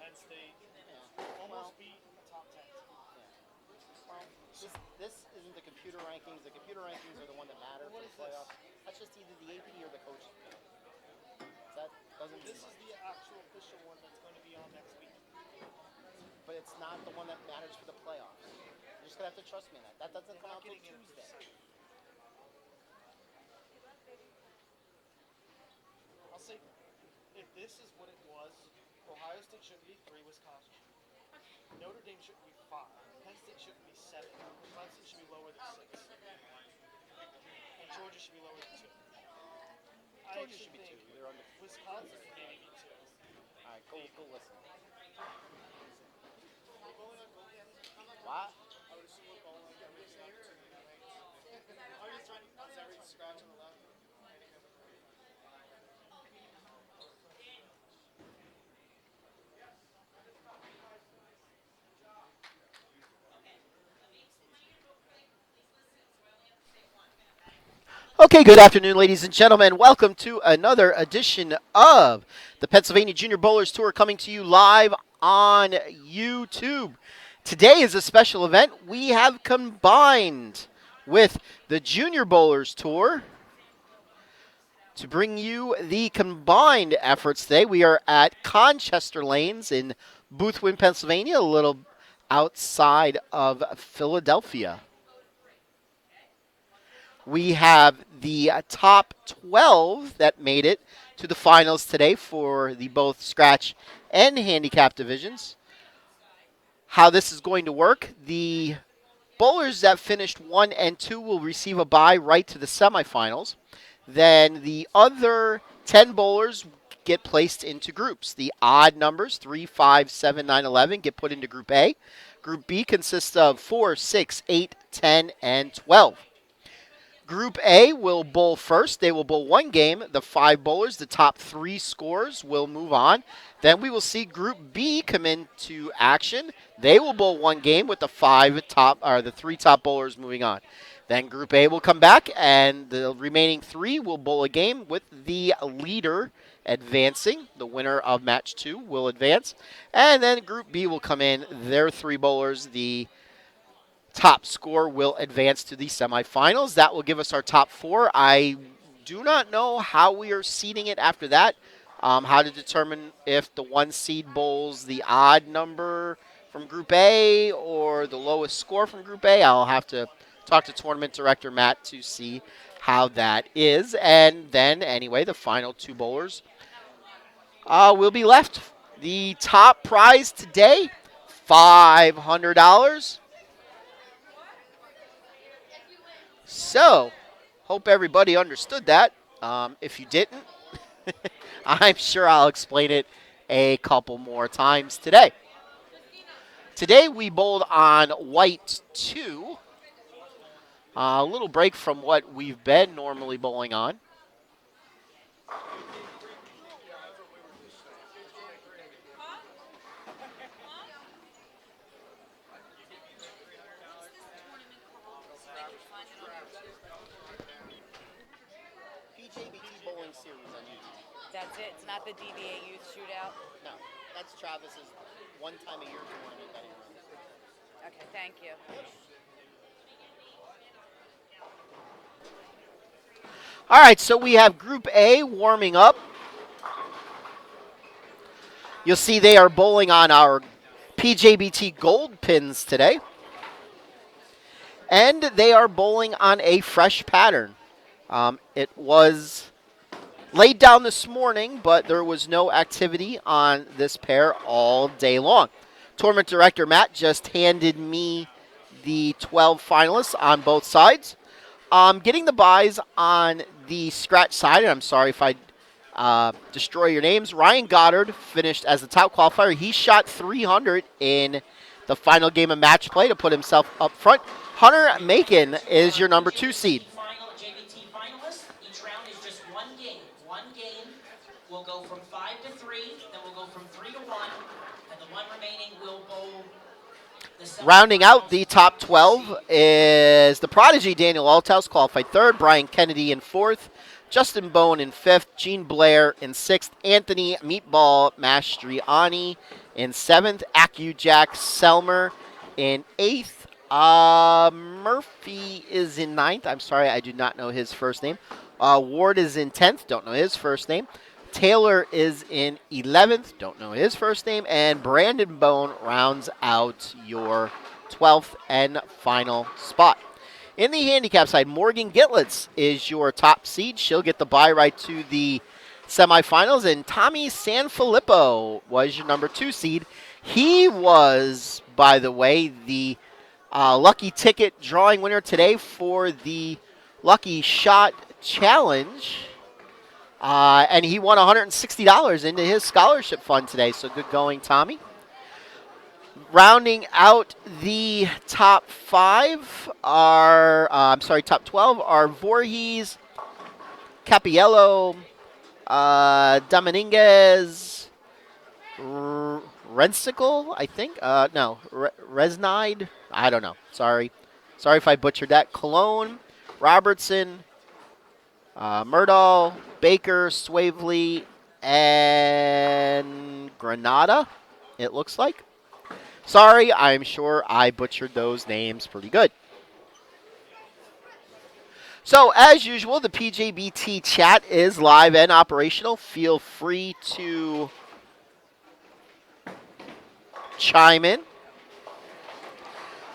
Penn State. Yeah. Almost beat top 10. Well, this isn't the computer rankings. The computer rankings are the one that matter for What the is this? playoffs. That's just either the AP or the coaches. That doesn't mean This is much. the actual official one that's going to be on next week. But it's not the one that matters for the playoffs. You're just gonna have to trust me on that. That doesn't We're come not out till getting in for Tuesday. second. I'll say, if this is what it was, Ohio State shouldn't be 3, Wisconsin should be 4. Notre Dame shouldn't be 5. Penn State shouldn't be 7. Clemson should be lower than 6. And Georgia should be lower than 2. I Georgia actually should be think 2. They're under. Wisconsin could maybe be 2. All right, go listen. We're going on gold. What? I would assume we're going on I'm just trying to every scratch on the left. Okay, good afternoon, ladies and gentlemen. Welcome to another edition of the Pennsylvania Junior Bowlers Tour, coming to you live on YouTube. Today is a special event. We have combined with the Junior Bowlers Tour to bring you the combined efforts today. We are at Conchester Lanes in Boothwyn, Pennsylvania, a little outside of Philadelphia. We have the top 12 that made it to the finals today for the both scratch and handicap divisions. How this is going to work, the bowlers that finished 1 and 2 will receive a bye right to the semifinals. Then the other 10 bowlers get placed into groups. The odd numbers, 3, 5, 7, 9, 11, get put into Group A. Group B consists of 4, 6, 8, 10, and 12. Group A will bowl first. They will bowl one game. The 5 bowlers, the top 3 scores, will move on. Then we will see Group B come into action. They will bowl one game with the 3 top bowlers moving on. Then Group A will come back, and the remaining 3 will bowl a game with the leader advancing. The winner of match 2 will advance. And then Group B will come in. Their 3 bowlers, the top score will advance to the semifinals. That will give us our top 4. I do not know how we are seeding it after that, how to determine if the 1 seed bowls the odd number from Group A or the lowest score from Group A. I'll have to talk to tournament director Matt to see how that is. And then, anyway, the final 2 bowlers will be left. The top prize today, $500. So, hope everybody understood that. If you didn't, I'm sure I'll explain it a couple more times today. Today we bowled on white 2. A little break from what we've been normally bowling on. PJBT bowling series on YouTube. That's it. It's not the DBA Youth Shootout. No, that's Travis's one time a year tournament that he runs. Okay, thank you. All right, so we have Group A warming up. You'll see they are bowling on our PJBT gold pins today. And they are bowling on a fresh pattern. It was laid down this morning, but there was no activity on this pair all day long. Tournament director Matt just handed me the 12 finalists on both sides. Getting the buys on the scratch side, and I'm sorry if I destroy your names. Ryan Goddard finished as the top qualifier. He shot 300 in the final game of match play to put himself up front. Hunter Macon is your number 2 seed. JBT finalists. Each round is just one game. One game will go from 5 to 3, then we'll go from 3 to 1, and the one remaining will bowl. Rounding out the top 12 is the prodigy Daniel Althouse, qualified 3rd, Brian Kennedy in 4th, Justin Bone in 5th, Gene Blair in 6th, Anthony Meatball Mastriani In 7th, AccuJack Selmer. In 8th, Murphy is in 9th. I'm sorry, I do not know his first name. Ward is in 10th. Don't know his first name. Taylor is in 11th. Don't know his first name. And Brandon Bone rounds out your 12th and final spot. In the handicap side, Morgan Gitlitz is your top seed. She'll get the bye right to the semifinals. And Tommy Sanfilippo was your number 2 seed. He was, by the way, the lucky ticket drawing winner today for the Lucky Shot Challenge. And he won $160 into his scholarship fund today. So good going, Tommy. Rounding out the top 5 are, top 12 are Voorhees, Capiello, Dominguez, Rensicle, I think. Resnide. I don't know. Sorry if I butchered that. Cologne, Robertson, Murdahl, Baker, Swavely, and Granada, it looks like. Sorry, I'm sure I butchered those names pretty good. So, as usual, the PJBT chat is live and operational. Feel free to chime in.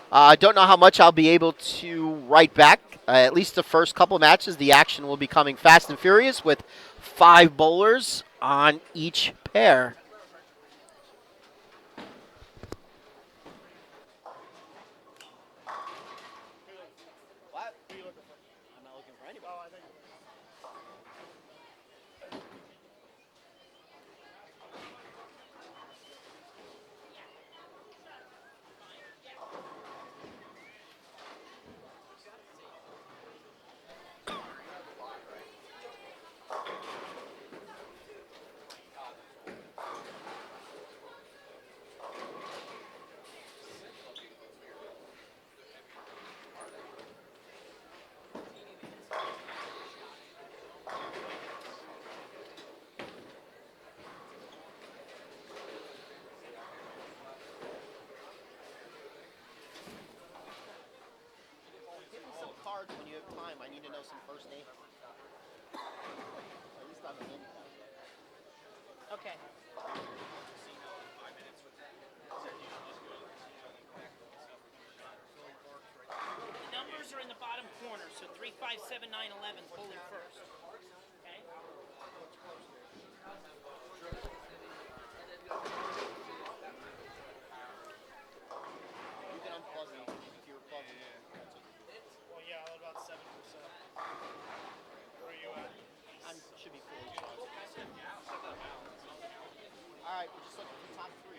I don't know how much I'll be able to write back. At least the first couple of matches, the action will be coming fast and furious with 5 bowlers on each pair. What? Who are you looking for? I'm not looking for anybody. Oh, I think. When you have time, I need to know some first name. At least I'm a handicap. Okay. The numbers are in the bottom corner, so 3, 5, 7, 9, 11 bowling first. Okay? You can unplug me if you're plugging. Well, yeah, about 7%. Where are you at? I should be fully charged. All right, we're just looking for top 3.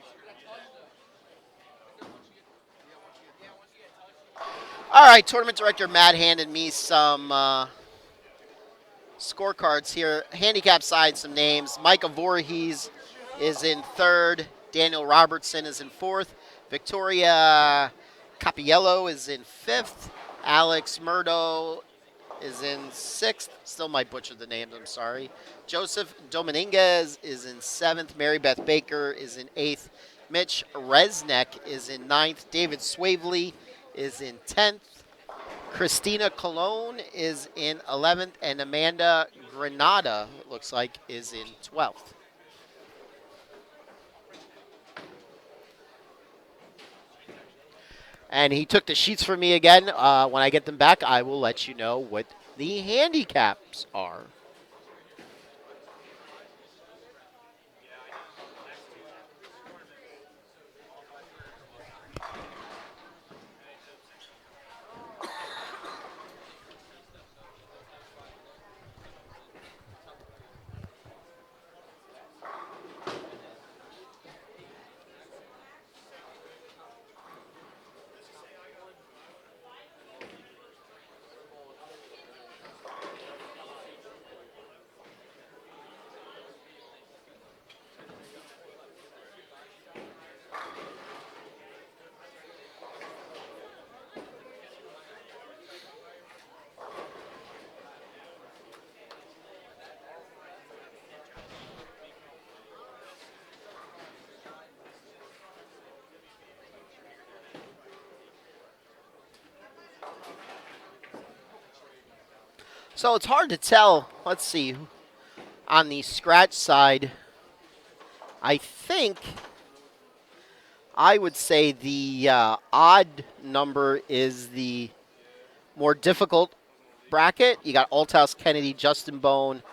All right, tournament director Matt handed me some scorecards here. Handicap side, some names. Micah Voorhees is in 3rd. Daniel Robertson is in 4th. Victoria Capiello is in 5th. Alex Murdo is in 6th. Still might butcher the names, I'm sorry. Joseph Dominguez is in 7th. Mary Beth Baker is in 8th. Mitch Resnick is in 9th. David Swavely is in 10th. Christina Cologne is in 11th. And Amanda Granada, it looks like, is in 12th. And he took the sheets for me again. When I get them back, I will let you know what the handicaps are. So it's hard to tell. Let's see. On the scratch side, I think I would say the odd number is the more difficult bracket. You got Althouse Kennedy, Justin Bone,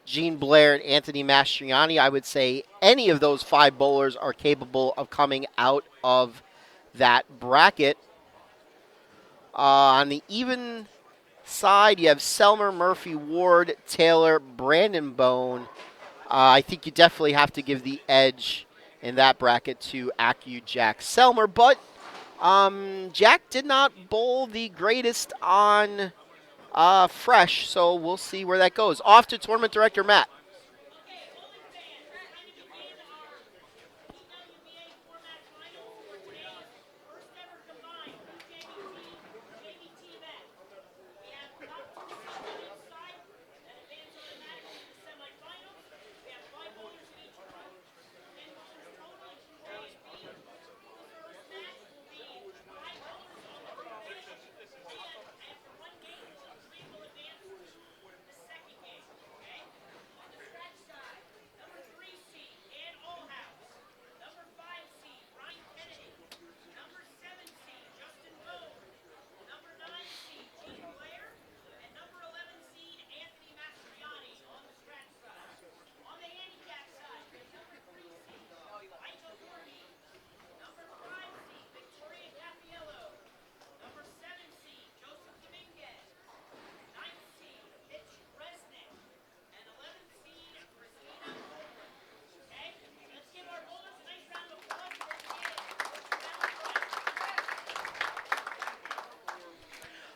Gene Blair, and Anthony Mastriani. I would say any of those 5 bowlers are capable of coming out of that bracket. On the even side, you have Selmer, Murphy, Ward, Taylor, Brandon Bone. I think you definitely have to give the edge in that bracket to Acu Jack Selmer, but Jack did not bowl the greatest on fresh, so we'll see where that goes. Off to Tournament Director Matt.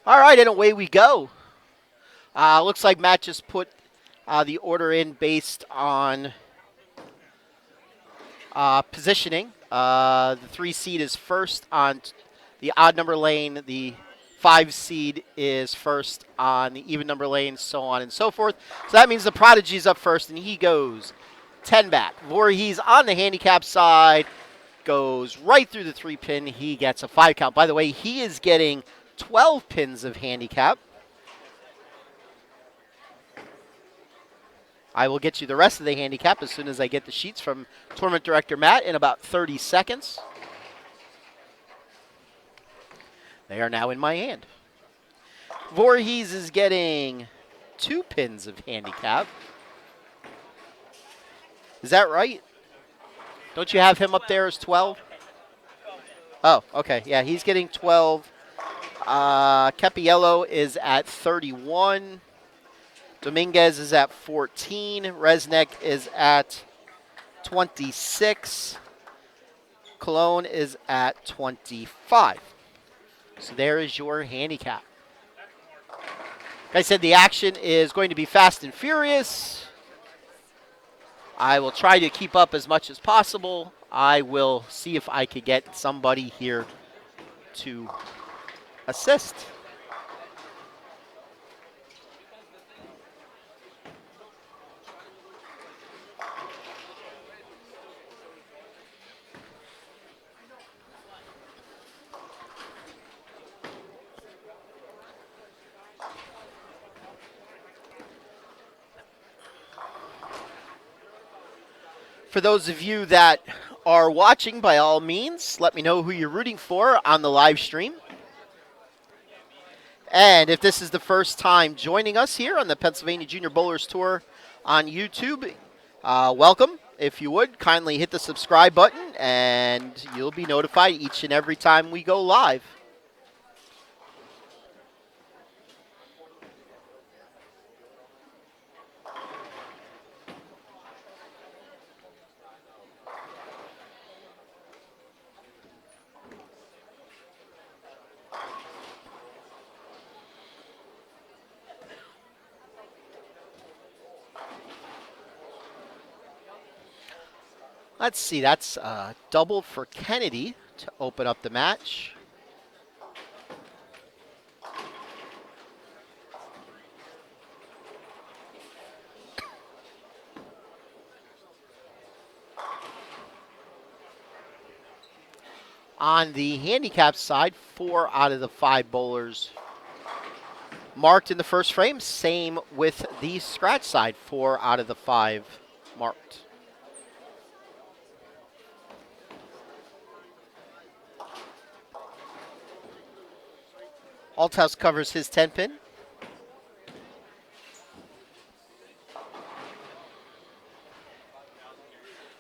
All right, and away we go. Looks like Matt just put the order in based on positioning. The 3 seed is first on the odd number lane. The 5 seed is first on the even number lane, so on and so forth. So that means the Prodigy's up first, and he goes 10 back. Voorhees on the handicap side goes right through the 3-pin. He gets a 5 count. By the way, he is getting 12 pins of handicap. I will get you the rest of the handicap as soon as I get the sheets from Tournament Director Matt in about 30 seconds. They are now in my hand. Voorhees is getting 2 pins of handicap. Is that right? Don't you have him up there as 12? Oh, okay. Yeah, he's getting 12. Capiello is at 31. Dominguez is at 14. Resnick is at 26. Cologne is at 25. So there is your handicap. Like I said, the action is going to be fast and furious. I will try to keep up as much as possible. I will see if I could get somebody here to assist. For those of you that are watching, by all means, let me know who you're rooting for on the live stream. And if this is the first time joining us here on the Pennsylvania Junior Bowlers Tour on YouTube, welcome. If you would, kindly hit the subscribe button, and you'll be notified each and every time we go live. Let's see, that's a double for Kennedy to open up the match. On the handicap side, 4 out of the 5 bowlers marked in the first frame. Same with the scratch side. 4 out of the 5 marked. Althouse covers his 10 pin.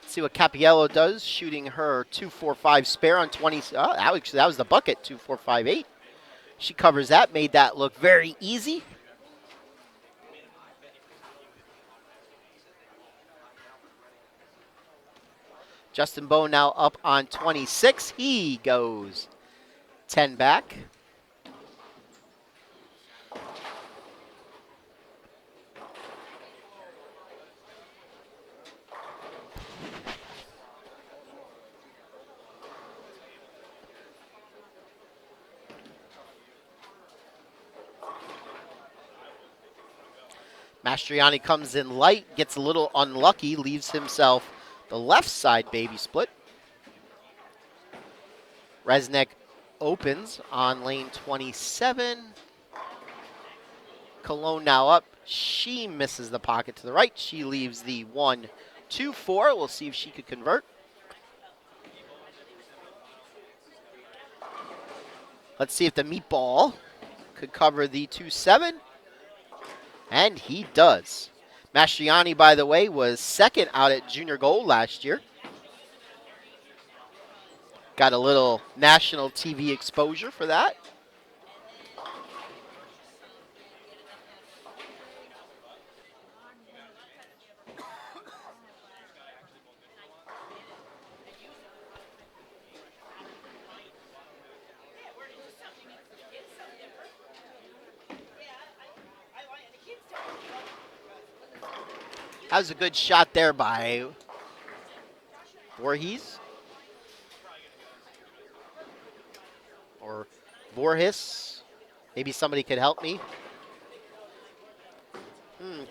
See what Capiello does, shooting her 2-4-5 spare on 20. Oh, actually, that was the bucket, 2-4-5-8. She covers that, made that look very easy. Justin Bowe now up on 26. He goes 10 back. Mastriani comes in light, gets a little unlucky, leaves himself the left side baby split. Resnick opens on lane 27. Cologne now up. She misses the pocket to the right. She leaves the 1-2-4. We'll see if she could convert. Let's see if the meatball could cover the 2-7. And he does. Mastriani, by the way, was second out at Junior Gold last year. Got a little national TV exposure for that. That was a good shot there by Voorhees. Or Voorhis. Maybe somebody could help me.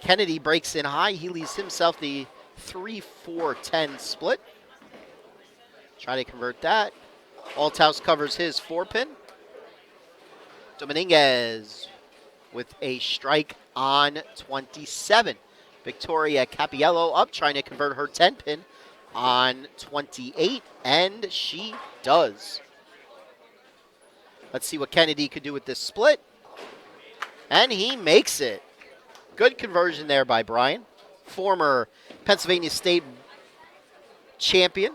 Kennedy breaks in high. He leaves himself the 3-4-10 split. Try to convert that. Althouse covers his 4-pin. Dominguez with a strike on 27. Victoria Capiello up, trying to convert her 10-pin on 28, and she does. Let's see what Kennedy could do with this split. And he makes it. Good conversion there by Brian, former Pennsylvania State champion.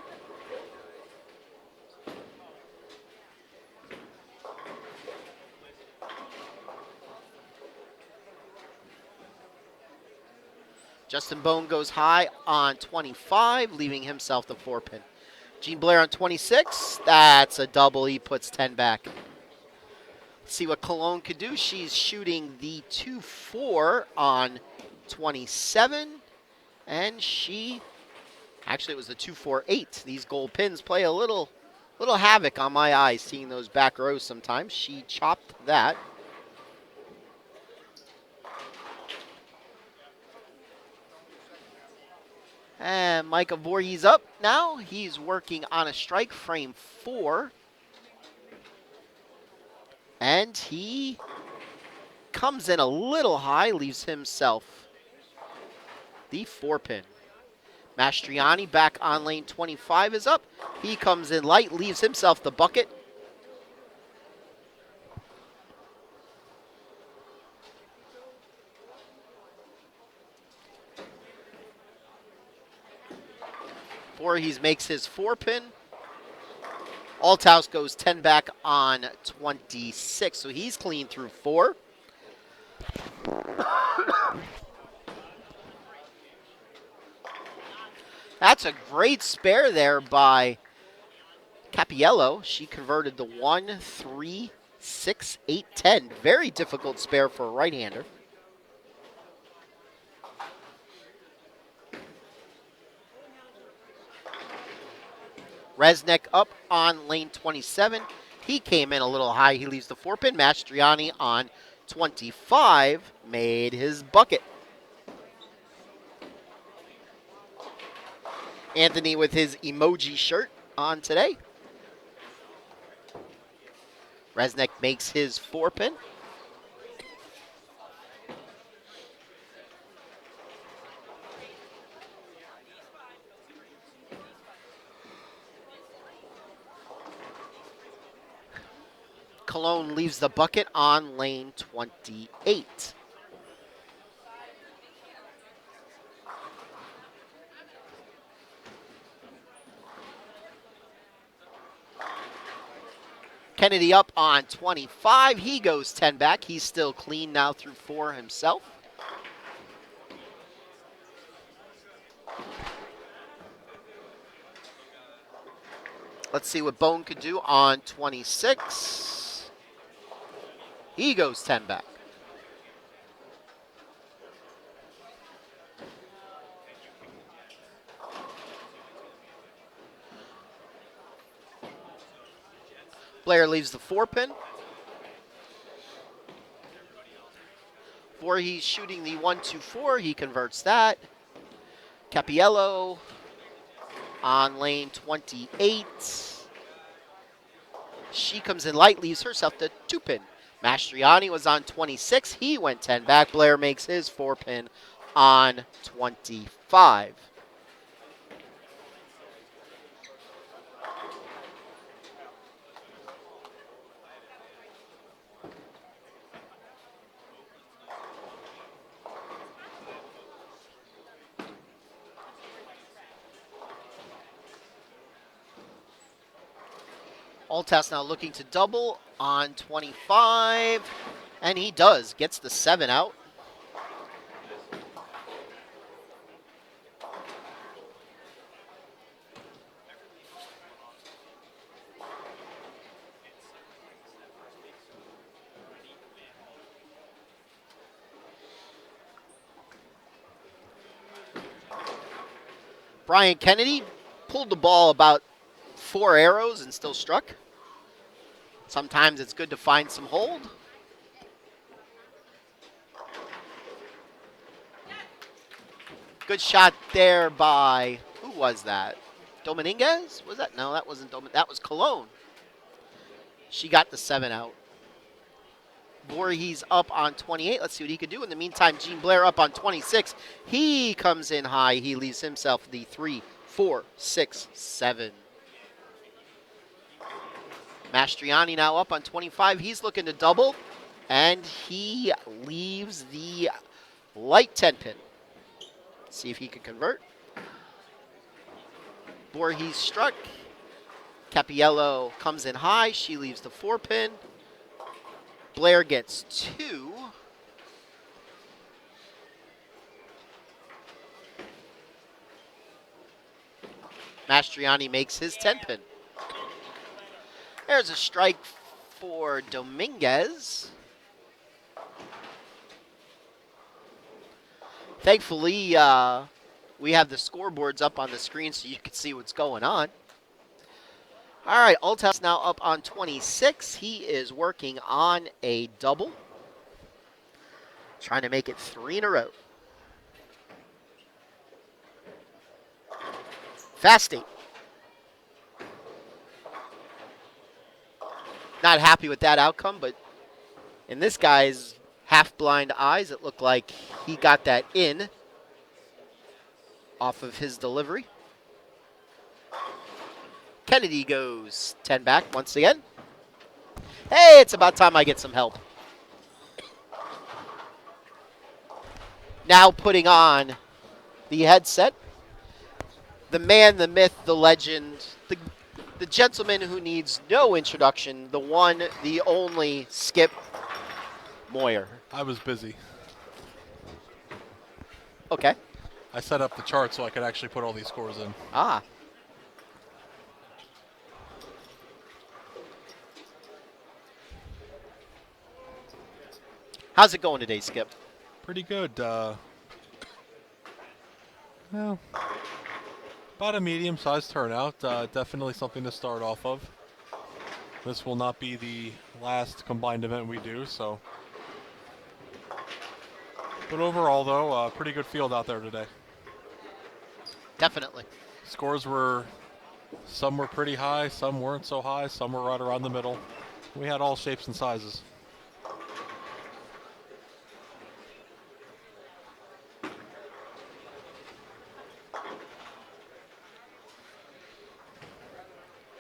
Justin Bone goes high on 25, leaving himself the 4-pin. Gene Blair on 26. That's a double. He puts 10 back. See what Cologne could do. She's shooting the 2-4 on 27. And actually it was the 2-4-8. These gold pins play a little havoc on my eyes, seeing those back rows sometimes. She chopped that. And Micah Voorhees up now. He's working on a strike, frame 4. And he comes in a little high, leaves himself the 4-pin. Mastriani back on lane 25 is up. He comes in light, leaves himself the bucket. Voorhees makes his 4-pin. Althouse goes 10 back on 26, so he's clean through 4. That's a great spare there by Capiello. She converted the 1, 3, 6, 8, 10. Very difficult spare for a right-hander. Resnick up on lane 27. He came in a little high. He leaves the 4-pin. Mastriani on 25 made his bucket. Anthony with his emoji shirt on today. Resnick makes his 4-pin. Cologne leaves the bucket on lane 28. Kennedy up on 25. He goes 10 back. He's still clean now through 4 himself. Let's see what Bone could do on 26. He goes 10 back. Blair leaves the 4-pin. Voorhees shooting the 1-2-4. He converts that. Capiello on lane 28. She comes in light, leaves herself the 2-pin. Mastriani was on 26. He went 10 back. Blair makes his 4-pin on 25. Altas now looking to double on 25, and he does. Gets the 7 out. Brian Kennedy pulled the ball about 4 arrows and still struck. Sometimes it's good to find some hold. Good shot there by, who was that? Dominguez? Was that? No, that wasn't Dominguez. That was Cologne. She got the 7 out. Voorhees up on 28. Let's see what he can do. In the meantime, Gene Blair up on 26. He comes in high. He leaves himself the 3, 4, 6, 7. Mastriani now up on 25. He's looking to double, and he leaves the light 10-pin. See if he can convert. Voorhees struck. Capiello comes in high. She leaves the 4-pin. Blair gets 2. Mastriani makes his 10-pin. There's a strike for Dominguez. Thankfully, we have the scoreboards up on the screen so you can see what's going on. All right, Altas now up on 26. He is working on a double. Trying to make it 3 in a row. Fast 8. Not happy with that outcome, but in this guy's half-blind eyes, it looked like he got that in off of his delivery. Kennedy goes 10 back once again. Hey, it's about time I get some help. Now putting on the headset. The man, the myth, the legend, the gentleman who needs no introduction, the one, the only Skip Moyer. I was busy. Okay. I set up the chart so I could actually put all these scores in. Ah. How's it going today, Skip? Pretty good. Well, about a medium-sized turnout. Definitely something to start off of. This will not be the last combined event we do, so. But overall, though, pretty good field out there today. Definitely. Scores were, some were pretty high, some weren't so high, some were right around the middle. We had all shapes and sizes.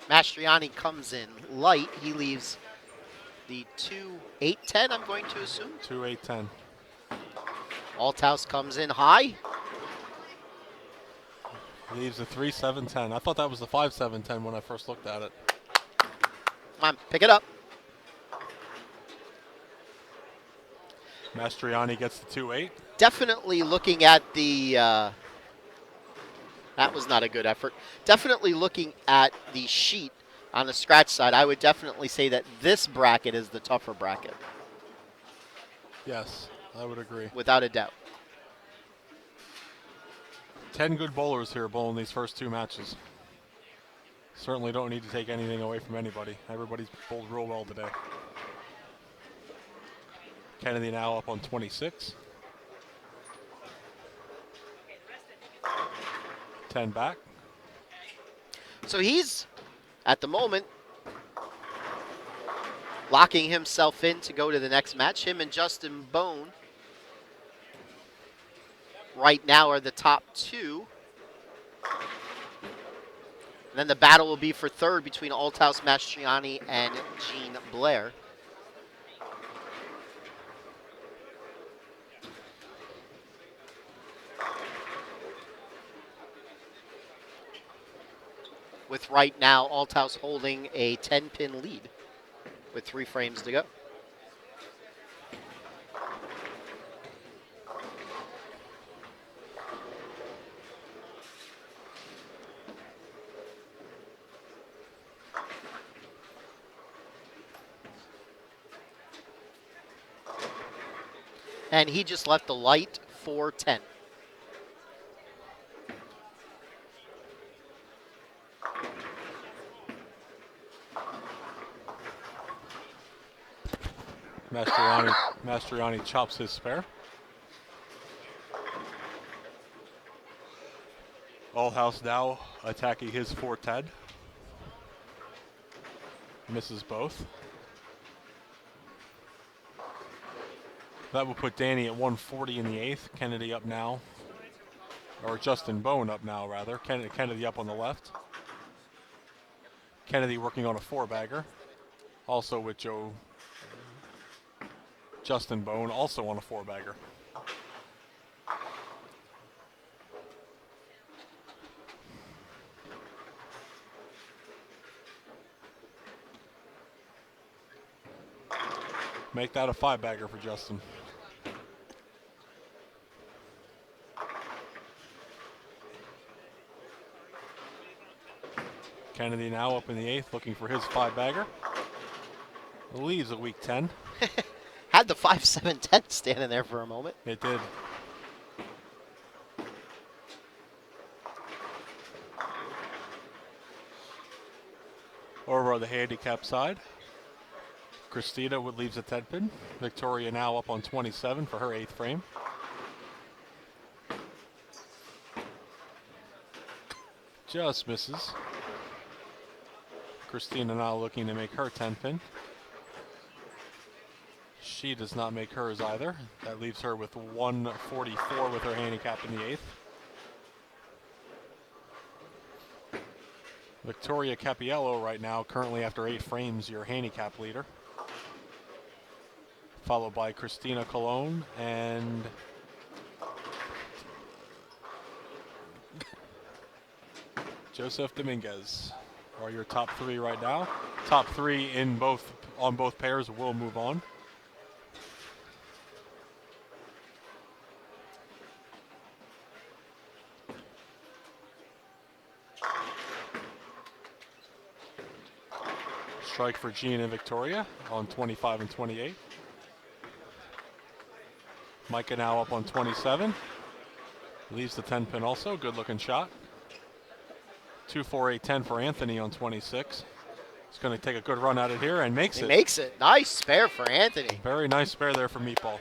Mastriani comes in light. He leaves the 2-8-10, I'm going to assume. 2-8-10. Althouse comes in high. Leaves the 3-7-10. I thought that was the 5-7-10 when I first looked at it. Come on, pick it up. Mastriani gets the 2-8. Definitely looking at the... that was not a good effort. Definitely looking at the sheet on the scratch side, I would definitely say that this bracket is the tougher bracket. Yes, I would agree. Without a doubt. 10 good bowlers here bowling these first two matches. Certainly don't need to take anything away from anybody. Everybody's bowled real well today. Kennedy now up on 26. 10 back. So he's, at the moment, locking himself in to go to the next match. Him and Justin Bone right now are the top two. And then the battle will be for third between Althouse Mastriani and Gene Blair. With right now Althouse holding a 10-pin lead with 3 frames to go. And he just left the light 4-10. Mastriani chops his spare. Althouse now attacking his 4-10. Misses both. That will put Danny at 140 in the 8th. Kennedy up now. Or Justin Bone up now, rather. Kennedy up on the left. Kennedy working on a 4-bagger. Also with Justin Bone, also on a 4-bagger. Make that a 5-bagger for Justin. Kennedy now up in the 8th, looking for his 5-bagger. Leaves a weak 10. Had the 5-7-10 standing there for a moment. It did. Over on the handicap side, Christina leaves a 10-pin. Victoria now up on 27 for her 8th frame. Just misses. Christina now looking to make her 10-pin. She does not make hers either. That leaves her with 144 with her handicap in the 8th. Victoria Capiello right now, currently after 8 frames, your handicap leader. Followed by Christina Colon and Joseph Dominguez are your top 3 right now. Top 3 on both pairs will move on. Strike for Gene and Victoria on 25 and 28. Micah now up on 27. Leaves the 10-pin also. Good looking shot. 2-4-8-10 for Anthony on 26. He's going to take a good run at it here and makes it. He makes it. Nice spare for Anthony. Very nice spare there for Meatball.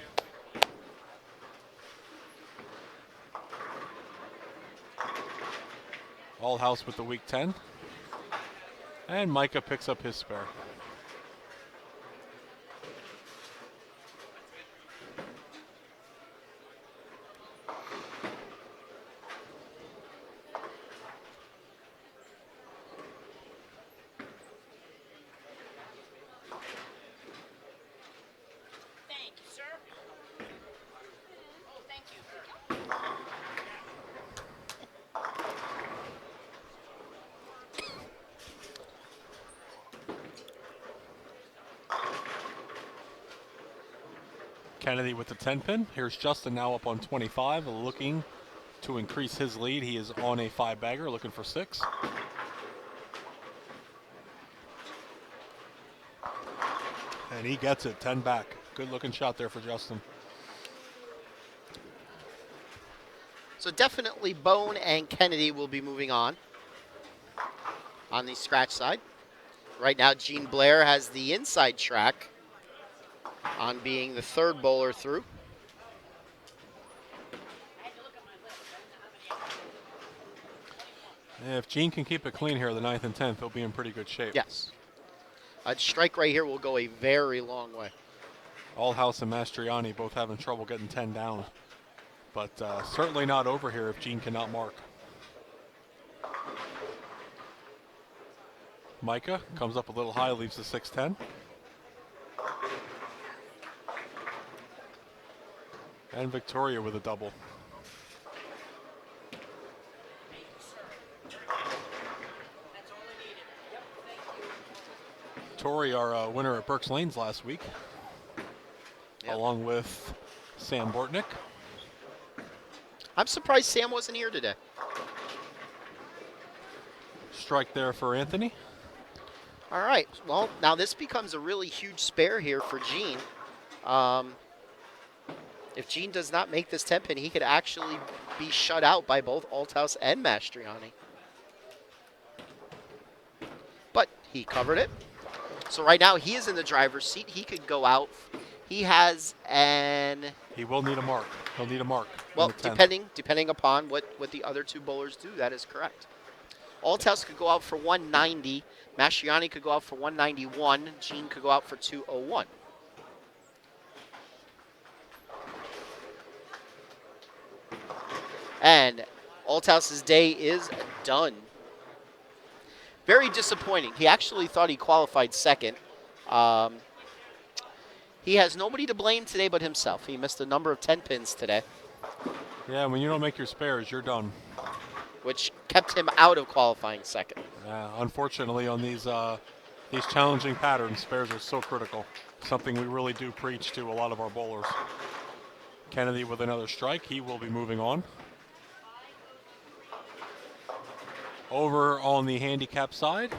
Althouse with the weak 10. And Micah picks up his spare. Kennedy with the 10 pin. Here's Justin now up on 25, looking to increase his lead. He is on a 5-bagger, looking for 6. And he gets it, 10 back. Good looking shot there for Justin. So definitely Bone and Kennedy will be moving on the scratch side. Right now, Gene Blair has the inside track on being the third bowler through. If Gene can keep it clean here, the 9th and 10th, he'll be in pretty good shape. Yes. A strike right here will go a very long way. Allhouse and Mastriani both having trouble getting 10 down. But certainly not over here if Gene cannot mark. Micah comes up a little high, leaves the 6-10. And Victoria with a double. Tori, our winner at Berks Lanes last week, along with Sam Bortnick. I'm surprised Sam wasn't here today. Strike there for Anthony. All right. Well, now this becomes a really huge spare here for Gene. If Gene does not make this 10 pin, he could actually be shut out by both Althouse and Mastriani. But he covered it. So right now he is in the driver's seat. He could go out. He has an... He will need a mark. He'll need a mark. Well, depending upon what the other two bowlers do, that is correct. Althouse could go out for 190. Mastriani could go out for 191. Gene could go out for 201. And Althouse's day is done. Very disappointing. He actually thought he qualified second. He has nobody to blame today but himself. He missed a number of 10 pins today, Yeah, when you don't make your spares, you're done. which kept him out of qualifying second. Unfortunately, on these challenging patterns, spares are so critical. Something we really do preach to a lot of our bowlers. Kennedy with another strike. He will be moving on. Over on the handicap side,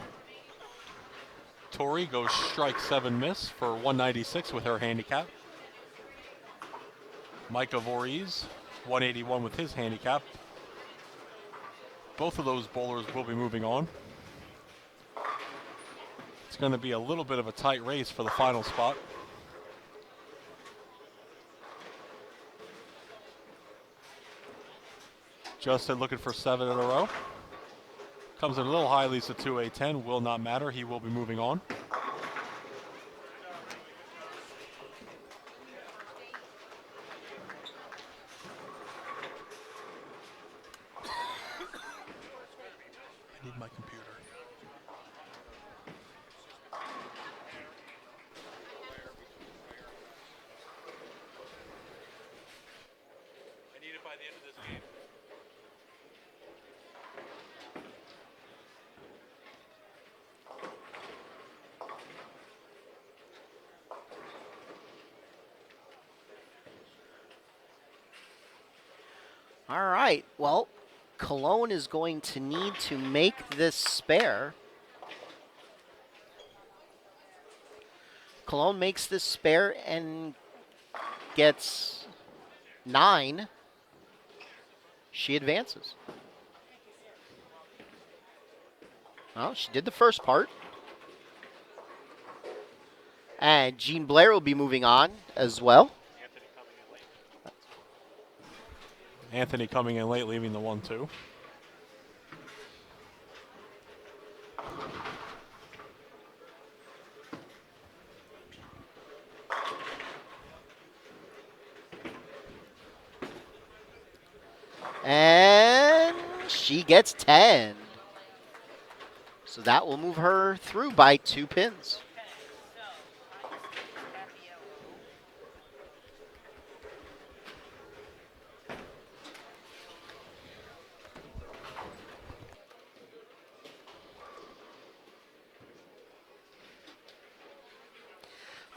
Tori goes strike 7 miss for 196 with her handicap. Micah Voorhees, 181 with his handicap. Both of those bowlers will be moving on. It's going to be a little bit of a tight race for the final spot. Justin looking for 7 in a row. Comes in a little high, leads to 2-8-10. Will not matter. He will be moving on. I need my computer. I need it by the end of this game. All right. Well, Cologne is going to need to make this spare. Cologne makes this spare and gets 9. She advances. Well, she did the first part. And Gene Blair will be moving on as well. Anthony coming in late, leaving the 1-2. And she gets 10. So that will move her through by 2 pins.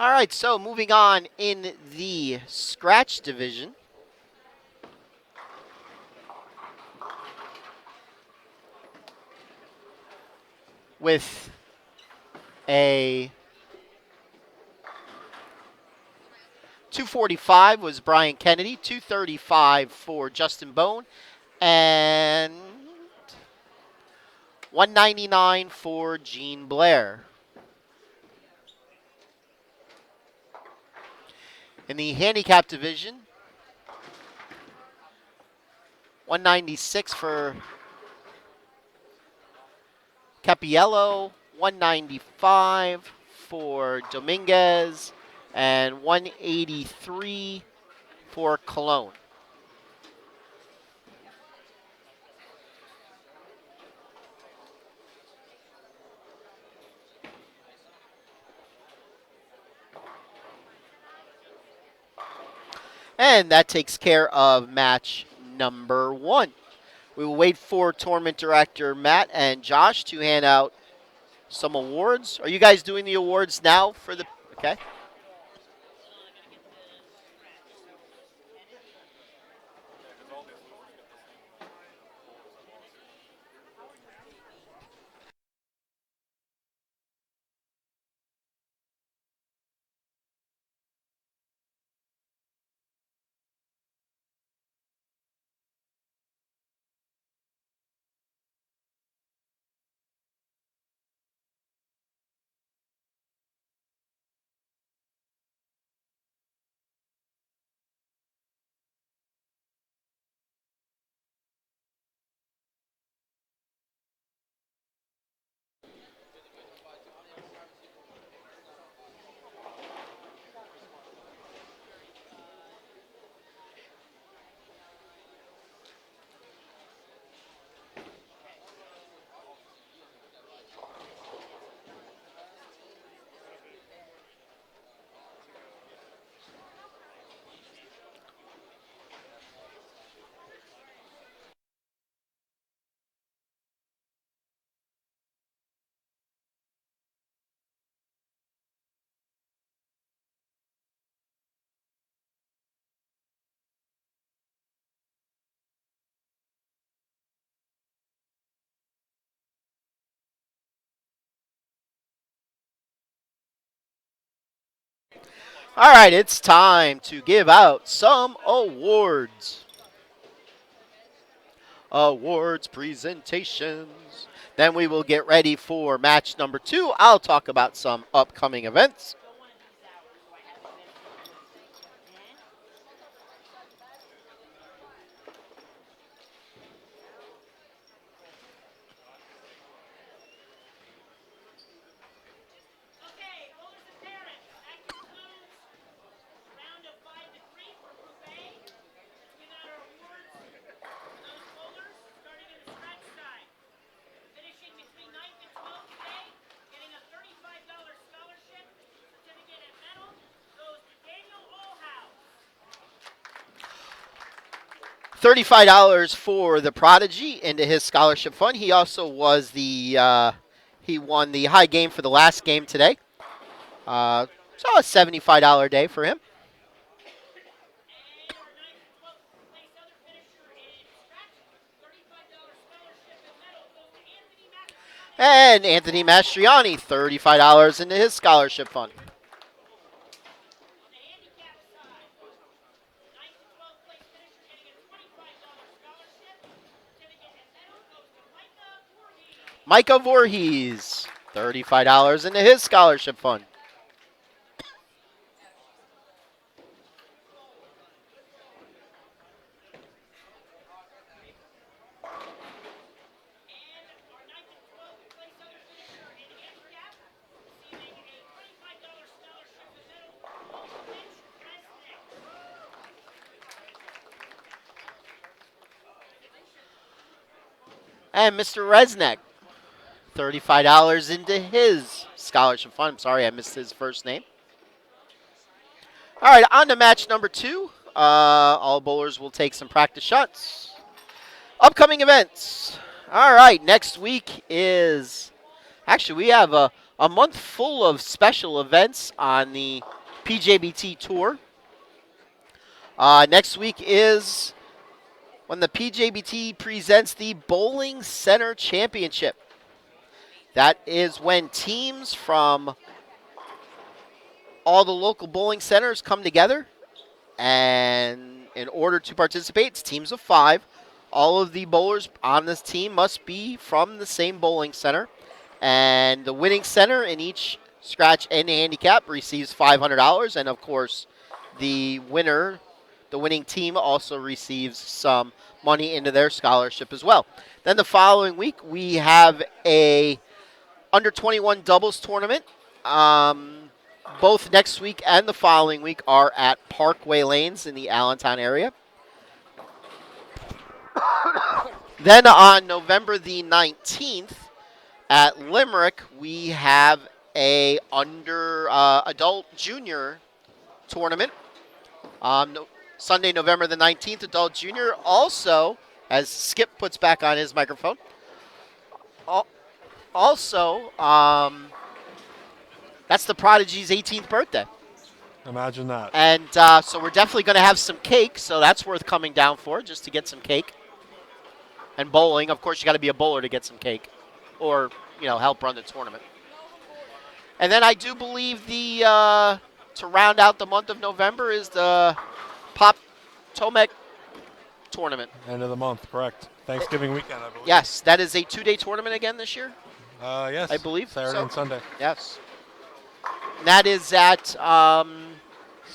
All right, so moving on in the scratch division. With a 245 was Brian Kennedy, 235 for Justin Bone, and 199 for Gene Blair. In the handicap division, 196 for Capiello, 195 for Dominguez, and 183 for Cologne. And that takes care of match number 1. We will wait for tournament director Matt and Josh to hand out some awards. Are you guys doing the awards now for the... Okay. All right, it's time to give out some awards. Awards presentations. Then we will get ready for match number 2. I'll talk about some upcoming events. Okay, bowlers and parents, that concludes round of 5 to 3 for Group A. Let's give out our awards for those bowlers, starting in the scratch side. Finishing between 9th and 12th today, getting a $35 scholarship, certificate and medal, goes to Daniel Allhouse. $35 for the Prodigy into his scholarship fund. He also was he won the high game for the last game today. So a $75 day for him. And our 9th and 12th place other finisher in scratch, $35 scholarship and medal goes to Anthony Mastriani. And Anthony Mastriani, $35 into his scholarship fund. On the handicap side, 9th and 12th place finisher getting a $25 scholarship, certificate and medal goes to Micah Voorhees. Micah Voorhees, $35 into his scholarship fund. And our 9th and 12th place other finisher in handicap, receiving a $25 scholarship and medal goes to Mitch Resnick. And Mr. Resnick, $35 into his scholarship fund. I'm sorry, I missed his first name. All right, on to match number 2. All bowlers will take some practice shots. Upcoming events. All right, next week is... Actually, we have a month full of special events on the PJBT Tour. Next week is when the PJBT presents the Bowling Center Championship. That is when teams from all the local bowling centers come together, and in order to participate, it's teams of 5. All of the bowlers on this team must be from the same bowling center, and the winning center in each scratch and handicap receives $500, and of course, the winning team also receives some money into their scholarship as well. Then the following week, we have a under 21 doubles tournament. Both next week and the following week are at Parkway Lanes in the Allentown area. Then on November the 19th at Limerick, we have a under adult junior tournament. Sunday, November the 19th, adult junior. Also, as Skip puts back on his microphone, also, that's the Prodigy's 18th birthday. Imagine that. And so we're definitely going to have some cake, so that's worth coming down for, just to get some cake. And bowling. Of course, you got to be a bowler to get some cake or, help run the tournament. And then I do believe to round out the month of November is the Pop Tomek tournament. End of the month, correct. Thanksgiving weekend, I believe. Yes, that is a 2-day tournament again this year. Yes. I believe Saturday and Sunday. Yes. And that is at,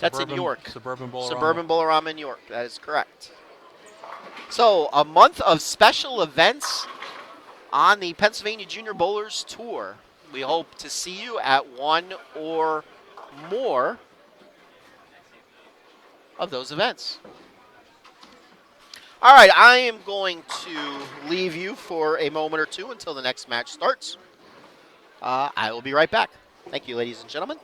that's in York. Suburban Bolorama. Suburban Bolorama in York. That is correct. So, a month of special events on the Pennsylvania Junior Bowlers Tour. We hope to see you at one or more of those events. All right, I am going to leave you for a moment or two until the next match starts. I will be right back. Thank you, ladies and gentlemen.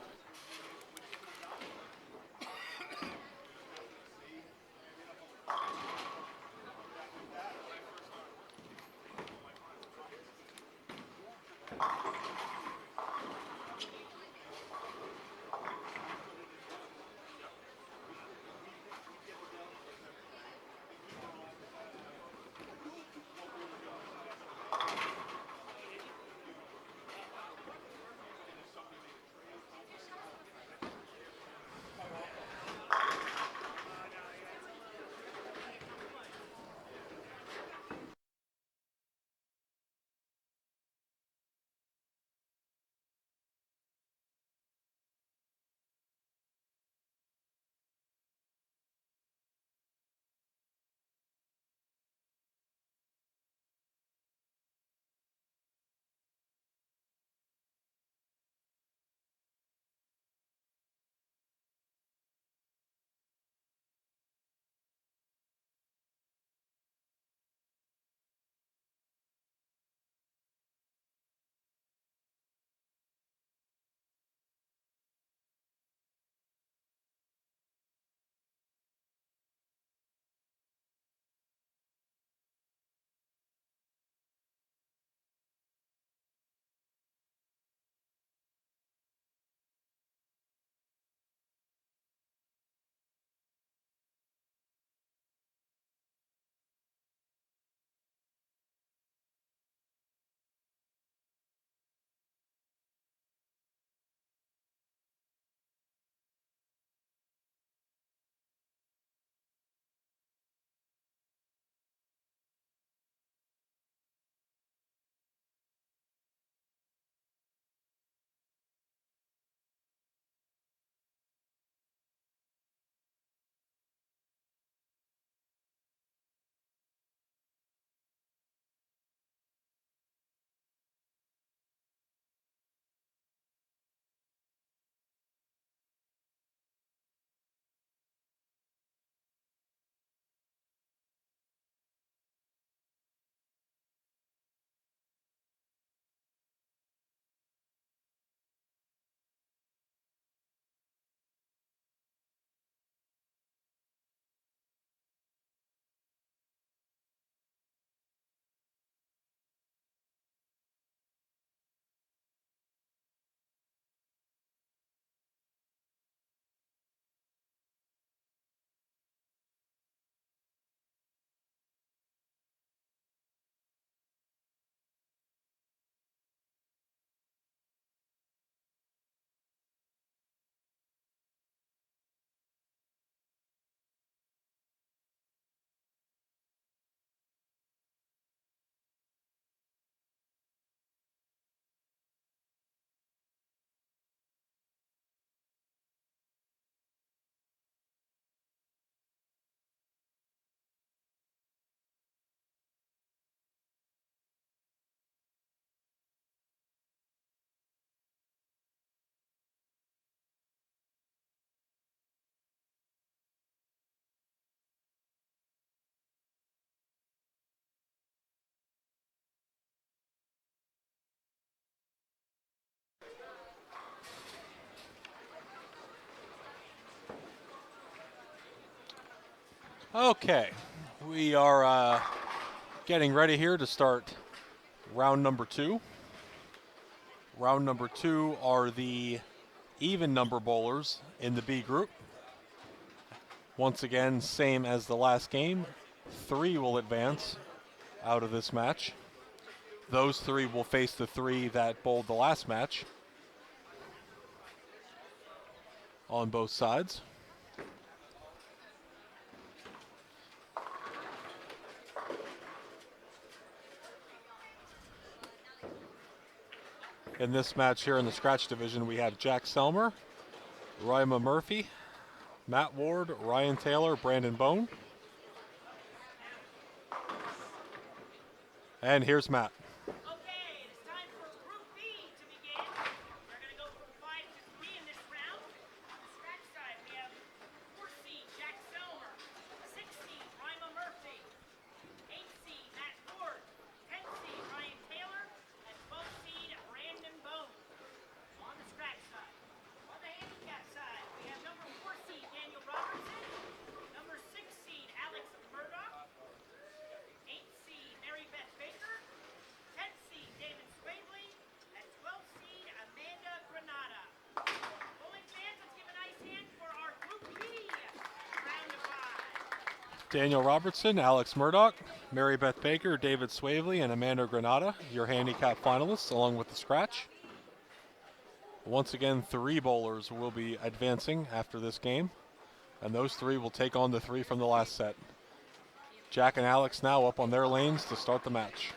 Okay, we are getting ready here to start round number 2. Round number 2 are the even number bowlers in the B group. Once again, same as the last game. 3 will advance out of this match. Those 3 will face the 3 that bowled the last match on both sides. In this match here in the scratch division, we have Jack Selmer, Ryma Murphy, Matt Ward, Ryan Taylor, Brandon Bone. And here's Matt. Okay, it is time for Group B to begin. We're going to go from 5 to 3 in this round. On the scratch side, we have 4 seed Jack Selmer, 6 seed Ryma Murphy, 8 seed Matt Ward, 10 seed Ryan Taylor, and 12 seed Brandon Bone. On the scratch side. On the handicap side, we have number 4 seed Daniel Robertson, number 6 seed Alex Murdoch, 8 seed Mary Beth Baker, 10 seed David Swavely, and 12 seed Amanda Granata. Bowling fans, let's give a nice hand for our Group B round of 5. Daniel Robertson, Alex Murdoch, Mary Beth Baker, David Swavely, and Amanda Granata, your handicap finalists, along with the scratch. Once again, 3 bowlers will be advancing after this game, and those 3 will take on the 3 from the last set. Jack and Alex now up on their lanes to start the match.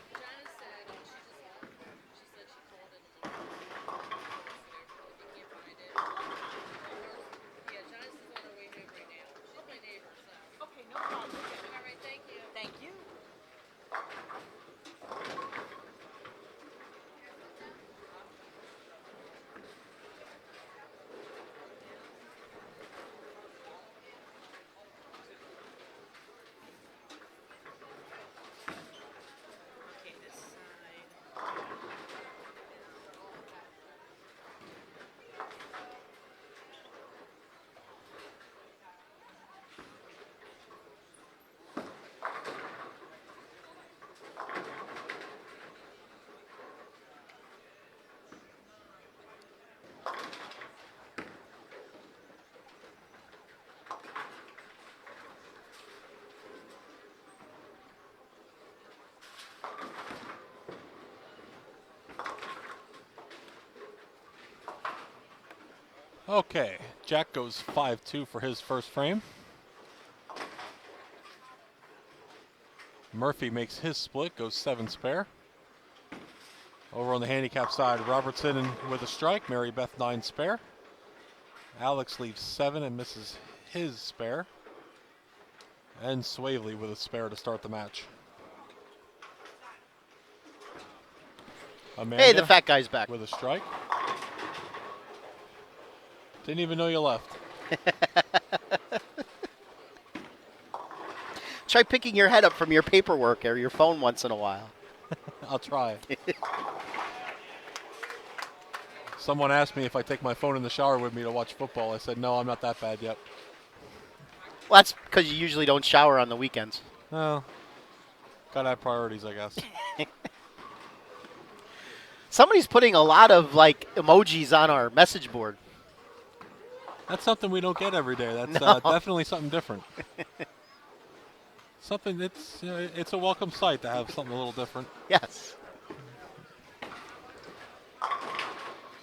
Okay, no problem. All right, thank you. Thank you. Okay, this side. Okay, Jack goes 5-2 for his first frame. Murphy makes his split, goes 7 spare. Over on the handicap side, Robertson with a strike, Mary Beth 9 spare. Alex leaves 7 and misses his spare. And Swavely with a spare to start the match. Amanda Hey, the fat guy's back. with a strike. Didn't even know you left. Try picking your head up from your paperwork or your phone once in a while. I'll try. Someone asked me if I take my phone in the shower with me to watch football. I said, no, I'm not that bad yet. Well, that's because you usually don't shower on the weekends. Well, gotta have priorities, I guess. Somebody's putting a lot of like emojis on our message board. That's something we don't get every day. That's No. definitely something different. Something that's it's a welcome sight to have something a little different. Yes.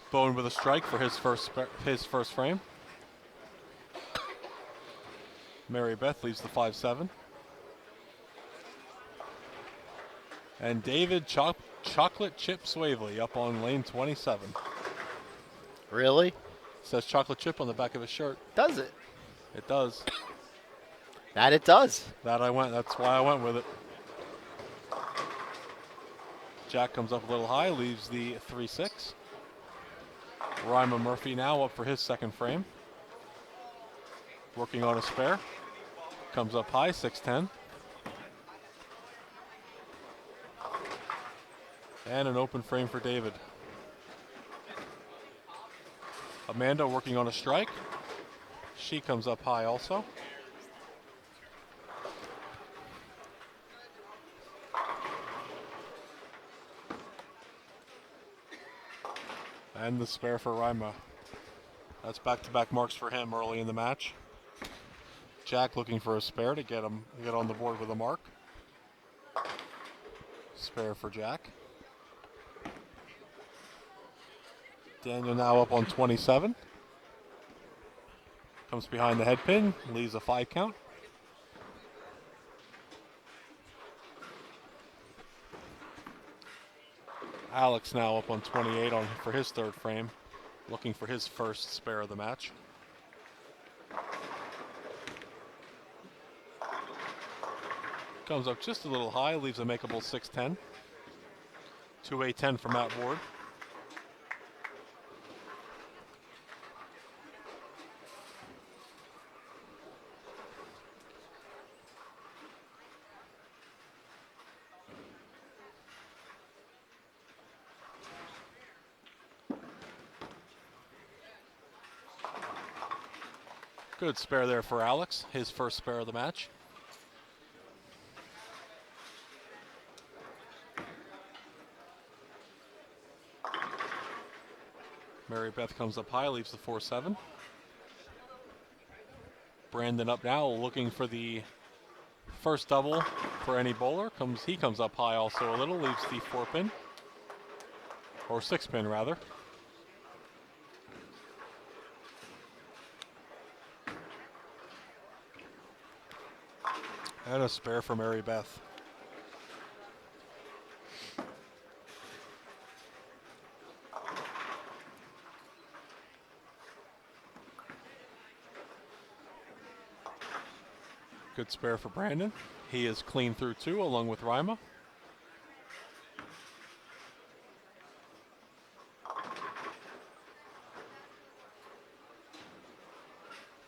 Bowen with a strike for his first frame. Mary Beth leaves the 5-7. And David Chocolate Chip Swavely up on lane 27. Really? Says chocolate chip on the back of his shirt. Does it? It does. That it does. That's why I went with it. Jack comes up a little high, leaves the 3-6. Ryma Murphy now up for his second frame. Working on a spare. Comes up high, 6-10. And an open frame for David. Amanda working on a strike. She comes up high also. And the spare for Rima. That's back-to-back marks for him early in the match. Jack looking for a spare to get on the board with a mark. Spare for Jack. Daniel now up on 27. Comes behind the head pin, leaves a 5 count. Alex now up on 28 for his third frame, looking for his first spare of the match. Comes up just a little high, leaves a makeable 6-10. 2-8-10 from Matt Ward. Good spare there for Alex, his first spare of the match. Mary Beth comes up high, leaves the 4-7. Brandon up now, looking for the first double for any bowler. He comes up high also a little, leaves the 4-pin. Or 6-pin rather. And a spare for Mary Beth. Good spare for Brandon. He is clean through 2 along with Rima.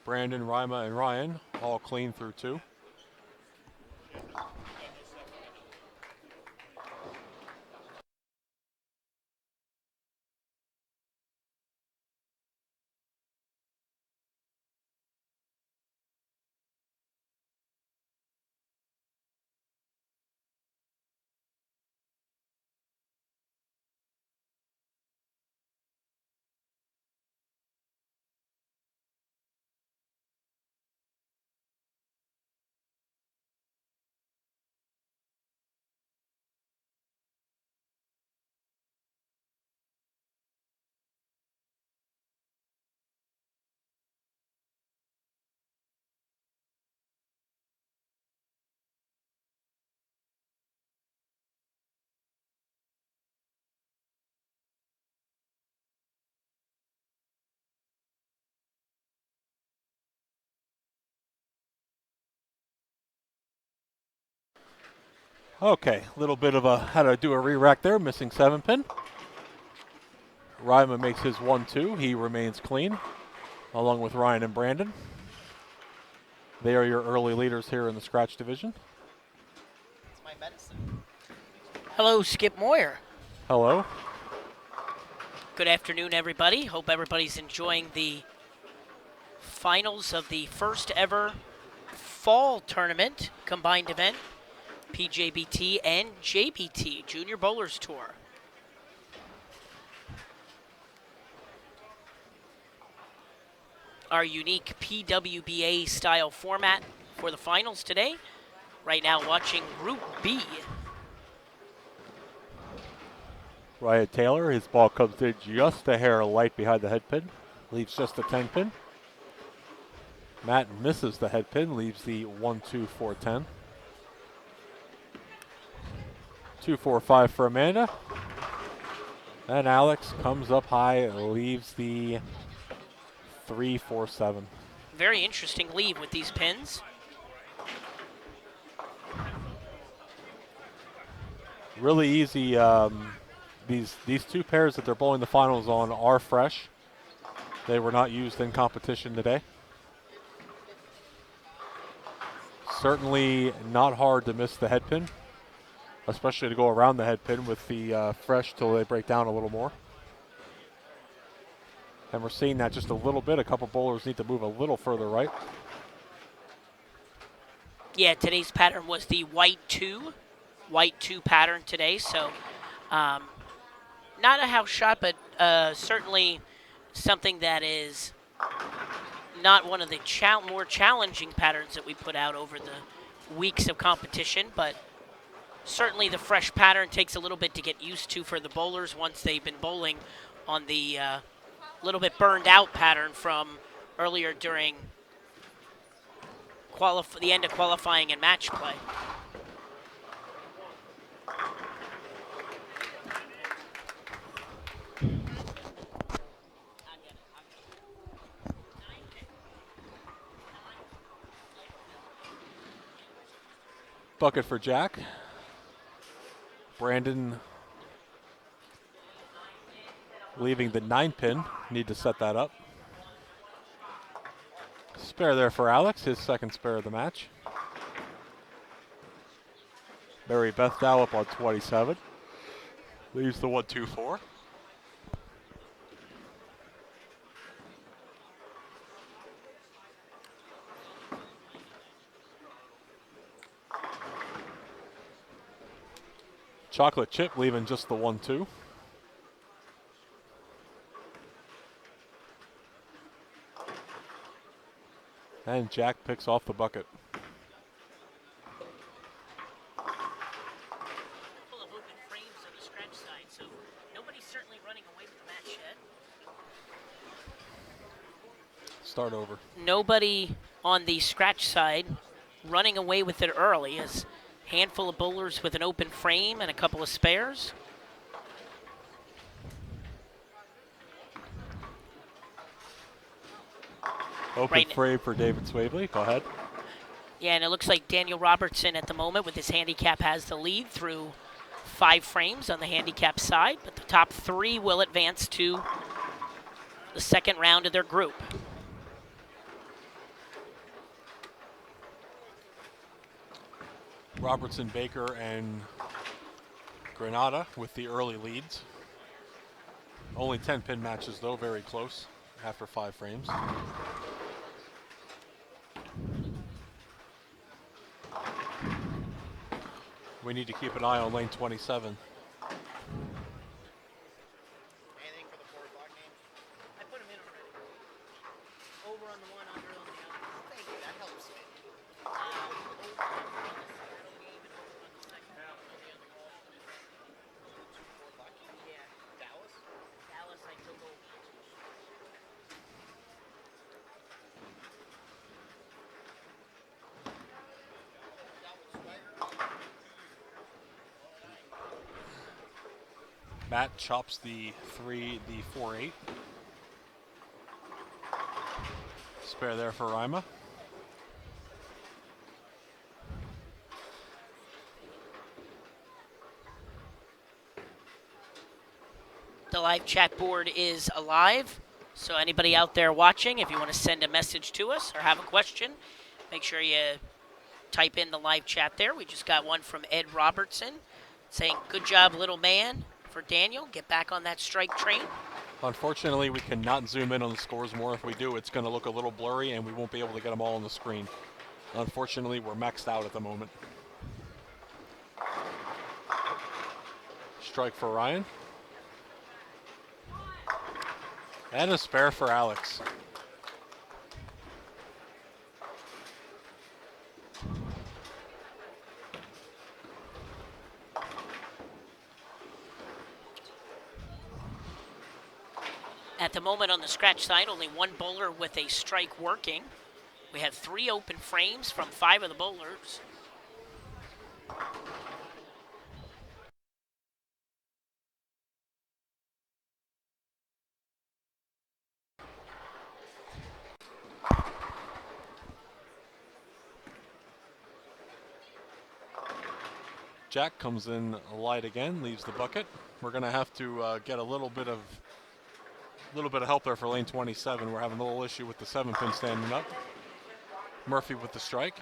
Brandon, Rima, and Ryan all clean through 2. Okay, a little bit of how to do a re-rack there, missing 7-pin. Rima makes his 1-2. He remains clean, along with Ryan and Brandon. They are your early leaders here in the scratch division. It's my medicine. Hello, Skip Moyer. Hello. Good afternoon, everybody. Hope everybody's enjoying the finals of the first ever fall tournament combined event, PJBT and JBT, Junior Bowlers Tour. Our unique PWBA style format for the finals today. Right now watching Group B. Ryan Taylor, his ball comes in just a hair light behind the head pin, leaves just a 10-pin. Matt misses the head pin, leaves the 1-2-4-10. 2-4-5 for Amanda. And Alex comes up high, leaves the 3-4-7. Very interesting lead with these pins. Really easy. These 2 pairs that they're bowling the finals on are fresh. They were not used in competition today. Certainly not hard to miss the head pin, especially to go around the head pin with the fresh till they break down a little more. And we're seeing that just a little bit. A couple bowlers need to move a little further right. Yeah, today's pattern was the white 2 pattern today, so not a house shot, but certainly something that is not one of the more challenging patterns that we put out over the weeks of competition, but certainly the fresh pattern takes a little bit to get used to for the bowlers once they've been bowling on the little bit burned out pattern from earlier during the end of qualifying and match play. Bucket for Jack. Brandon leaving the 9-pin. Need to set that up. Spare there for Alex, his second spare of the match. Mary Beth Dallop on 27. Leaves the 1-2-4. Chocolate Chip leaving just the 1-2. And Jack picks off the bucket. Full of open frames on the scratch side, so nobody's certainly running away with the match yet. Start over. Nobody on the scratch side running away with it early. As handful of bowlers with an open frame and a couple of spares. Open frame for David Swavely. Go ahead. Yeah, and it looks like Daniel Robertson at the moment with his handicap has the lead through 5 frames on the handicap side, but the top 3 will advance to the second round of their group. Robertson, Baker, and Granada with the early leads. Only 10-pin matches, though, very close after 5 frames. We need to keep an eye on lane 27. Anything for the 4 o'clock game? I put him in already. Over on the one, under on the other. Thank you, that helps me. Dallas? Dallas, I took over. Matt chops the 4-8. Spare there for Rima. The live chat board is alive, so anybody out there watching, if you want to send a message to us or have a question, make sure you type in the live chat there. We just got one from Ed Robertson saying, "Good job, little man," for Daniel. Get back on that strike train. Unfortunately, we cannot zoom in on the scores more. If we do, it's going to look a little blurry and we won't be able to get them all on the screen. Unfortunately, we're maxed out at the moment. Strike for Ryan. And a spare for Alex. At the moment on the scratch side, only one bowler with a strike working. We have 3 open frames from 5 of the bowlers. Jack comes in light again, leaves the bucket. We're going to have to get a little bit of help there for lane 27. We're having a little issue with the 7-pin standing up. Murphy with the strike.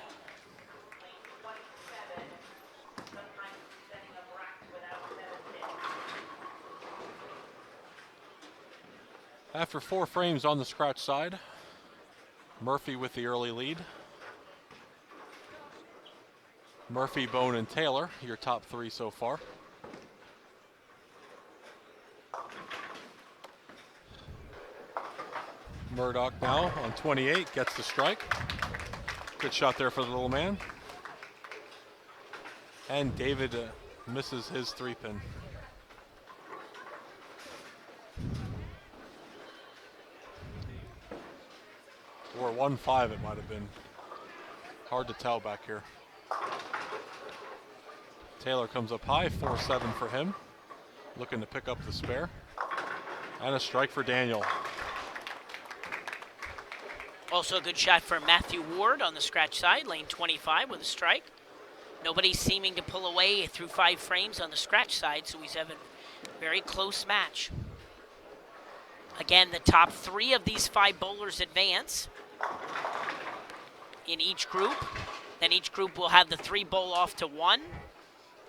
After 4 frames on the scratch side, Murphy with the early lead. Murphy, Bone, and Taylor, your top 3 so far. Murdoch now on 28, gets the strike. Good shot there for the little man. And David misses his 3-pin. Or 1-5 it might have been. Hard to tell back here. Taylor comes up high, 4-7 for him. Looking to pick up the spare. And a strike for Daniel. Also a good shot for Matthew Ward on the scratch side, lane 25 with a strike. Nobody seeming to pull away through 5 frames on the scratch side, so he's having a very close match. Again, the top 3 of these 5 bowlers advance in each group. Then each group will have the 3 bowl off to 1.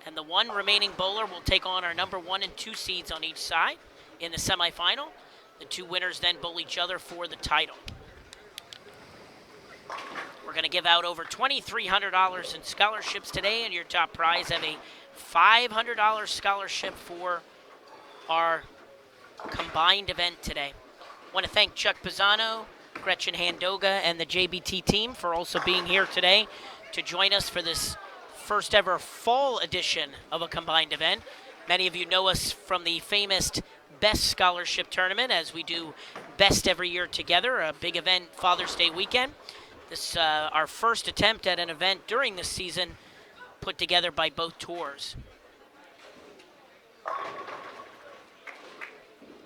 And the 1 remaining bowler will take on our number 1 and 2 seeds on each side in the semifinal. The 2 winners then bowl each other for the title. We're going to give out over $2,300 in scholarships today, and your top prize have a $500 scholarship for our combined event today. I want to thank Chuck Pisano, Gretchen Handoga, and the JBT team for also being here today to join us for this first ever fall edition of a combined event. Many of you know us from the famous Best Scholarship Tournament, as we do Best every year together, a big event Father's Day weekend. This our first attempt at an event during this season put together by both tours.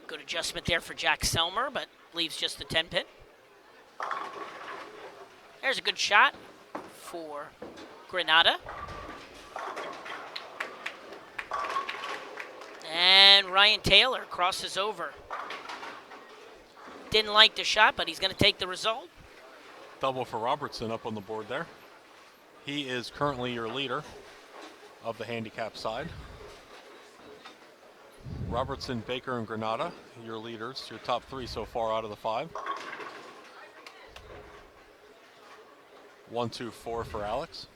Good adjustment there for Jack Selmer, but leaves just the 10-pin. There's a good shot for Granada. And Ryan Taylor crosses over. Didn't like the shot, but he's going to take the result. Double for Robertson up on the board there. He is currently your leader of the handicap side. Robertson, Baker, and Granada, your leaders, your top 3 so far out of the 5. 1, 2, 4 for Alex.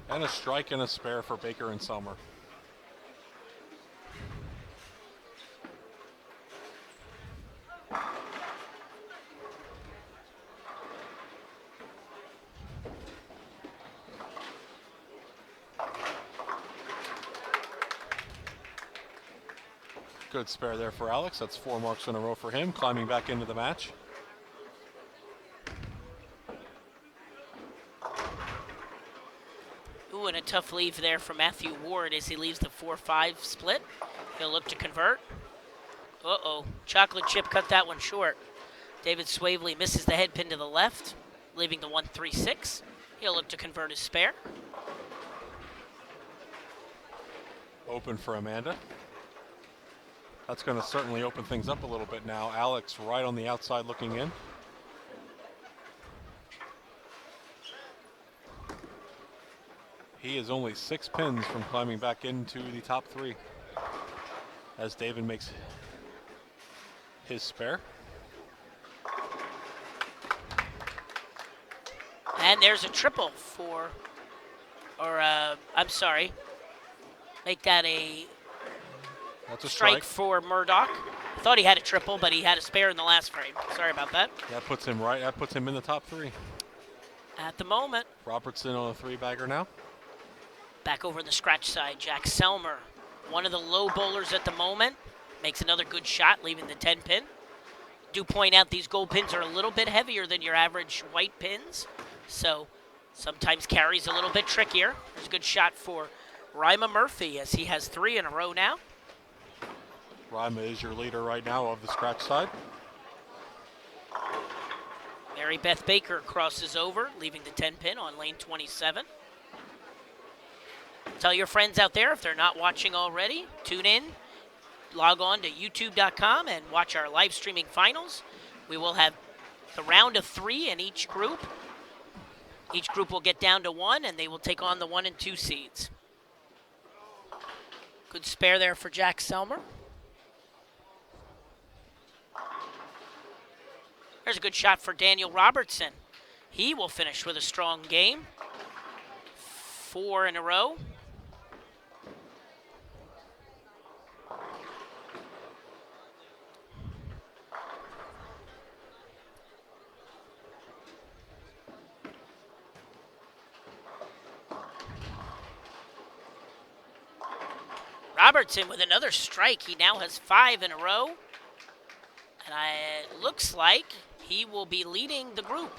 And a strike and a spare for Baker and Selmer. Good spare there for Alex. That's 4 marks in a row for him, climbing back into the match. Ooh, and a tough leave there for Matthew Ward as he leaves the 4-5 split. He'll look to convert. Uh-oh, chocolate chip cut that one short. David Swavely misses the head pin to the left, leaving the 1-3-6. He'll look to convert his spare. Open for Amanda. That's going to certainly open things up a little bit now. Alex right on the outside looking in. He is only 6 pins from climbing back into the top 3 as David makes his spare. And there's a triple for, I'm sorry, make that a That's a strike for Murdoch. I thought he had a triple, but he had a spare in the last frame. Sorry about that. That puts him right. That puts him in the top 3. At the moment. Robertson on a 3-bagger now. Back over the scratch side, Jack Selmer, one of the low bowlers at the moment, makes another good shot, leaving the 10-pin. Do point out these gold pins are a little bit heavier than your average white pins, so sometimes carries a little bit trickier. There's a good shot for Rima Murphy as he has 3 in a row now. Rima is your leader right now of the scratch side. Mary Beth Baker crosses over, leaving the 10-pin on lane 27. Tell your friends out there, if they're not watching already, tune in, log on to youtube.com and watch our live streaming finals. We will have the round of 3 in each group. Each group will get down to 1, and they will take on the 1 and 2 seeds. Good spare there for Jack Selmer. There's a good shot for Daniel Robertson. He will finish with a strong game. 4 in a row. Robertson with another strike. He now has 5 in a row. And it looks like he will be leading the group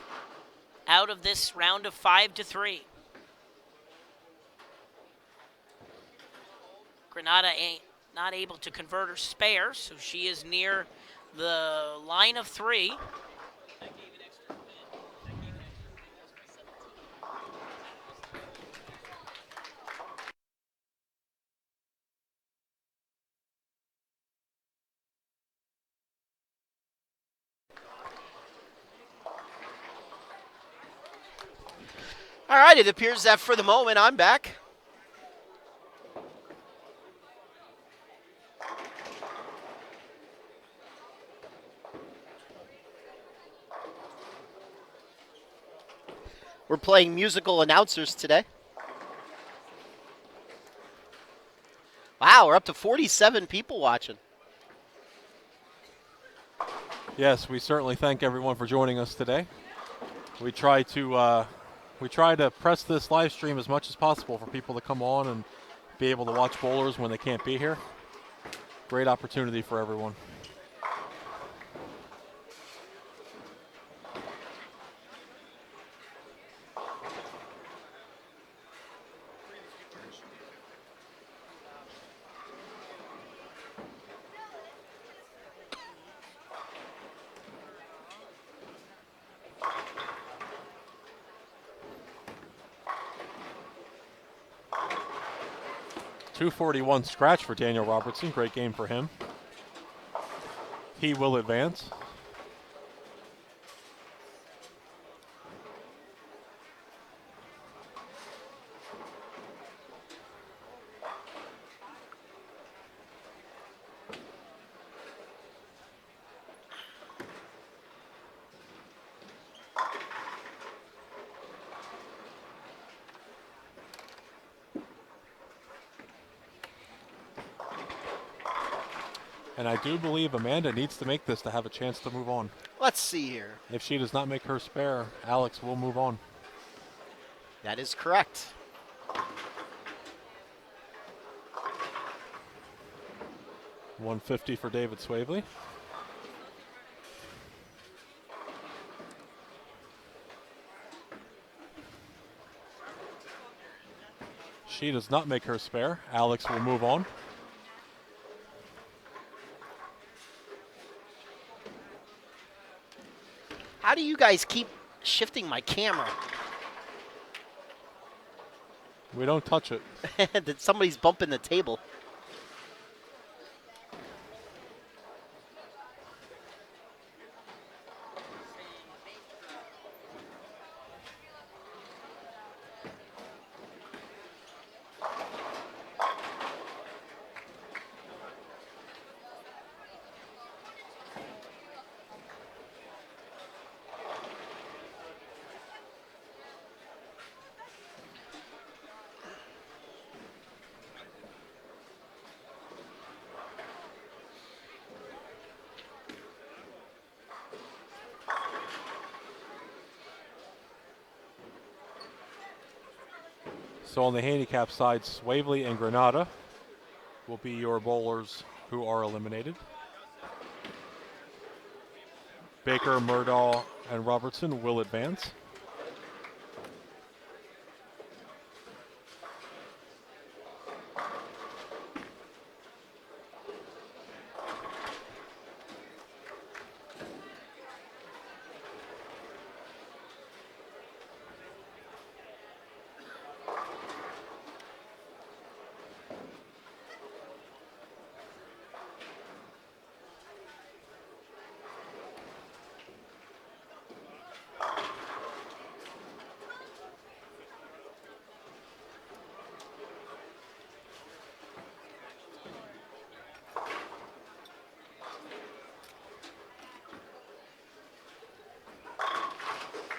out of this round of 5-3. Granada ain't not able to convert her spare, so she is near the line of 3. All right, it appears that for the moment I'm back. We're playing musical announcers today. Wow, we're up to 47 people watching. Yes, we certainly thank everyone for joining us today. We try to press this live stream as much as possible for people to come on and be able to watch bowlers when they can't be here. Great opportunity for everyone. .241 scratch for Daniel Robertson. Great game for him. He will advance. And I do believe Amanda needs to make this to have a chance to move on. Let's see here. If she does not make her spare, Alex will move on. That is correct. $150 for David Swavely. She does not make her spare. Alex will move on. How do you guys keep shifting my camera? We don't touch it. That somebody's bumping the table. So on the handicap side, Swavely and Granada will be your bowlers who are eliminated. Baker, Murdahl, and Robertson will advance.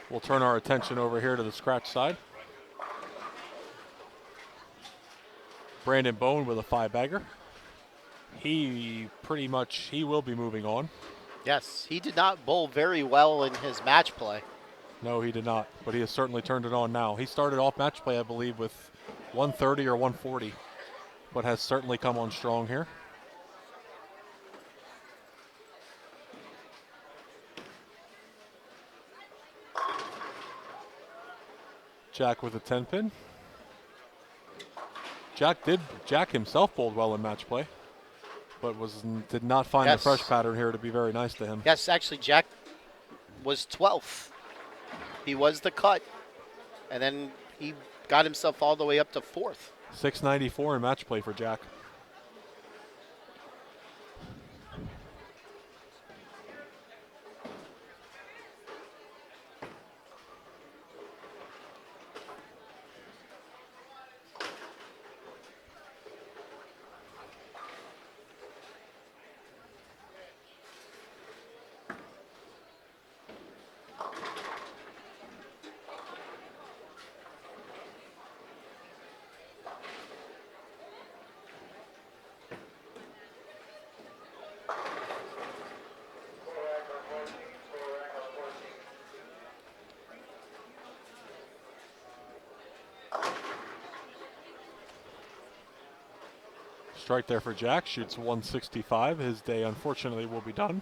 We'll turn our attention over here to the scratch side. Brandon Bone with a 5-bagger. He will be moving on. Yes, he did not bowl very well in his match play. No, he did not, but he has certainly turned it on now. He started off match play, I believe, with 130 or 140. but has certainly come on strong here. Jack with a 10 pin. Jack himself bowled well in match play, but did not find the fresh pattern here to be very nice to him. Yes, actually, Jack was 12th. He was the cut, and then he got himself all the way up to 4th. 694 in match play for Jack. Strike there for Jack, shoots 165. His day, unfortunately, will be done.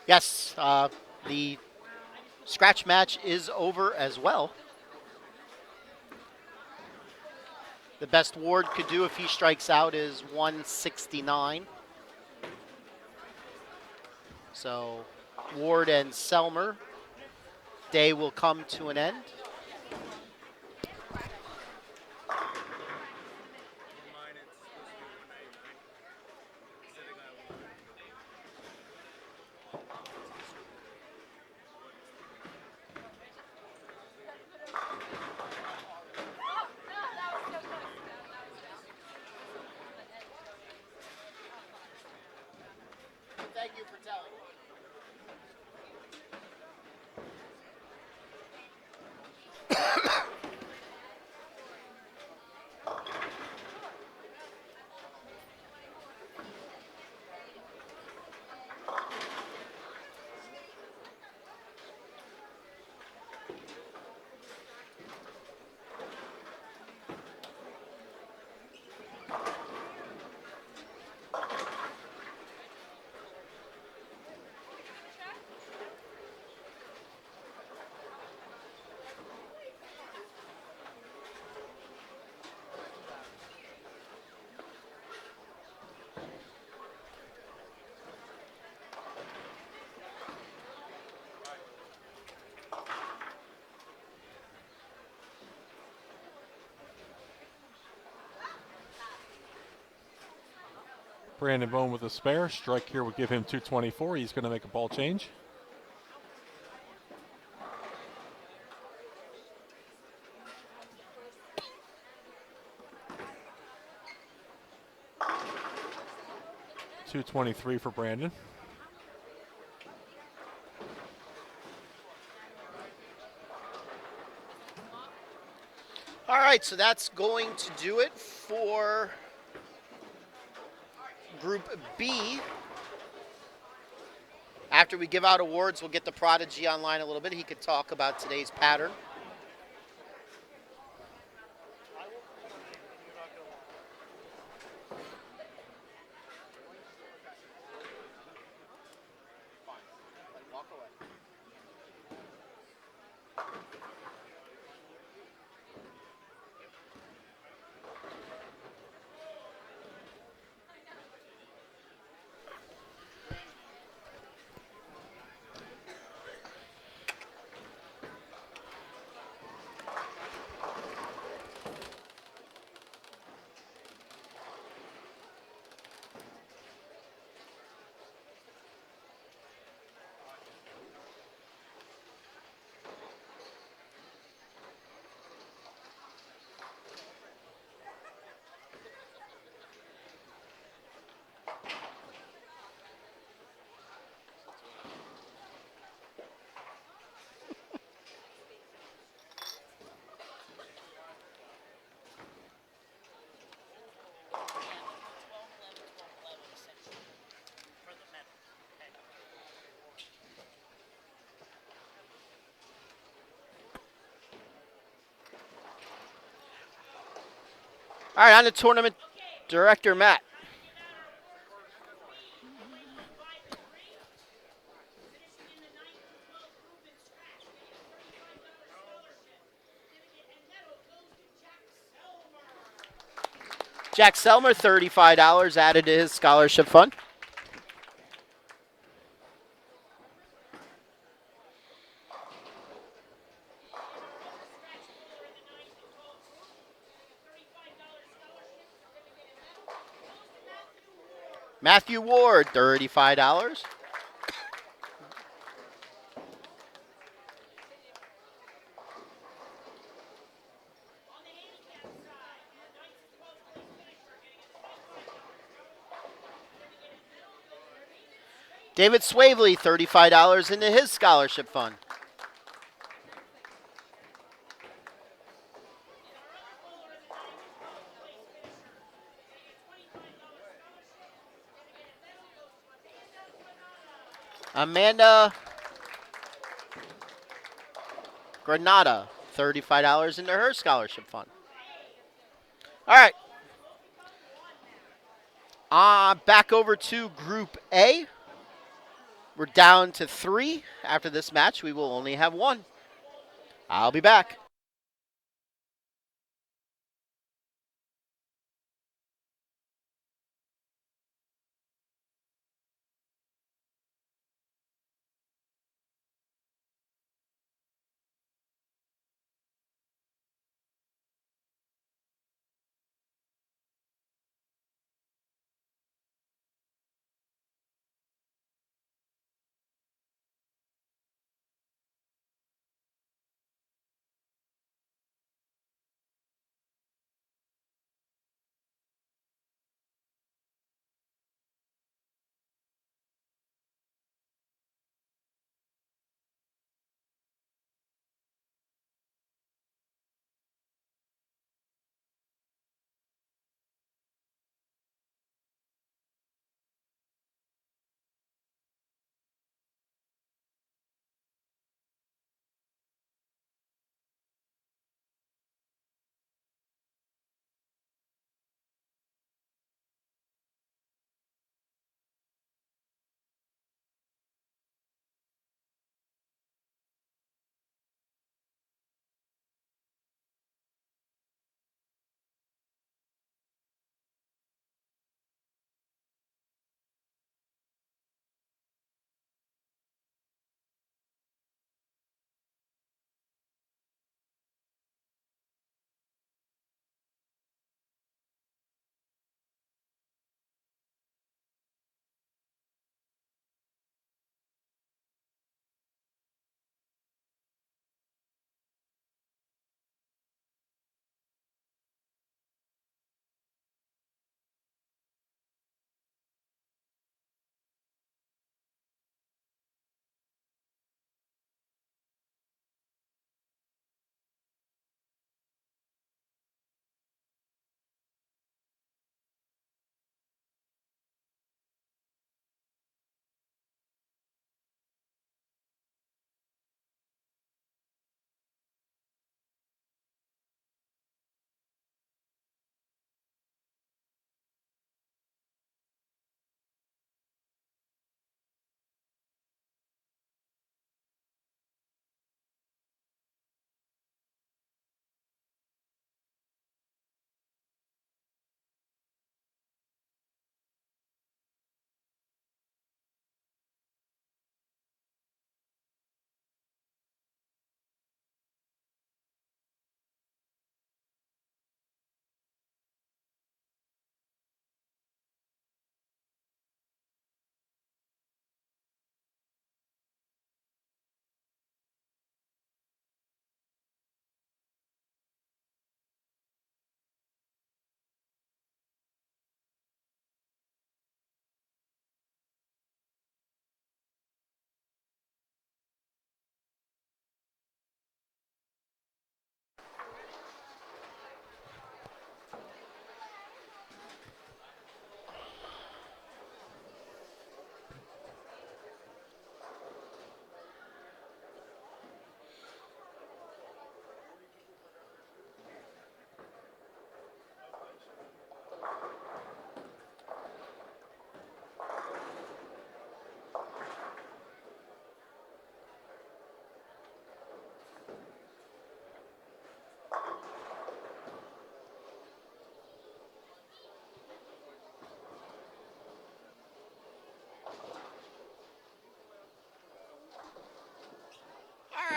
Yes, the scratch match is over as well. The best Ward could do if he strikes out is 169. So Ward and Selmer, day will come to an end. Thank you for telling me. Brandon Bone with a spare. Strike here would give him 224. He's going to make a ball change. $223 for Brandon. All right, so that's going to do it for Group B. After we give out awards, we'll get the Prodigy online a little bit. He could talk about today's pattern. All right, on to tournament director Matt. Jack Selmer, $35 added to his scholarship fund. Matthew Ward, $35. David Swavely, $35 into his scholarship fund. Amanda Granada, $35 into her scholarship fund. All right. Back over to Group A. We're down to 3. After this match, we will only have 1. I'll be back.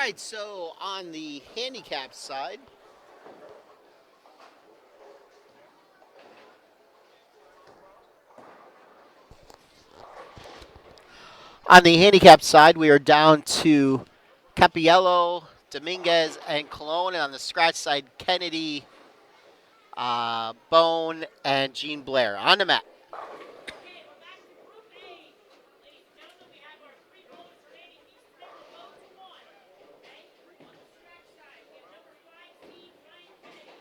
right, so on the handicap side, we are down to Capiello, Dominguez, and Colon. And on the scratch side, Kennedy, Bone, and Gene Blair. On the mat. Okay, we're back to Group A. Ladies and gentlemen, we have our three bowlers remaining. These three will go to one. Okay? On the scratch side, we have number 5 seed Ryan Kennedy,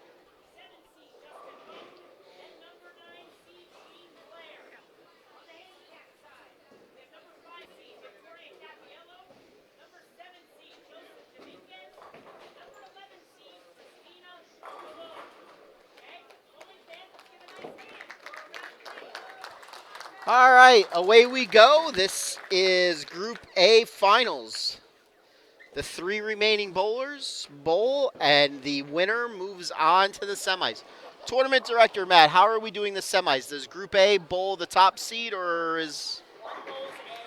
7 seed Justin Bone, and number 9 seed Gene Blair. On the handicap side, we have number 5 seed Victoria Capiello, number 7 seed Joseph Dominguez, and number 11 seed Christina Colon. Okay? Bowling fans, let's give a nice hand for round 3. All right, away we go. This is Group A finals. The three remaining bowlers bowl, and the winner moves on to the semis. Tournament director Matt, how are we doing the semis? Does Group A bowl the top seed, or is One bowls A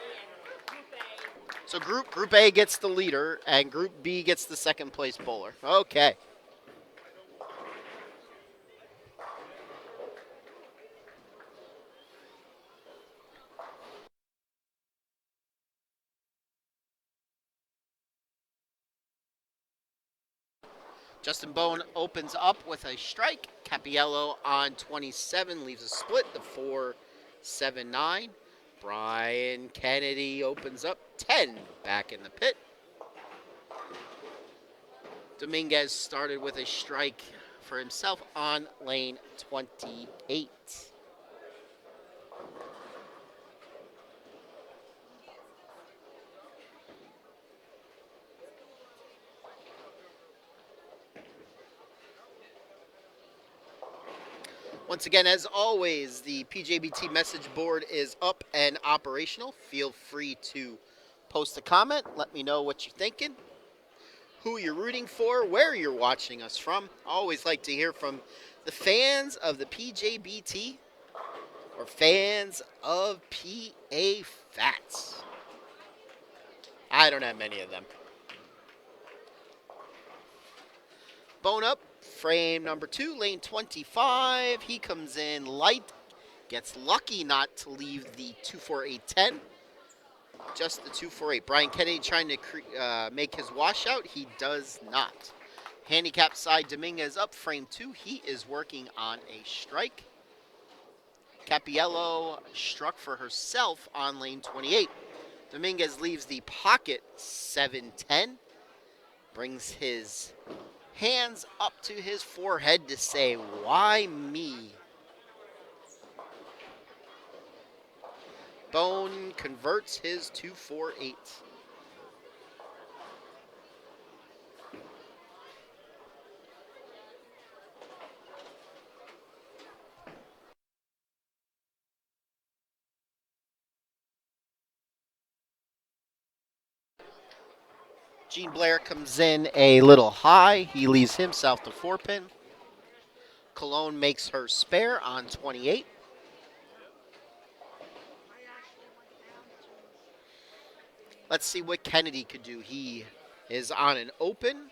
and Group A. so Group A gets the leader, and Group B gets the second place bowler? Okay. Justin Bone opens up with a strike. Capiello on 27 leaves a split, the 4-7-9. Brian Kennedy opens up 10 back in the pit. Dominguez started with a strike for himself on lane 28. Once again, as always, the PJBT message board is up and operational. Feel free to post a comment. Let me know what you're thinking, who you're rooting for, where you're watching us from. I always like to hear from the fans of the PJBT or fans of PA Fats. I don't have many of them. Bone up, frame number 2, lane 25. He comes in light, gets lucky not to leave the 2-4-8-10. Just the 2-4-8. Brian Kennedy trying to make his washout. He does not. Handicap side, Dominguez up, frame 2. He is working on a strike. Capiello struck for herself on lane 28. Dominguez leaves the pocket 7-10. Brings his hands up to his forehead to say, why me? Bone converts his 2-4-8. Gene Blair comes in a little high. He leaves himself the 4-pin. Cologne makes her spare on 28. Let's see what Kennedy could do. He is on an open.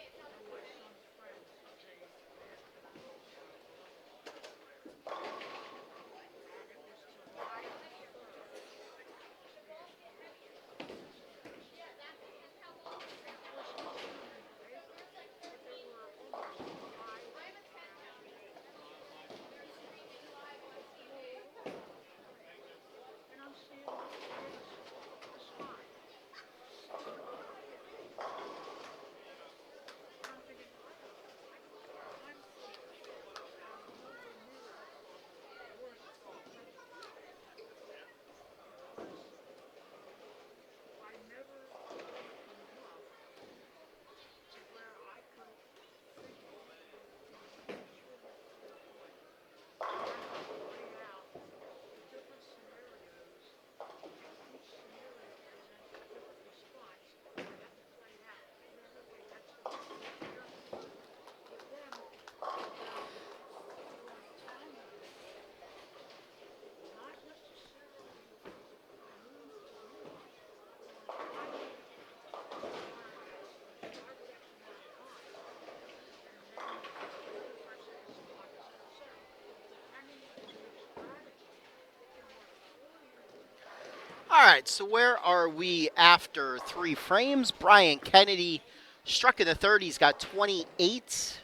All right, so where are we after 3 frames? Brian Kennedy struck in the third. He's got 28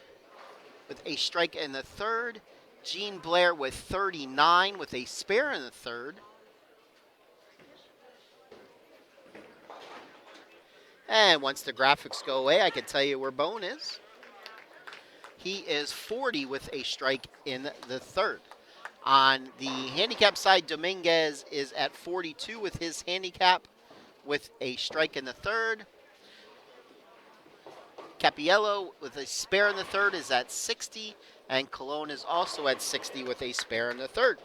with a strike in the third. Gene Blair with 39 with a spare in the third. And once the graphics go away, I can tell you where Bone is. He is 40 with a strike in the third. On the handicap side, Dominguez is at 42 with his handicap with a strike in the third. Capiello with a spare in the third is at 60, and Colon is also at 60 with a spare in the third.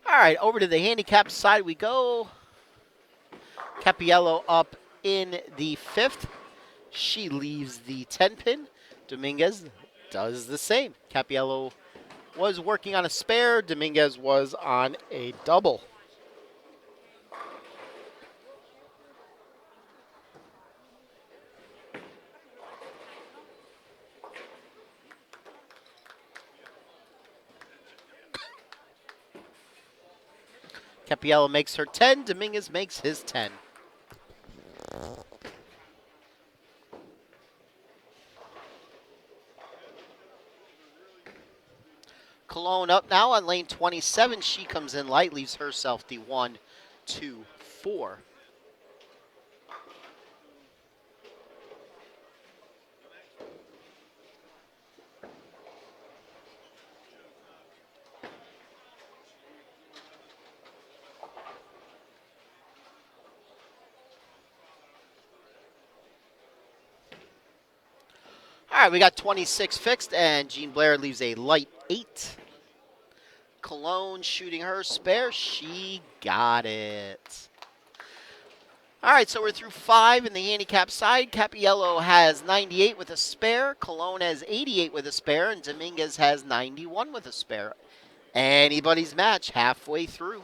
All right, over to the handicap side we go. Capiello up in the fifth. She leaves the 10 pin. Dominguez does the same. Capiello was working on a spare. Dominguez was on a double. Capiello makes her 10. Dominguez makes his 10. Cologne up now on lane 27. She comes in light, leaves herself the 1, 2, 4. All right, we got 26 fixed, and Jean Blair leaves a light 8. Cologne shooting her spare. She got it. All right, so we're through 5 in the handicap side. Capiello has 98 with a spare. Cologne has 88 with a spare, and Dominguez has 91 with a spare. Anybody's match halfway through.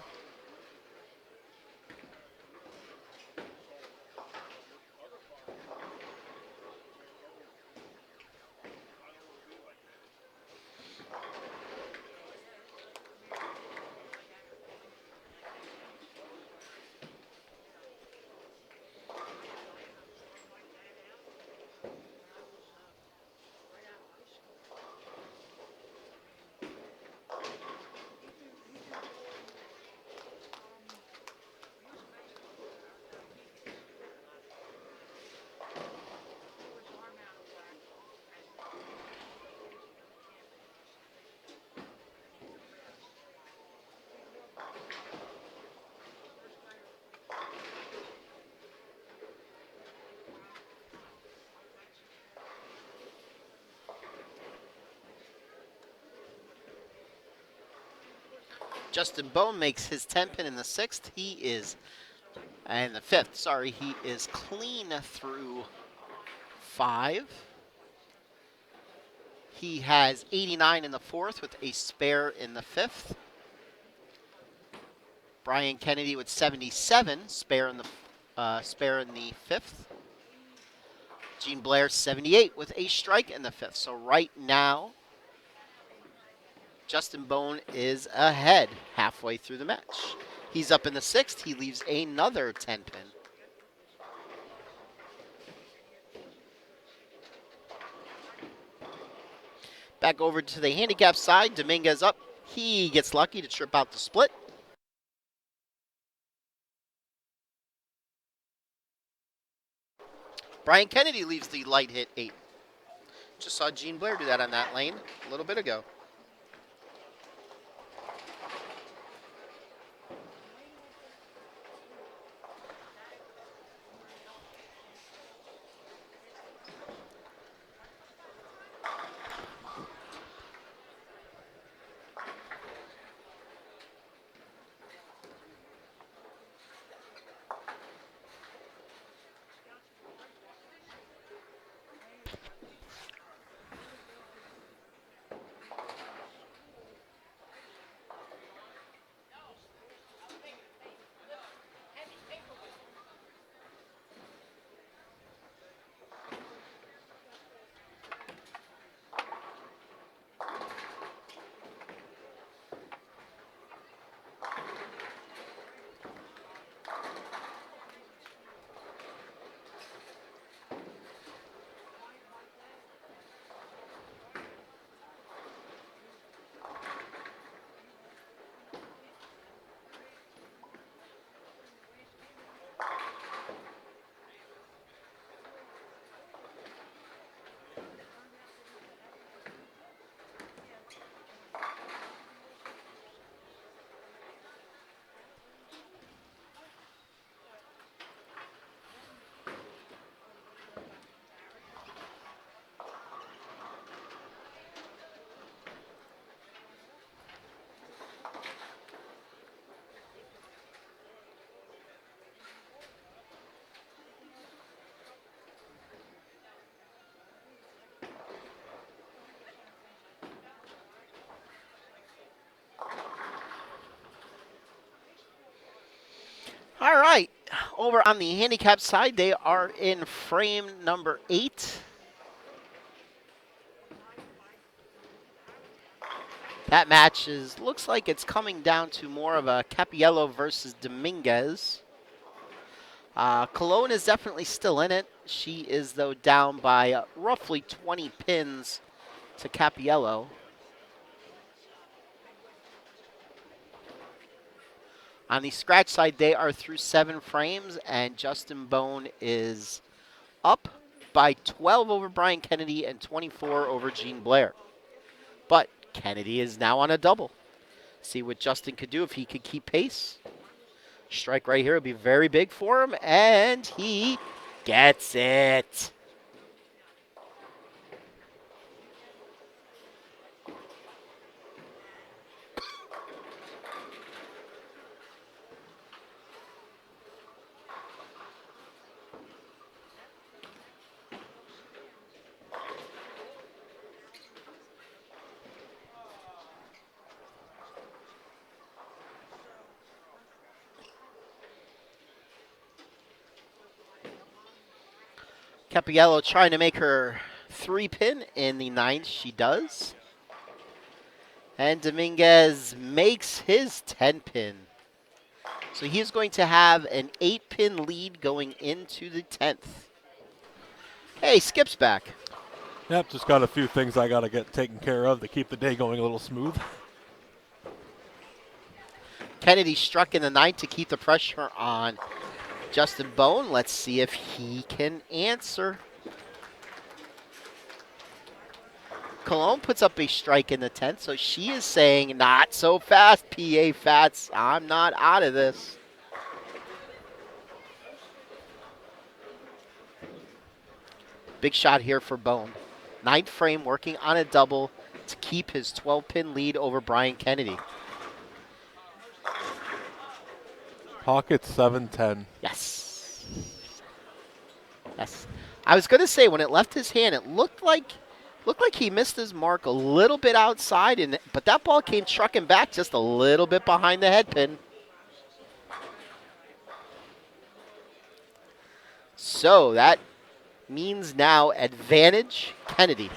Justin Bone makes his 10 pin in the 6th. He is, and the 5th, sorry, he is clean through 5. He has 89 in the 4th with a spare in the 5th. Brian Kennedy with 77, spare in the fifth. Gene Blair 78 with a strike in the fifth. So right now, Justin Bone is ahead halfway through the match. He's up in the sixth. He leaves another 10 pin. Back over to the handicap side. Dominguez up. He gets lucky to trip out the split. Brian Kennedy leaves the light hit 8. Just saw Gene Blair do that on that lane a little bit ago. All right, over on the handicap side, they are in frame number 8. That match looks like it's coming down to more of a Capiello versus Dominguez. Cologne is definitely still in it. She is, though, down by roughly 20 pins to Capiello. On the scratch side, they are through 7 frames, and Justin Bone is up by 12 over Brian Kennedy and 24 over Gene Blair. But Kennedy is now on a double. See what Justin could do if he could keep pace. Strike right here would be very big for him, and he gets it. Capiello trying to make her 3-pin in the 9th. She does. And Dominguez makes his 10-pin. So he is going to have an 8-pin lead going into the 10th. Hey, Skip's back. Yep, just got a few things I got to get taken care of to keep the day going a little smooth. Kennedy struck in the 9th to keep the pressure on Justin Bone. Let's see if he can answer. Cologne puts up a strike in the 10th, so she is saying, not so fast, PA Fats. I'm not out of this. Big shot here for Bone. 9th frame working on a double to keep his 12-pin lead over Brian Kennedy. Pocket 7-10. Yes. Yes. I was going to say, when it left his hand, it looked like he missed his mark a little bit outside, but that ball came trucking back just a little bit behind the head pin. So that means now advantage Kennedy.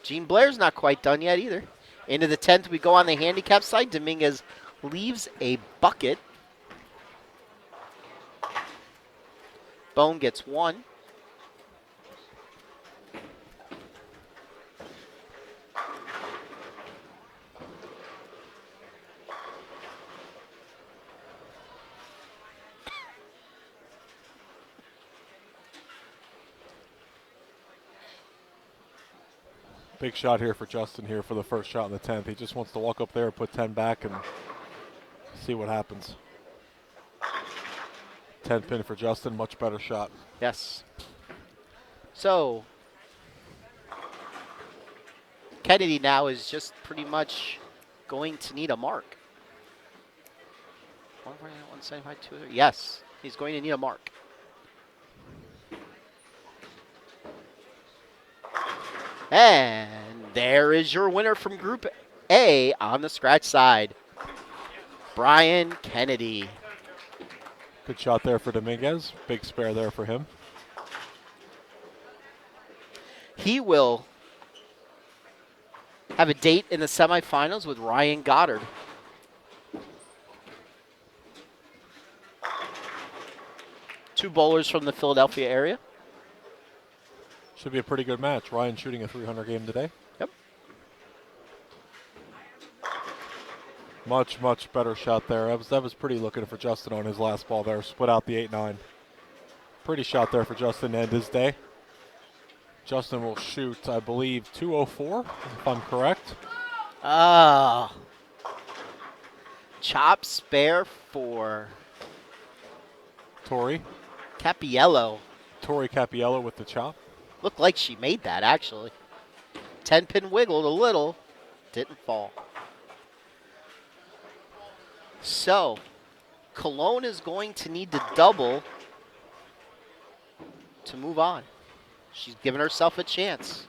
Gene Blair's not quite done yet either. Into the 10th, we go on the handicap side. Dominguez leaves a bucket. Bone gets 1. Big shot here for Justin here for the first shot in the 10th. He just wants to walk up there, put 10 back, and see what happens. 10 pin for Justin, much better shot. Yes. So Kennedy now is just pretty much going to need a mark. 175, 2. Yes, he's going to need a mark. And there is your winner from Group A on the scratch side, Brian Kennedy. Good shot there for Dominguez. Big spare there for him. He will have a date in the semifinals with Ryan Goddard. Two bowlers from the Philadelphia area. Should be a pretty good match. Ryan shooting a 300 game today. Yep. Much, much better shot there. That was pretty looking for Justin on his last ball there. Split out the 8-9. Pretty shot there for Justin to end his day. Justin will shoot, I believe, 204, if I'm correct. Oh. Chop spare for Tori. Capiello. Tori Capiello with the chop. Looked like she made that, actually. 10-pin wiggled a little. Didn't fall. So, Cologne is going to need to double to move on. She's given herself a chance.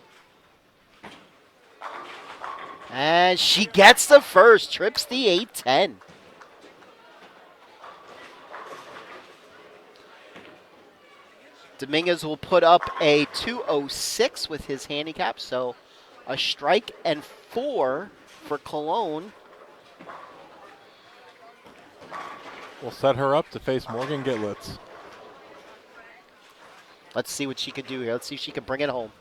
And she gets the first, trips the 8-10. Dominguez will put up a 206 with his handicap, so a strike and 4 for Cologne. We'll set her up to face Morgan Gitlitz. Let's see what she can do here. Let's see if she can bring it home.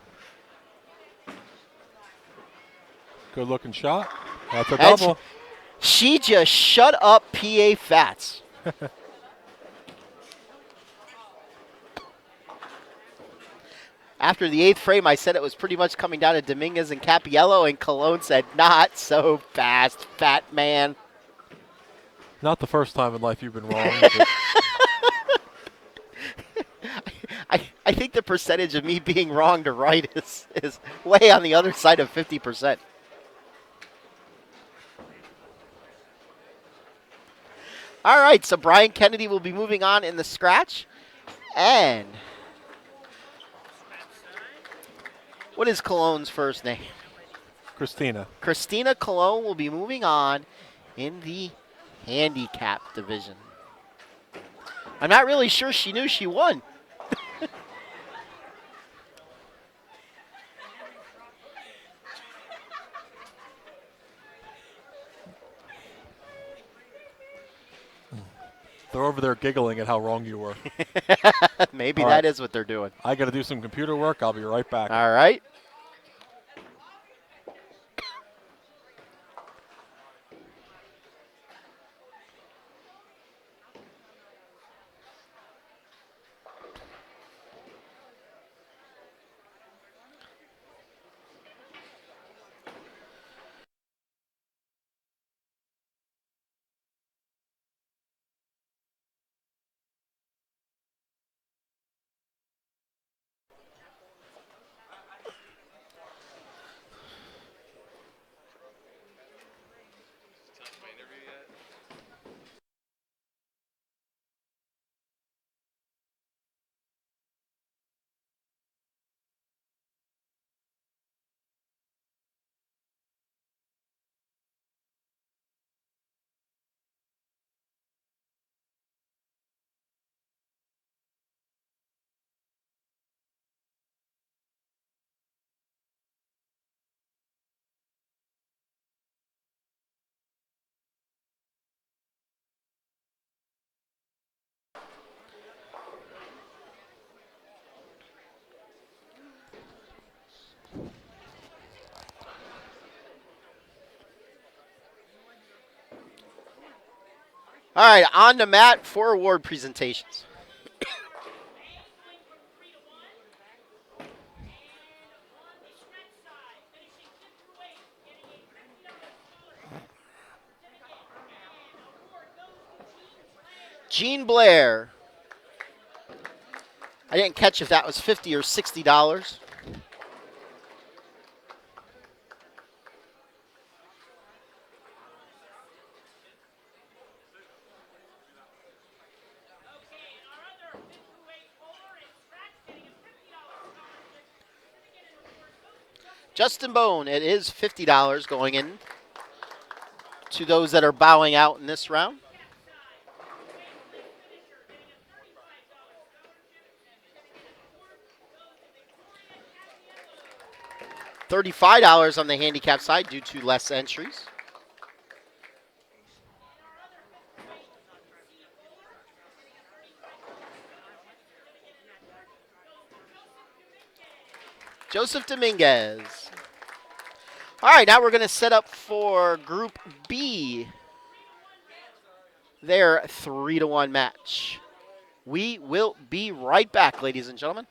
Good looking shot. That's a And double. She just shut up PA Fats. After the 8th frame, I said it was pretty much coming down to Dominguez and Capiello, and Cologne said, not so fast, fat man. Not the first time in life you've been wrong. But I think the percentage of me being wrong to right is way on the other side of 50%. All right, so Brian Kennedy will be moving on in the scratch. And what is Cologne's first name? Christina. Christina Cologne will be moving on in the handicap division. I'm not really sure she knew she won. They're over there giggling at how wrong you were. Maybe All that right. is what they're doing. I got to do some computer work. I'll be right back. All right. All right, on the mat for award presentations. May going from 3 to 1. And on the stretch side, finishing 5th through 8th, getting a $50 scholarship certificate and award goes to Gene Blair. Gene Blair. I didn't catch if that was $50 or $60. Okay, and our other 5th through 8th bowler in scratch getting a $50 scholarship certificate and award goes to Justin Bone, it is $50 going in to those that are bowing out in this round. Handicap side. Faceless finisher getting a $35 scholarship certificate and award goes to Victoria Casiello. $35 on the handicap side due to less entries. And our other 5th through 8th seed bowler getting a $35 scholarship certificate and award goes to Joseph Joseph Dominguez. Dominguez. All right, now we're going to set up for Group B, their 3-to-1 match. We will be right back, ladies and gentlemen.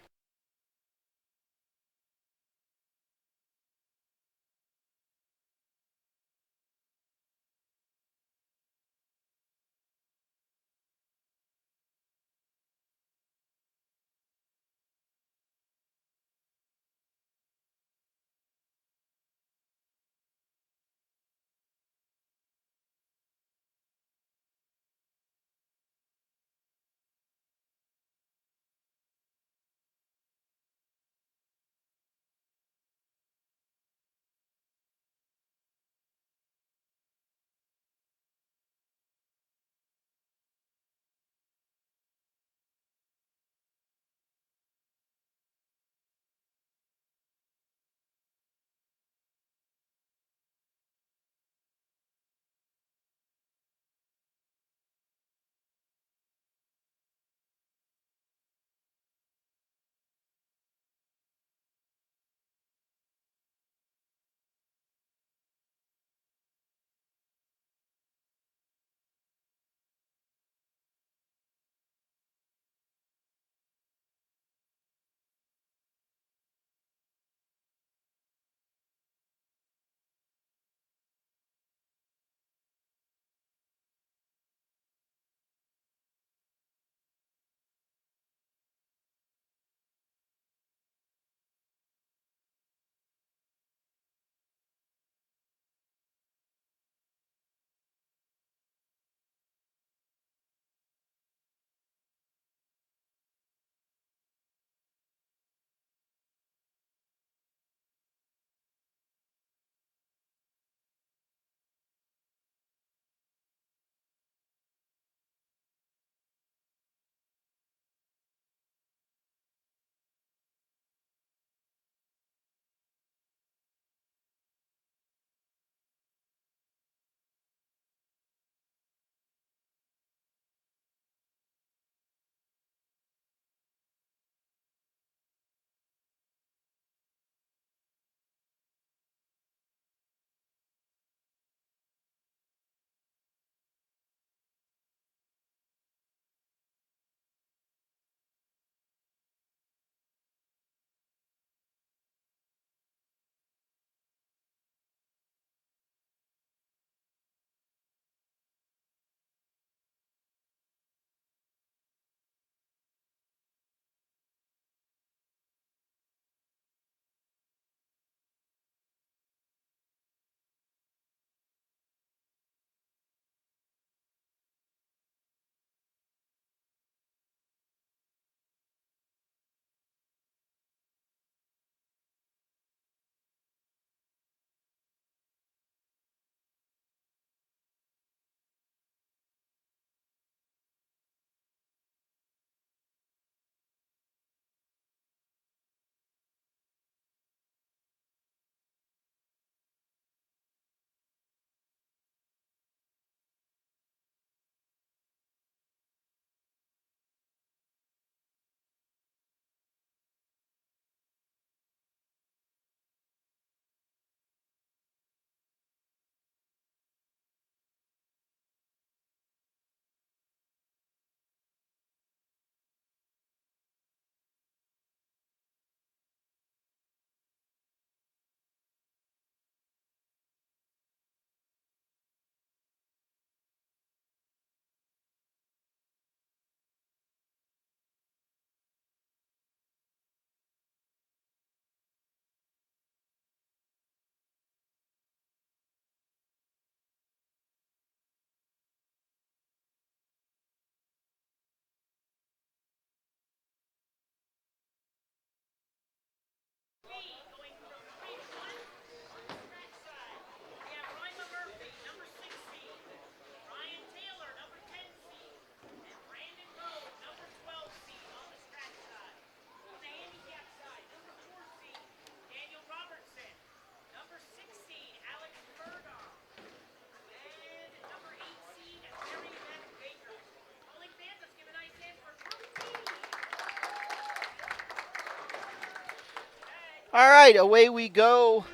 All right, away we go.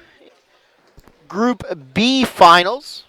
Group B finals.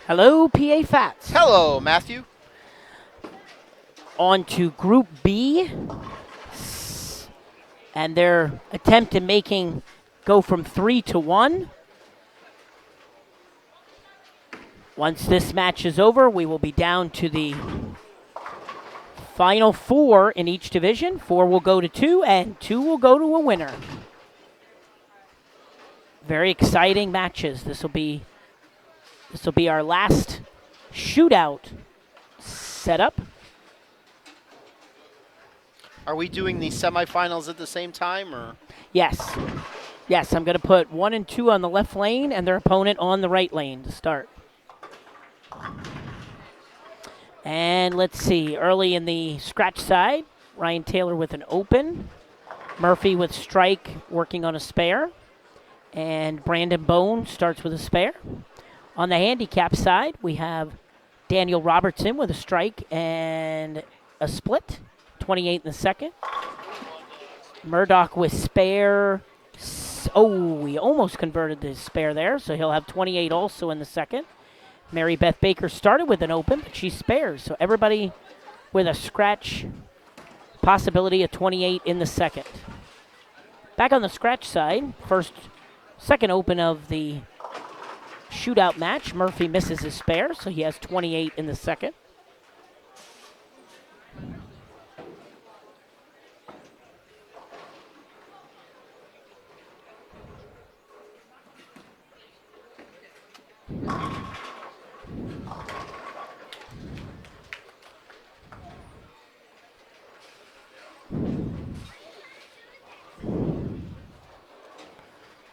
Hello, PA Fats. Hello, Matthew. On to Group B. And their attempt in making go from 3 to 1. Once this match is over, we will be down to the final 4 in each division. 4 will go to 2, and 2 will go to a winner. Very exciting matches. This will be our last shootout setup. Are we doing the semifinals at the same time, or? Yes. Yes, I'm going to put 1 and 2 on the left lane and their opponent on the right lane to start. And let's see, early in the scratch side, Ryan Taylor with an open. Murphy with strike, working on a spare. And Brandon Bone starts with a spare. On the handicap side, we have Daniel Robertson with a strike and a split, 28 in the second. Murdoch with spare. Oh, he almost converted the spare there, so he'll have 28 also in the second. Mary Beth Baker started with an open, but she spares. So everybody with a scratch, possibility of 28 in the second. Back on the scratch side, second open of the shootout match. Murphy misses his spare, so he has 28 in the second.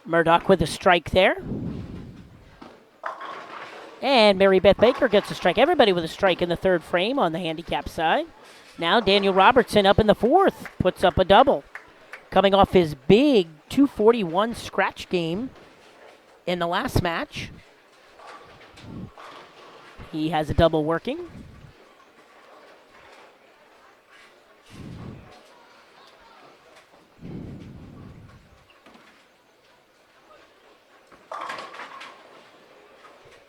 Murdoch with a strike there. And Mary Beth Baker gets a strike. Everybody with a strike in the third frame on the handicap side. Now Daniel Robertson up in the fourth, puts up a double. Coming off his big 241 scratch game in the last match. He has a double working.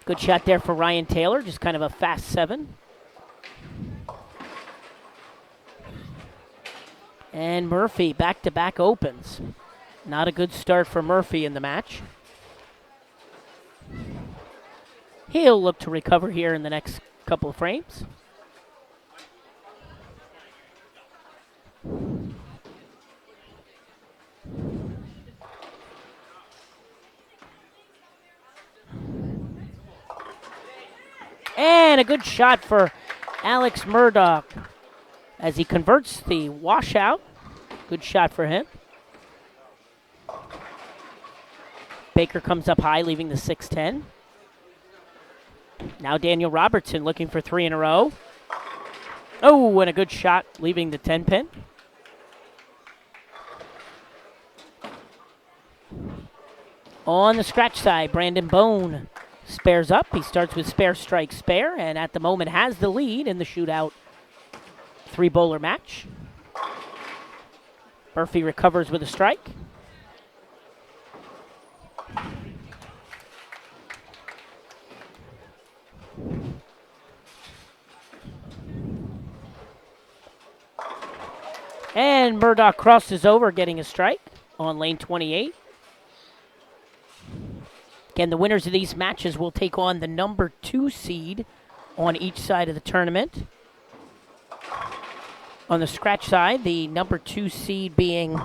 Good shot there for Ryan Taylor, just kind of a fast 7. And Murphy back-to-back opens. Not a good start for Murphy in the match. He'll look to recover here in the next couple of frames. And a good shot for Alex Murdoch as he converts the washout. Good shot for him. Baker comes up high, leaving the 6-10. Now Daniel Robertson looking for 3 in a row. Oh, and a good shot, leaving the 10-pin. On the scratch side, Brandon Bone spares up. He starts with spare, strike, spare, and at the moment has the lead in the shootout 3-bowler match. Murphy recovers with a strike. And Murdoch crosses over, getting a strike on lane 28. Again, the winners of these matches will take on the number 2 seed on each side of the tournament. On the scratch side, the number 2 seed being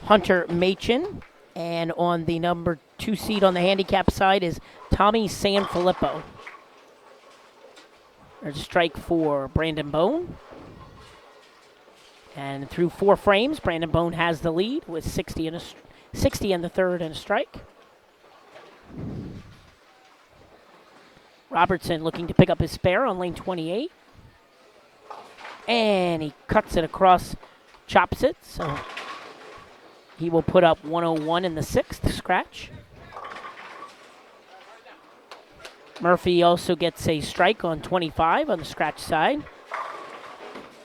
Hunter Machin. And on the number 2 seed on the handicap side is Tommy Sanfilippo. There's a strike for Brandon Bone. And through 4 frames, Brandon Bone has the lead with 60 in the third and a strike. Robertson looking to pick up his spare on lane 28. And he cuts it across, chops it, so he will put up 101 in the 6th scratch. Murphy also gets a strike on 25 on the scratch side.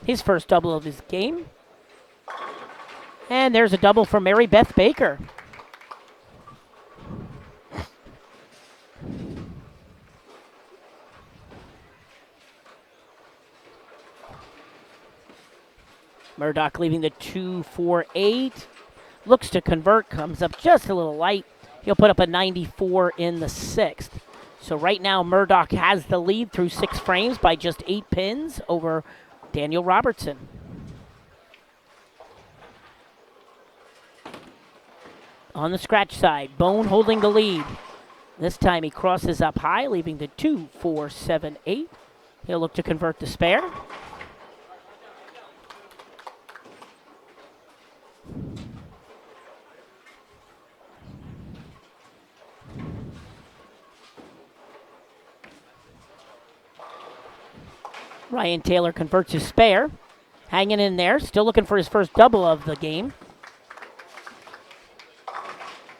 His first double of his game. And there's a double for Mary Beth Baker. Murdoch leaving the 2-4-8. Looks to convert, comes up just a little light. He'll put up a 94 in the 6th. So right now, Murdoch has the lead through 6 frames by just 8 pins over Daniel Robertson. On the scratch side, Bone holding the lead. This time he crosses up high, leaving the 2-4-7-8. He'll look to convert the spare. Ryan Taylor converts his spare. Hanging in there, still looking for his first double of the game.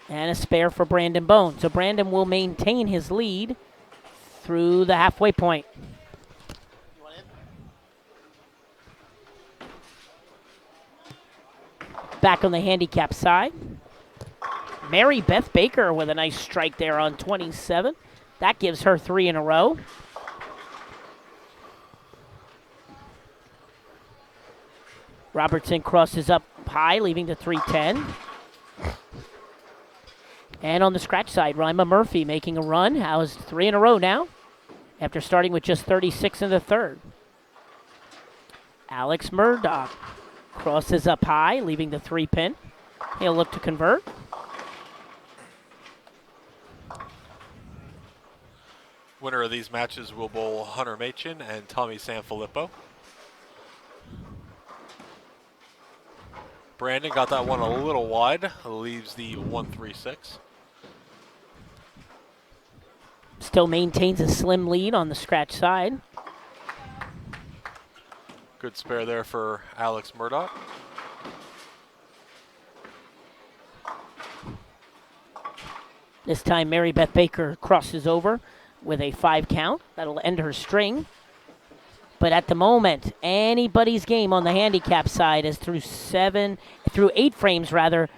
And a spare for Brandon Bone. So Brandon will maintain his lead through the halfway point. You want in? Back on the handicap side. Mary Beth Baker with a nice strike there on 27. That gives her 3 in a row. Robertson crosses up high, leaving the 3-10. And on the scratch side, Rima Murphy making a run. Has 3 in a row now, after starting with just 36 in the 3rd. Alex Murdoch crosses up high, leaving the 3-pin. He'll look to convert. Winner of these matches will bowl Hunter Machin and Tommy Sanfilippo. Brandon got that one a little wide, leaves the 1-3-6. Still maintains a slim lead on the scratch side. Good spare there for Alex Murdoch. This time Mary Beth Baker crosses over with a 5 count. That'll end her string. But at the moment, anybody's game on the handicap side is through 8 frames rather.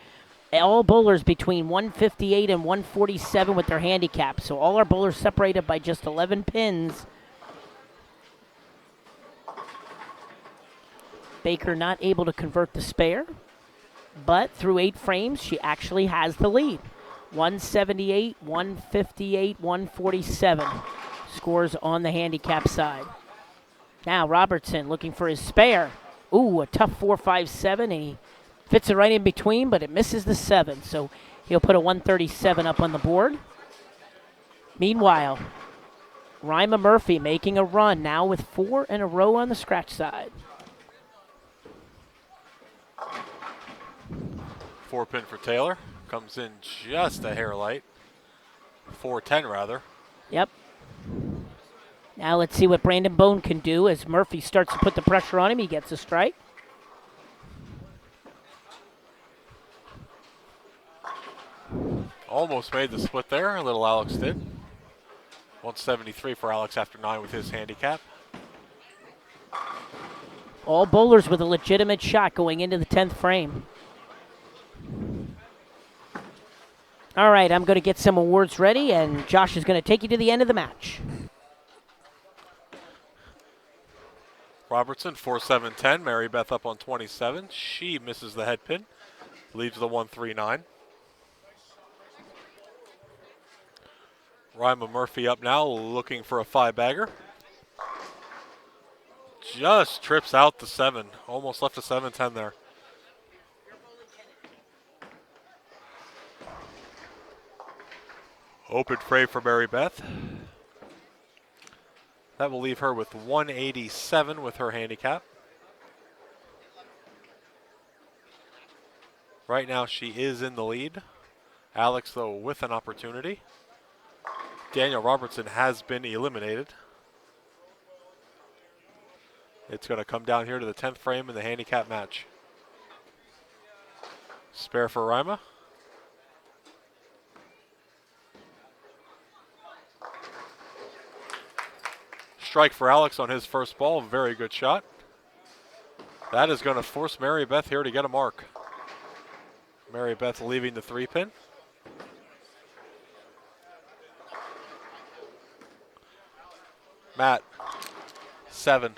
All bowlers between 158 and 147 with their handicap. So all our bowlers separated by just 11 pins. Baker not able to convert the spare, but through 8 frames, she actually has the lead. 178, 158, 147 scores on the handicap side. Now Robertson looking for his spare. Ooh, a tough 4-5-7, and he fits it right in between, but it misses the 7. So he'll put a 137 up on the board. Meanwhile, Rima Murphy making a run now with 4 in a row on the scratch side. 4-pin for Taylor. Comes in just a hair light. 4-10 rather. Yep. Now let's see what Brandon Bone can do as Murphy starts to put the pressure on him. He gets a strike. Almost made the split there, little Alex did. 173 for Alex after 9 with his handicap. All bowlers with a legitimate shot going into the 10th frame. All right, I'm going to get some awards ready, and Josh is going to take you to the end of the match. Robertson, 4-7-10. Mary Beth up on 27. She misses the head pin. Leaves the 1-3-9. Rima Murphy up now, looking for a 5-bagger. Just trips out the 7. Almost left a 7-10 there. Open frame for Mary Beth. That will leave her with 187 with her handicap. Right now she is in the lead. Alex, though, with an opportunity. Daniel Robertson has been eliminated. It's going to come down here to the 10th frame in the handicap match. Spare for Rima. Strike for Alex on his first ball. Very good shot. That is going to force Mary Beth here to get a mark. Mary Beth leaving the 3-pin. Matt, 7.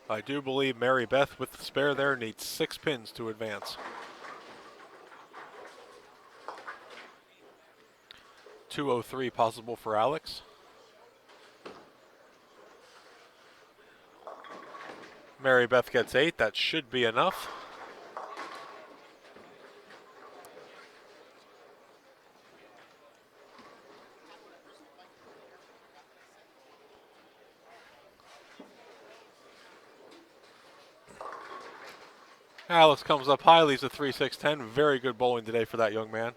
I do believe Mary Beth with the spare there needs 6 pins to advance. 203 possible for Alex. Mary Beth gets 8. That should be enough. Alex comes up high, leaves a 3-6-10. Very good bowling today for that young man.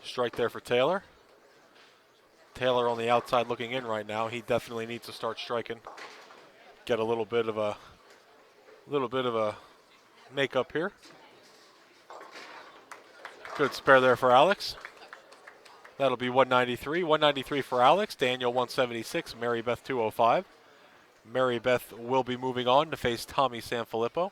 Strike there for Taylor. Taylor on the outside looking in right now. He definitely needs to start striking. Get a little bit of a makeup here. Good spare there for Alex. That'll be 193. 193 for Alex. Daniel 176. Mary Beth 205. Mary Beth will be moving on to face Tommy Sanfilippo.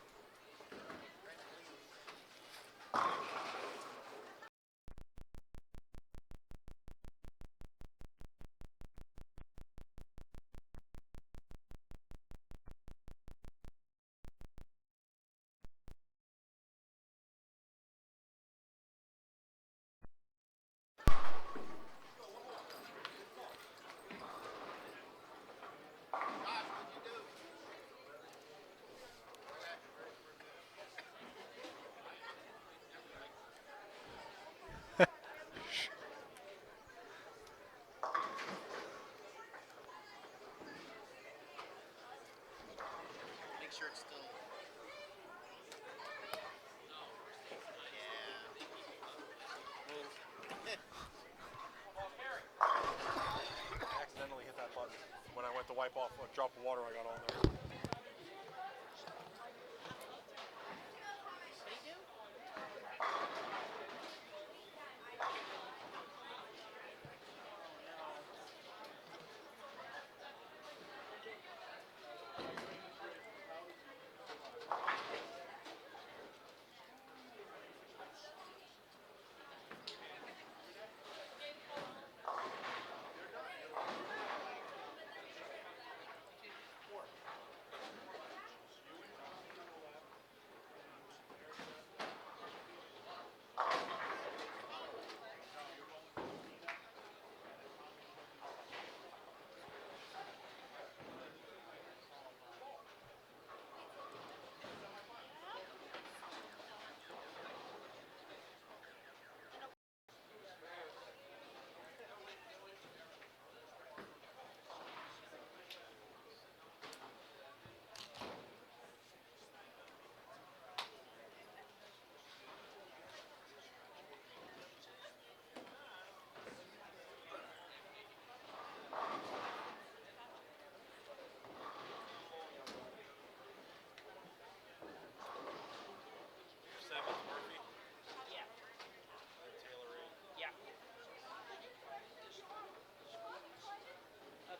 Accidentally hit that button when I went to wipe off a drop of water I got on there.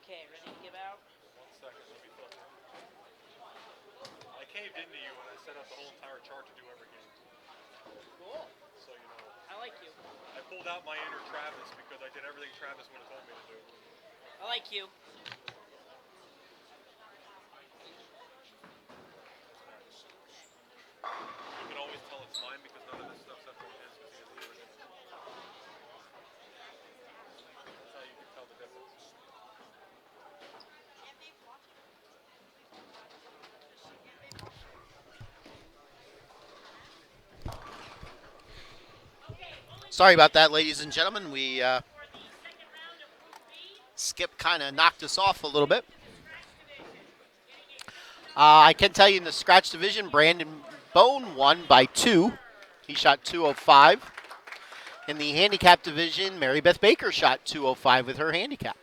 Okay, ready to give out? 1 second, let me flip. I caved into you when I set up the whole entire chart to do every game. Cool. So you know. I like you. I pulled out my inner Travis because I did everything Travis would have told me to do. I like you. Sorry about that, ladies and gentlemen. We Skip kind of knocked us off a little bit. I can tell you in the scratch division, Brandon Bone won by 2. He shot 205. In the handicap division, Mary Beth Baker shot 205 with her handicap.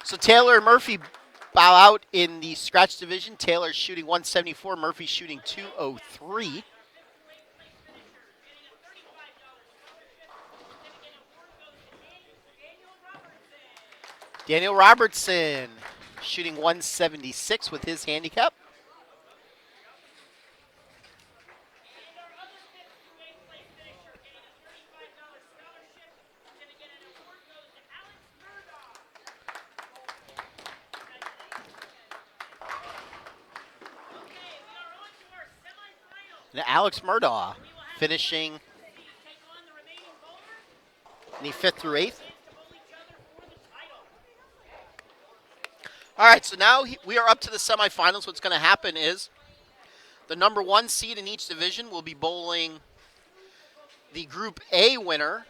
So Taylor and Murphy bow out in the scratch division. Taylor's shooting 174, Murphy shooting 203. Daniel Robertson shooting 176 with his handicap. And Alex Murdaugh finishing in the 5th through 8th. All right, so now we are up to the semifinals. What's going to happen is the number 1 seed in each division will be bowling the Group A winner,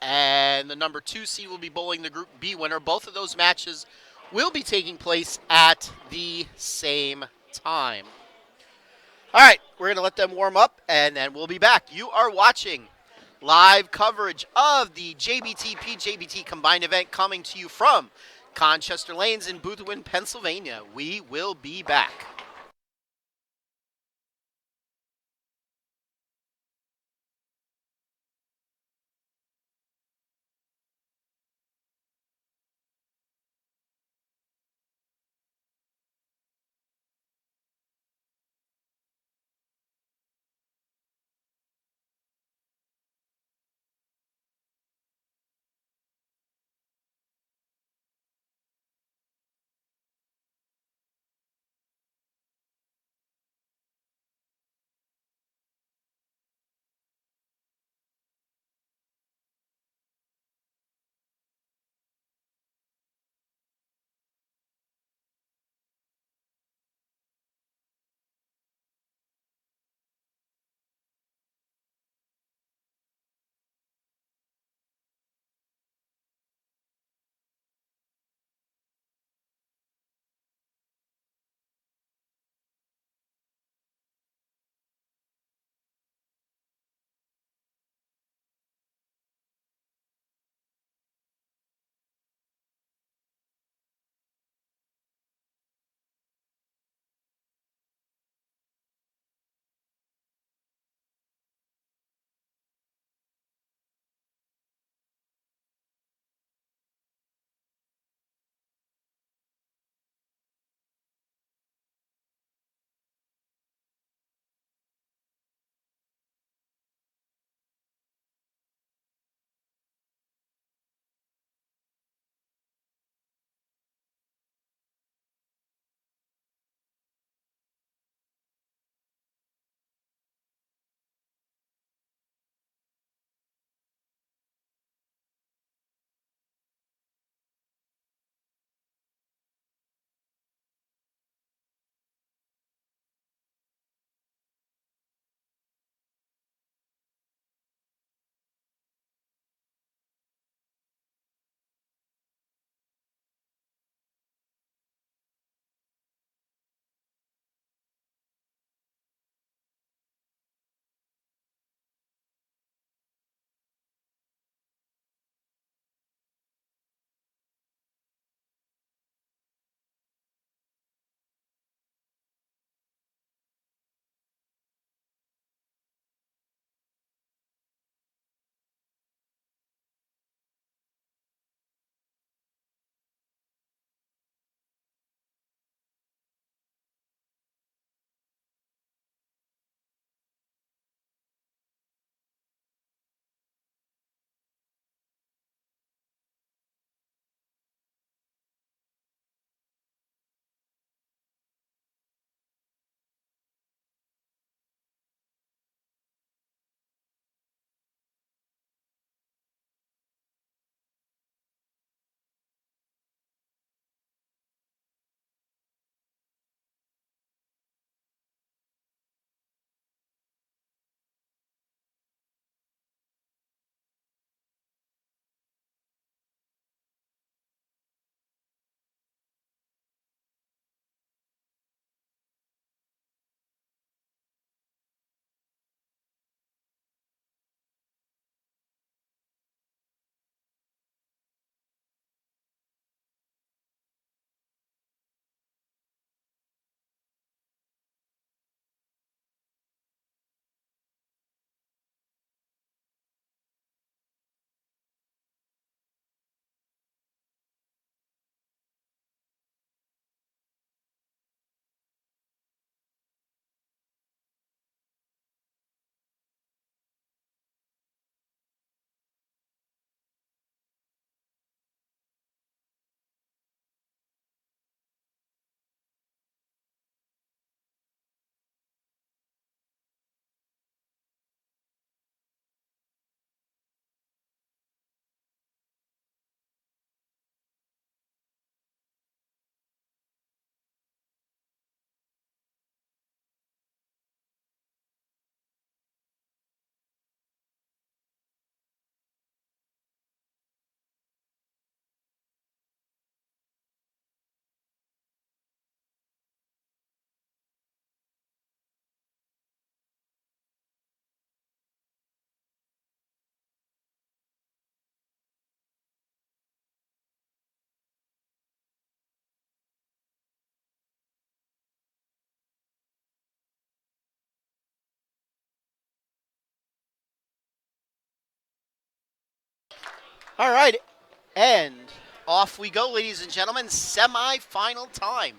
and the number 2 seed will be bowling the Group B winner. Both of those matches will be taking place at the same time. All right, we're going to let them warm up, and then we'll be back. You are watching live coverage of the JBT PJBT combined event coming to you from Conchester Lanes in Boothwyn, Pennsylvania. We will be back. All right, and off we go, ladies and gentlemen. Semi-final time.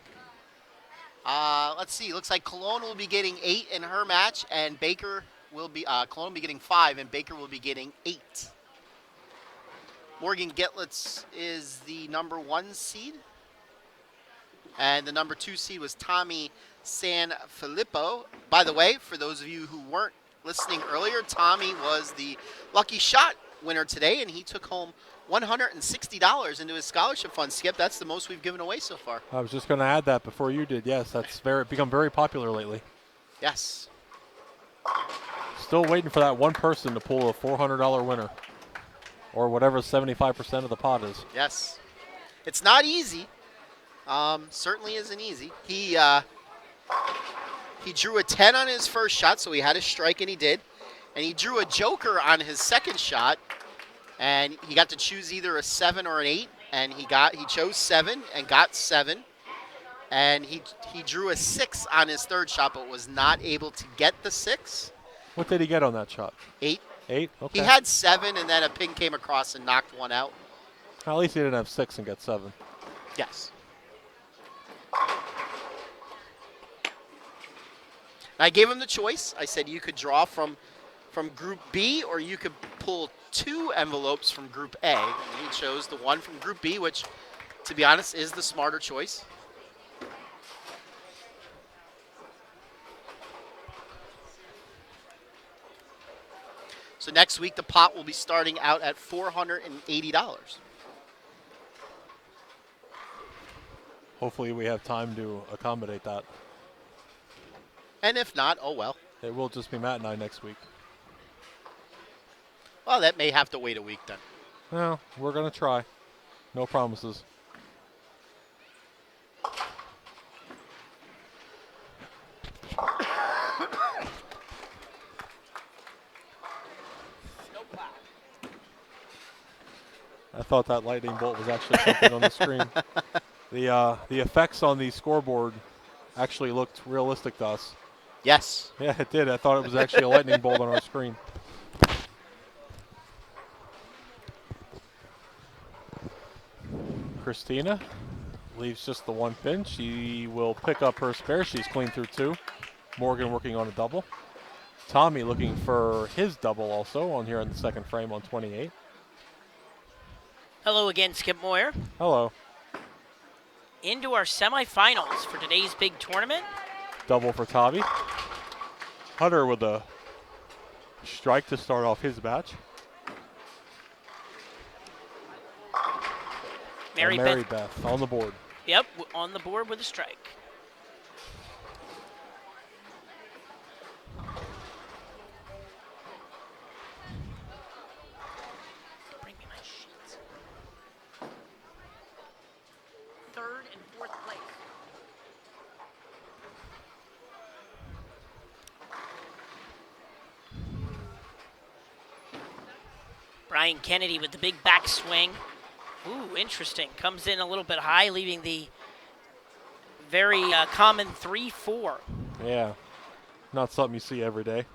Let's see. Looks like Cologne will be getting 8 in her match, and Baker will be Cologne will be getting 5, and Baker will be getting 8. Morgan Gitlitz is the number 1 seed, and the number 2 seed was Tommy Sanfilippo. By the way, for those of you who weren't listening earlier, Tommy was the lucky shot winner today, and he took home $160 into his scholarship fund. Skip, that's the most we've given away so far. I was just going to add that before you did. Yes, that's become very popular lately. Yes. Still waiting for that one person to pull a $400 winner, or whatever 75% of the pot is. Yes. It's not easy. Certainly isn't easy. He drew a 10 on his first shot, so he had a strike, and he did. And he drew a joker on his second shot, and he got to choose either a 7 or an 8, and he chose 7 and got 7. And he drew a 6 on his third shot, but was not able to get the 6. What did he get on that shot? 8. 8? Okay. He had 7, and then a pin came across and knocked one out. At least he didn't have 6 and get 7. Yes. I gave him the choice. I said you could draw from Group B, or you could pull 2 envelopes from Group A. And he chose the one from Group B, which, to be honest, is the smarter choice. So next week, the pot will be starting out at $480. Hopefully we have time to accommodate that. And if not, oh well. It will just be Matt and I next week. Well, that may have to wait a week then. Well, we're going to try. No promises. I thought that lightning bolt was actually something on the screen. The effects on the scoreboard actually looked realistic to us. Yes. Yeah, it did. I thought it was actually a lightning bolt on our screen. Christina leaves just the one pin. She will pick up her spare. She's clean through 2. Morgan working on a double. Tommy looking for his double also on here in the second frame on 28. Hello again, Skip Moyer. Hello. Into our semifinals for today's big tournament. Double for Tavi. Hunter with a strike to start off his match. Mary Beth on the board. Yep, on the board with a strike. Bring me my sheets. Third and fourth place. Brian Kennedy with the big backswing. Ooh, interesting. Comes in a little bit high, leaving the very common 3-4. Yeah, not something you see every day.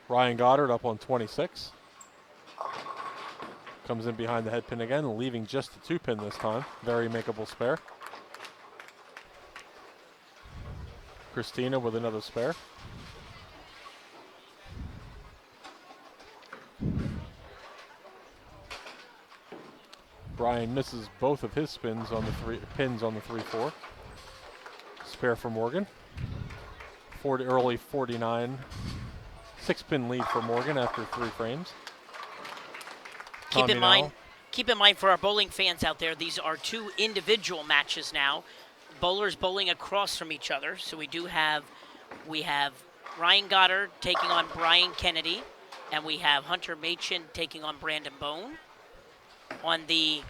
Ryan Goddard up on 26. Comes in behind the head pin again, leaving just the 2 pin this time. Very makeable spare. Christina with another spare. Brian misses both of his spins on the pins on the 3-4. Spare for Morgan. Early 49. 6-pin lead for Morgan after 3 frames. Keep Tommy in mind for our bowling fans out there, these are 2 individual matches now. Bowlers bowling across from each other. So we have Ryan Goddard taking on Brian Kennedy, and we have Hunter Machin taking on Brandon Bone. On the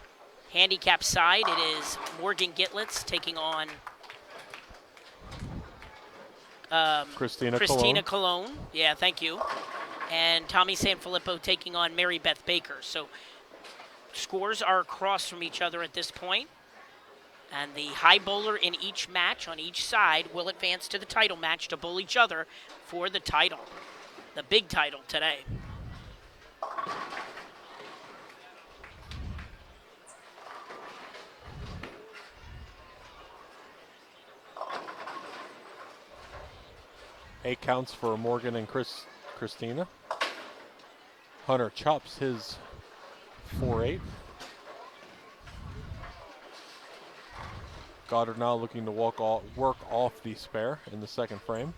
handicap side, it is Morgan Gitlitz taking on Christina Cologne. Yeah, thank you. And Tommy Sanfilippo taking on Mary Beth Baker. So scores are across from each other at this point. And the high bowler in each match on each side will advance to the title match to bowl each other for the title, the big title today. 8 counts for Morgan and Christina. Hunter chops his 4-8. Goddard now looking to work off the spare in the second frame.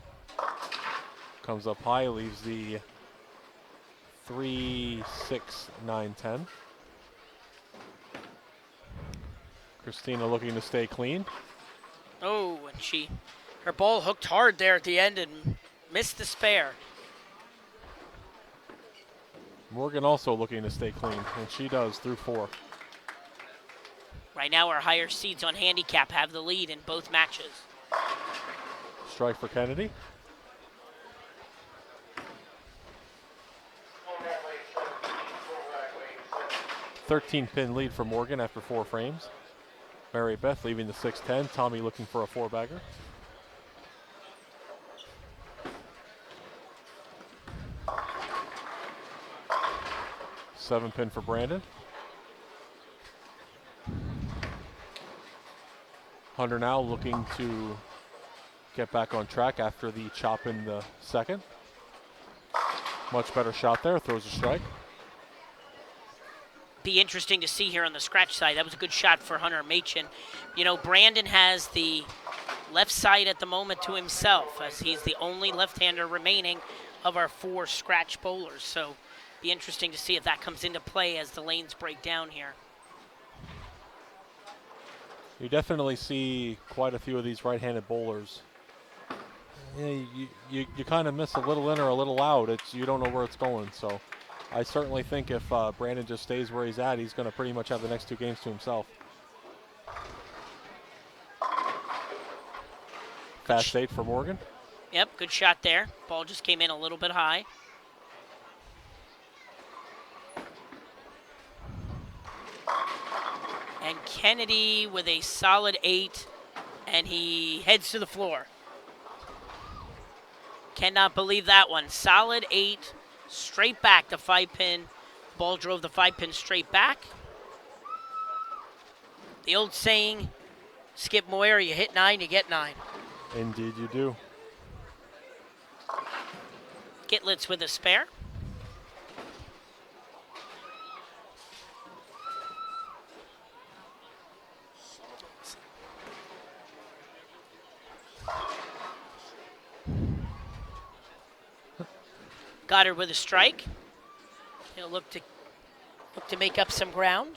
Comes up high, leaves the 3, 6, 9, 10. Christina looking to stay clean. Oh, and her ball hooked hard there at the end and missed the spare. Morgan also looking to stay clean, and she does through 4. Right now, our higher seeds on handicap have the lead in both matches. Strike for Kennedy. Thirteen-pin lead for Morgan after 4 frames. Mary Beth leaving the 6-10. Tommy looking for a 4-bagger. Seven-pin for Brandon. Hunter now looking to get back on track after the chop in the second. Much better shot there, throws a strike. Be interesting to see here on the scratch side. That was a good shot for Hunter Machin. You know, Brandon has the left side at the moment to himself, as he's the only left-hander remaining of our 4 scratch bowlers. So be interesting to see if that comes into play as the lanes break down here. You definitely see quite a few of these right-handed bowlers. Yeah, you kind of miss a little in or a little out. You don't know where it's going. So I certainly think if Brandon just stays where he's at, he's going to pretty much have the next 2 games to himself. Fast 8 for Morgan. Yep, good shot there. Ball just came in a little bit high. And Kennedy with a solid 8, and he heads to the floor. Cannot believe that one. Solid 8, straight back to 5-pin. Ball drove the 5-pin straight back. The old saying, Skip Moyer, you hit 9, you get 9. Indeed you do. Gitlitz with a spare. Goddard with a strike. He'll look to make up some ground.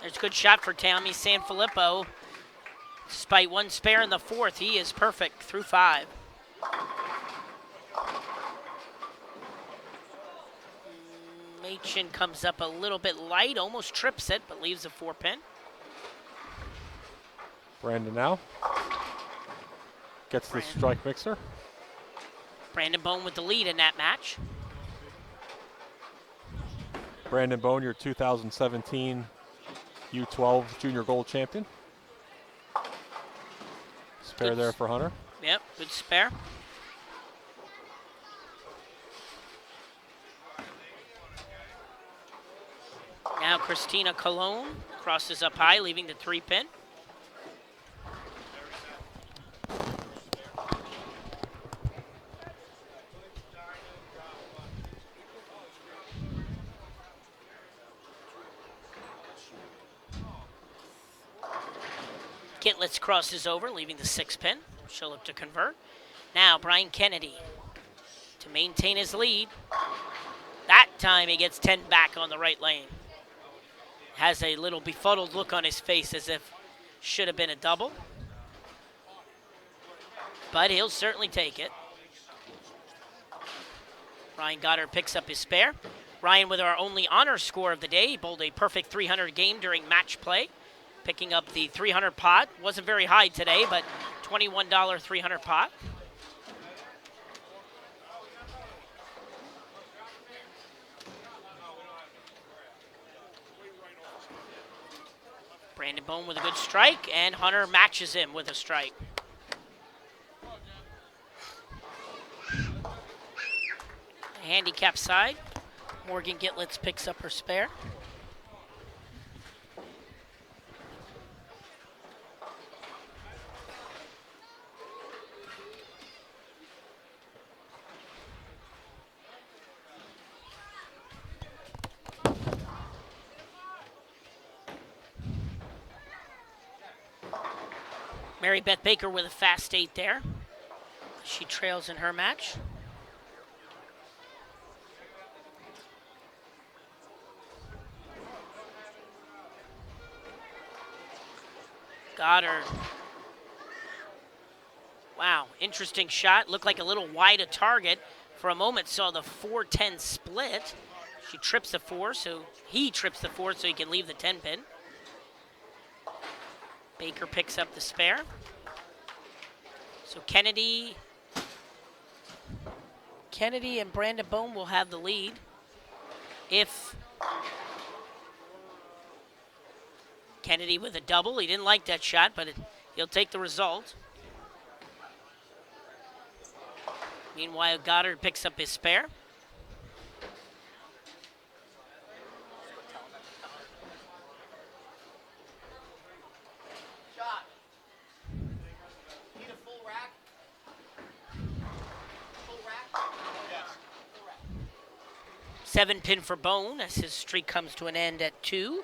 There's a good shot for Tommy Sanfilippo. Despite 1 spare in the 4th, he is perfect through 5. Machin comes up a little bit light, almost trips it, but leaves a 4-pin. Brandon now gets the strike mixer. Brandon Bone with the lead in that match. Brandon Bone, your 2017 U12 Junior Gold Champion. Spare Good. there for Hunter. Yep, good spare. Now Christina Colon crosses up high, leaving the 3-pin. Gitlitz crosses over, leaving the 6-pin. She'll look to convert. Now Brian Kennedy to maintain his lead. That time he gets 10 back on the right lane. Has a little befuddled look on his face as if should have been a double. But he'll certainly take it. Ryan Goddard picks up his spare. Ryan with our only honor score of the day. He bowled a perfect 300 game during match play. Picking up the 300 pot. Wasn't very high today, but $21 300 pot. Brandon Bone with a good strike, and Hunter matches him with a strike. handicap side, Morgan Gitlitz picks up her spare. Mary Beth Baker with a fast 8 there. She trails in her match. Goddard. Wow, interesting shot. Looked like a little wide a target. For a moment, saw the 4-10 split. She trips the 4, so he trips the 4 so he can leave the 10 pin. Baker picks up the spare. So Kennedy and Brandon Bone will have the lead. If Kennedy with a double, he didn't like that shot, but he'll take the result. Meanwhile, Goddard picks up his spare. Need a full rack? Full rack? Yes. 7 pin for Bone as his streak comes to an end at 2.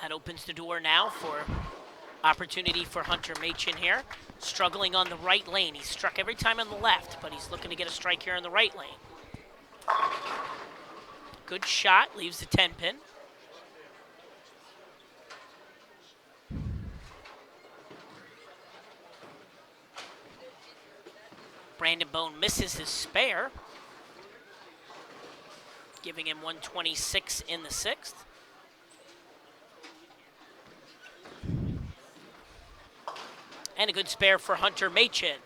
That opens the door now for opportunity for Hunter Machin here. Struggling on the right lane. He's struck every time on the left, but he's looking to get a strike here in the right lane. Good shot, leaves the 10 pin. Brandon Bone misses his spare, giving him 126 in the 6th. And a good spare for Hunter Machin.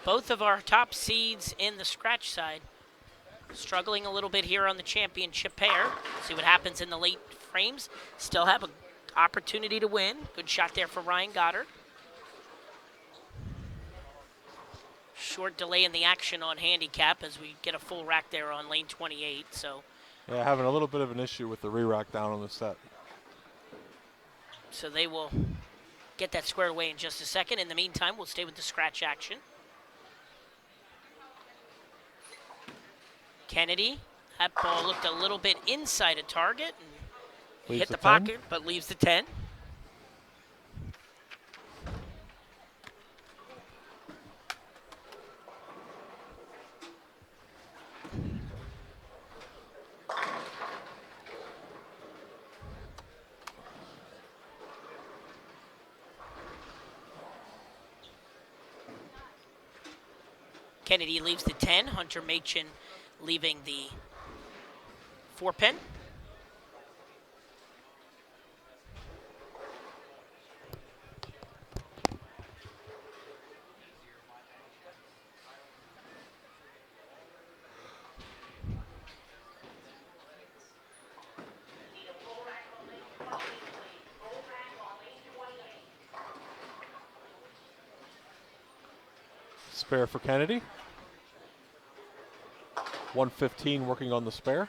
Both of our top seeds in the scratch side struggling a little bit here on the championship pair. See what happens in the late frames. Still have an opportunity to win. Good shot there for Ryan Goddard. Short delay in the action on handicap as we get a full rack there on lane 28. So Yeah, having a little bit of an issue with the re-rack down on the set. So they will get that squared away in just a second. In the meantime, we'll stay with the scratch action. Kennedy, that ball looked a little bit inside a target and hit the pocket, but leaves the 10. Kennedy leaves the 10. Hunter Machin leaving the 4 pin. Spare for Kennedy. 115 working on the spare.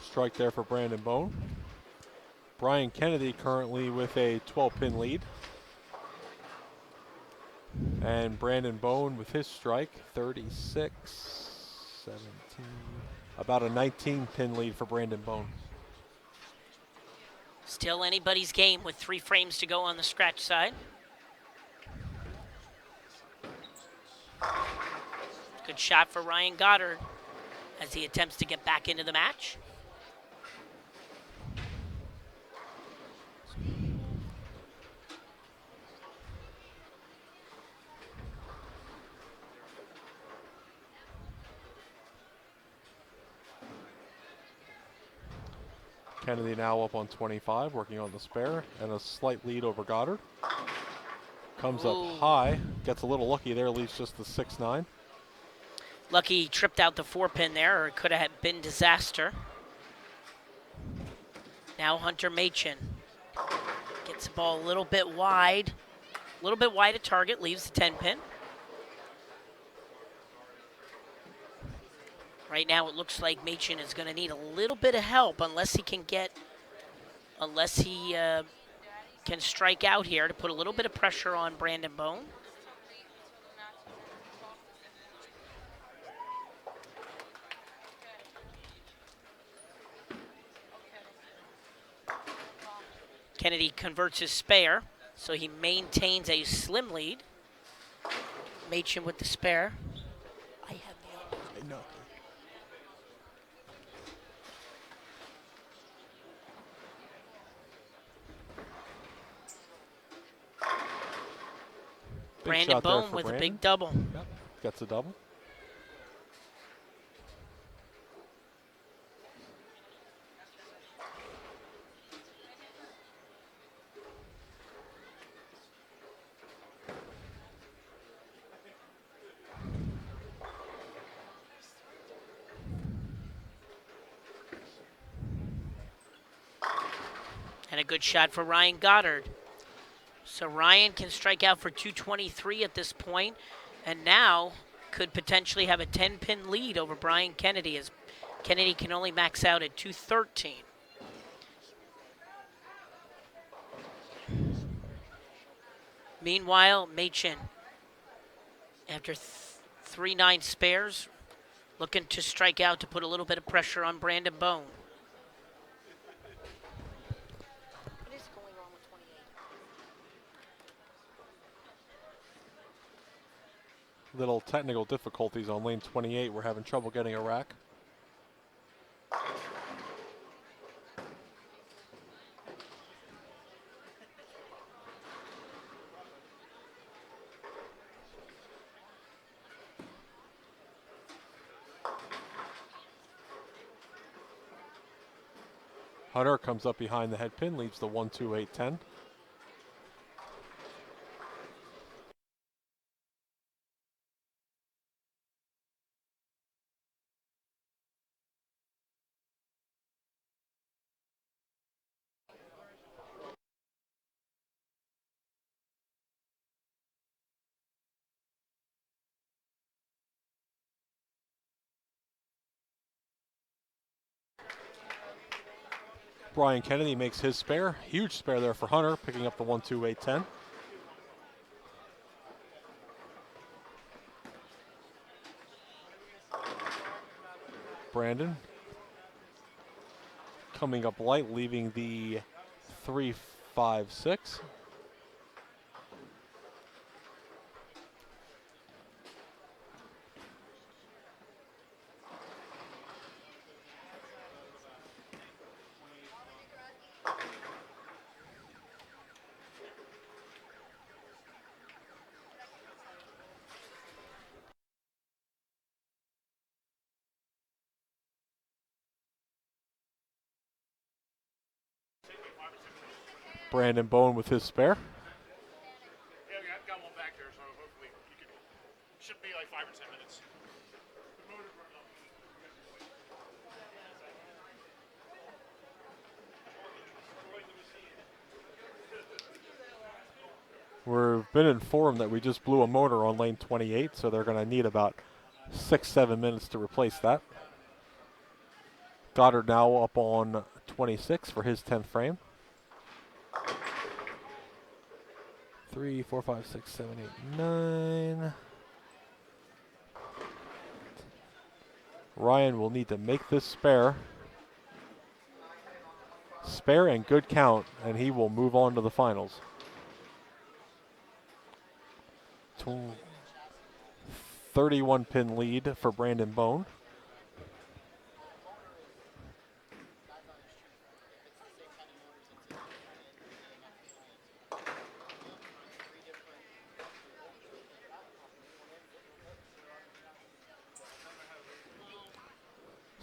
Strike there for Brandon Bone. Brian Kennedy currently with a 12-pin lead. And Brandon Bone with his strike, 36, 17, about a 19-pin lead for Brandon Bone. Still anybody's game with 3 frames to go on the scratch side. Good shot for Ryan Goddard as he attempts to get back into the match. Kennedy now up on 25, working on the spare, and a slight lead over Goddard. Comes up high. gets a little lucky there, leaves just the 6-9. Lucky he tripped out the 4-pin there, or it could have been disaster. Now Hunter Machin gets the ball a little bit wide of target, leaves the 10-pin. Right now it looks like Machin is going to need a little bit of help unless he can strike out here to put a little bit of pressure on Brandon Bone. Kennedy converts his spare, so he maintains a slim lead. Machin with the spare. I have the No. Brandon Bone with a big double. Yep. Gets a double. And a good shot for Ryan Goddard. So Ryan can strike out for 223 at this point, and now could potentially have a 10-pin lead over Brian Kennedy, as Kennedy can only max out at 213. Meanwhile, Machin, after 3-9 spares, looking to strike out to put a little bit of pressure on Brandon Bone. What is going on with 28? Little technical difficulties on lane 28. We're having trouble getting a rack. Hunter comes up behind the head pin, leaves the 1-2-8-10. Brian Kennedy makes his spare. Huge spare there for Hunter, picking up the 1-2-8-10. Brandon coming up light, leaving the 3-5-6. Brandon Bone with his spare. Yeah, I've got one back there, so hopefully should be like 5 or 10 minutes. We've been informed that we just blew a motor on lane 28, so they're going to need about 6-7 minutes to replace that. Goddard now up on 26 for his 10th frame. 3, 4, 5, 6, 7, 8, 9. Ryan will need to make this spare. Spare and good count, and he will move on to the finals. 31-pin lead for Brandon Bone.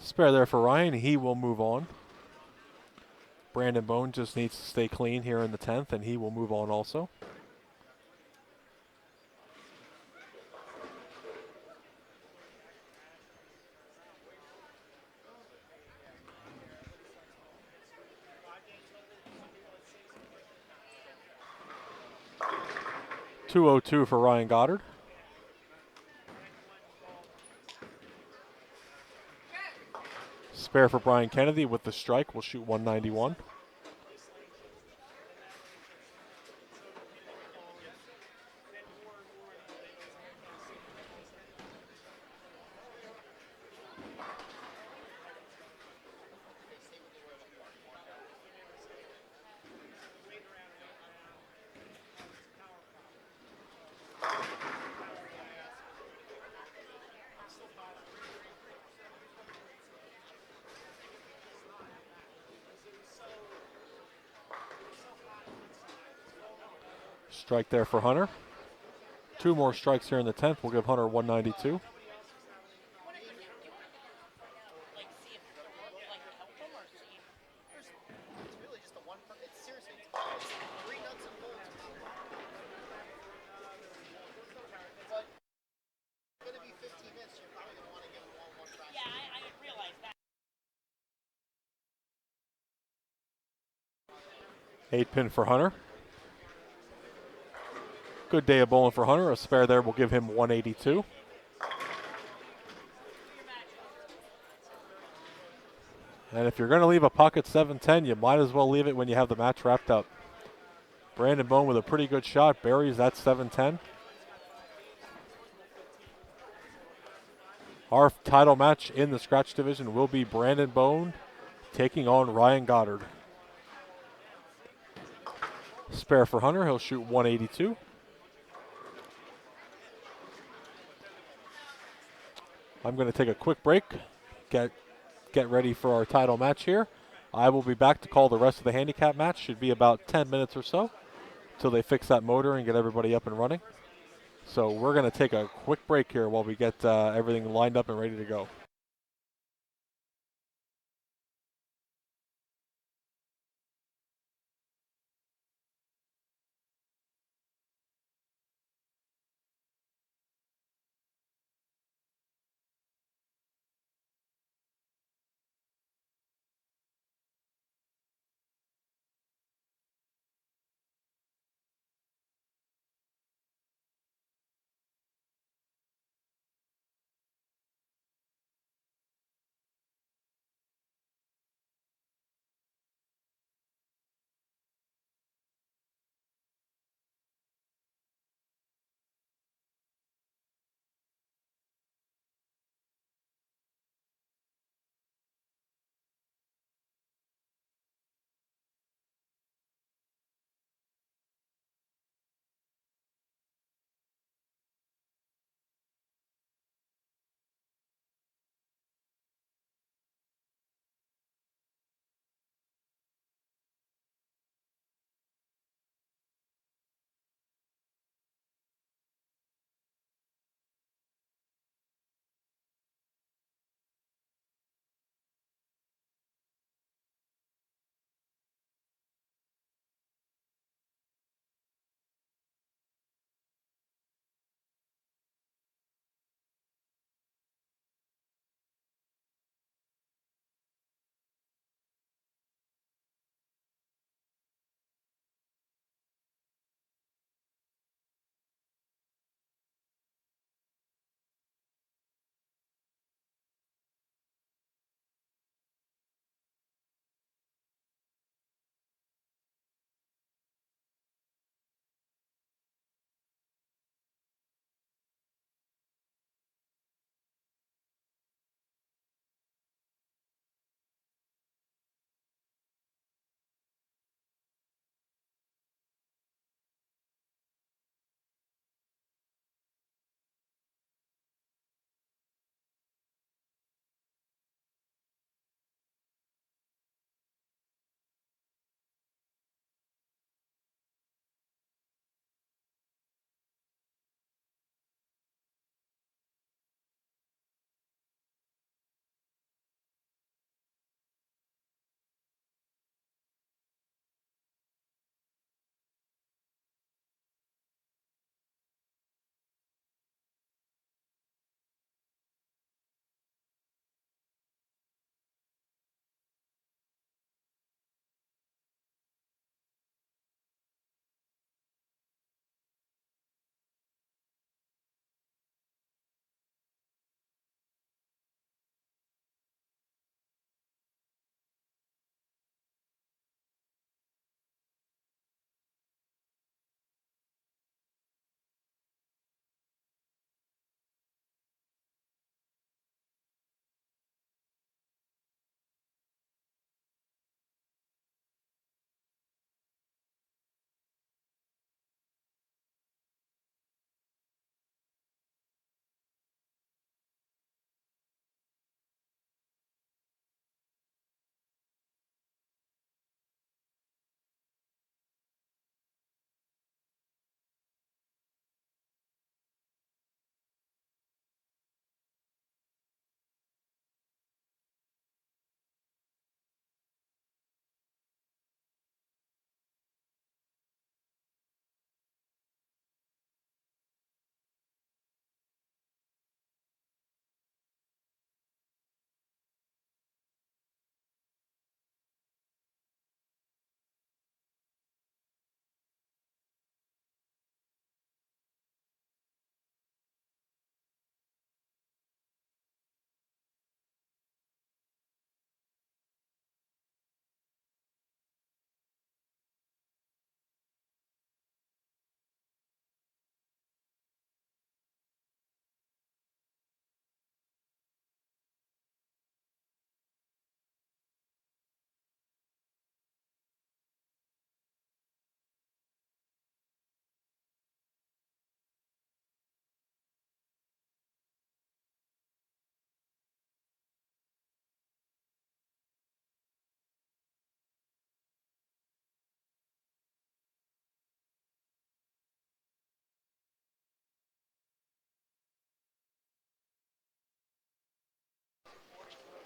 Spare there for Ryan. He will move on. Brandon Bone just needs to stay clean here in the 10th, and he will move on also. 202 for Ryan Goddard. Spare for Brian Kennedy with the strike. Will shoot 191. Strike there for Hunter. 2 more strikes here in the 10th. We'll give Hunter 192. Like, see if it work, like, help him or see if It's really just a one. It's seriously, it's 3 nuts and bolts. But it's going to be 15 minutes. You're probably going to want to give them all one try. Yeah, I realize that. 8-pin for Hunter. Good day of bowling for Hunter. A spare there will give him 182. And if you're going to leave a puck at 7-10, you might as well leave it when you have the match wrapped up. Brandon Bone with a pretty good shot. Buries that 7-10. Our title match in the scratch division will be Brandon Bone taking on Ryan Goddard. Spare for Hunter. He'll shoot 182. I'm going to take a quick break, get ready for our title match here. I will be back to call the rest of the handicap match. Should be about 10 minutes or so until they fix that motor and get everybody up and running. So we're going to take a quick break here while we get everything lined up and ready to go.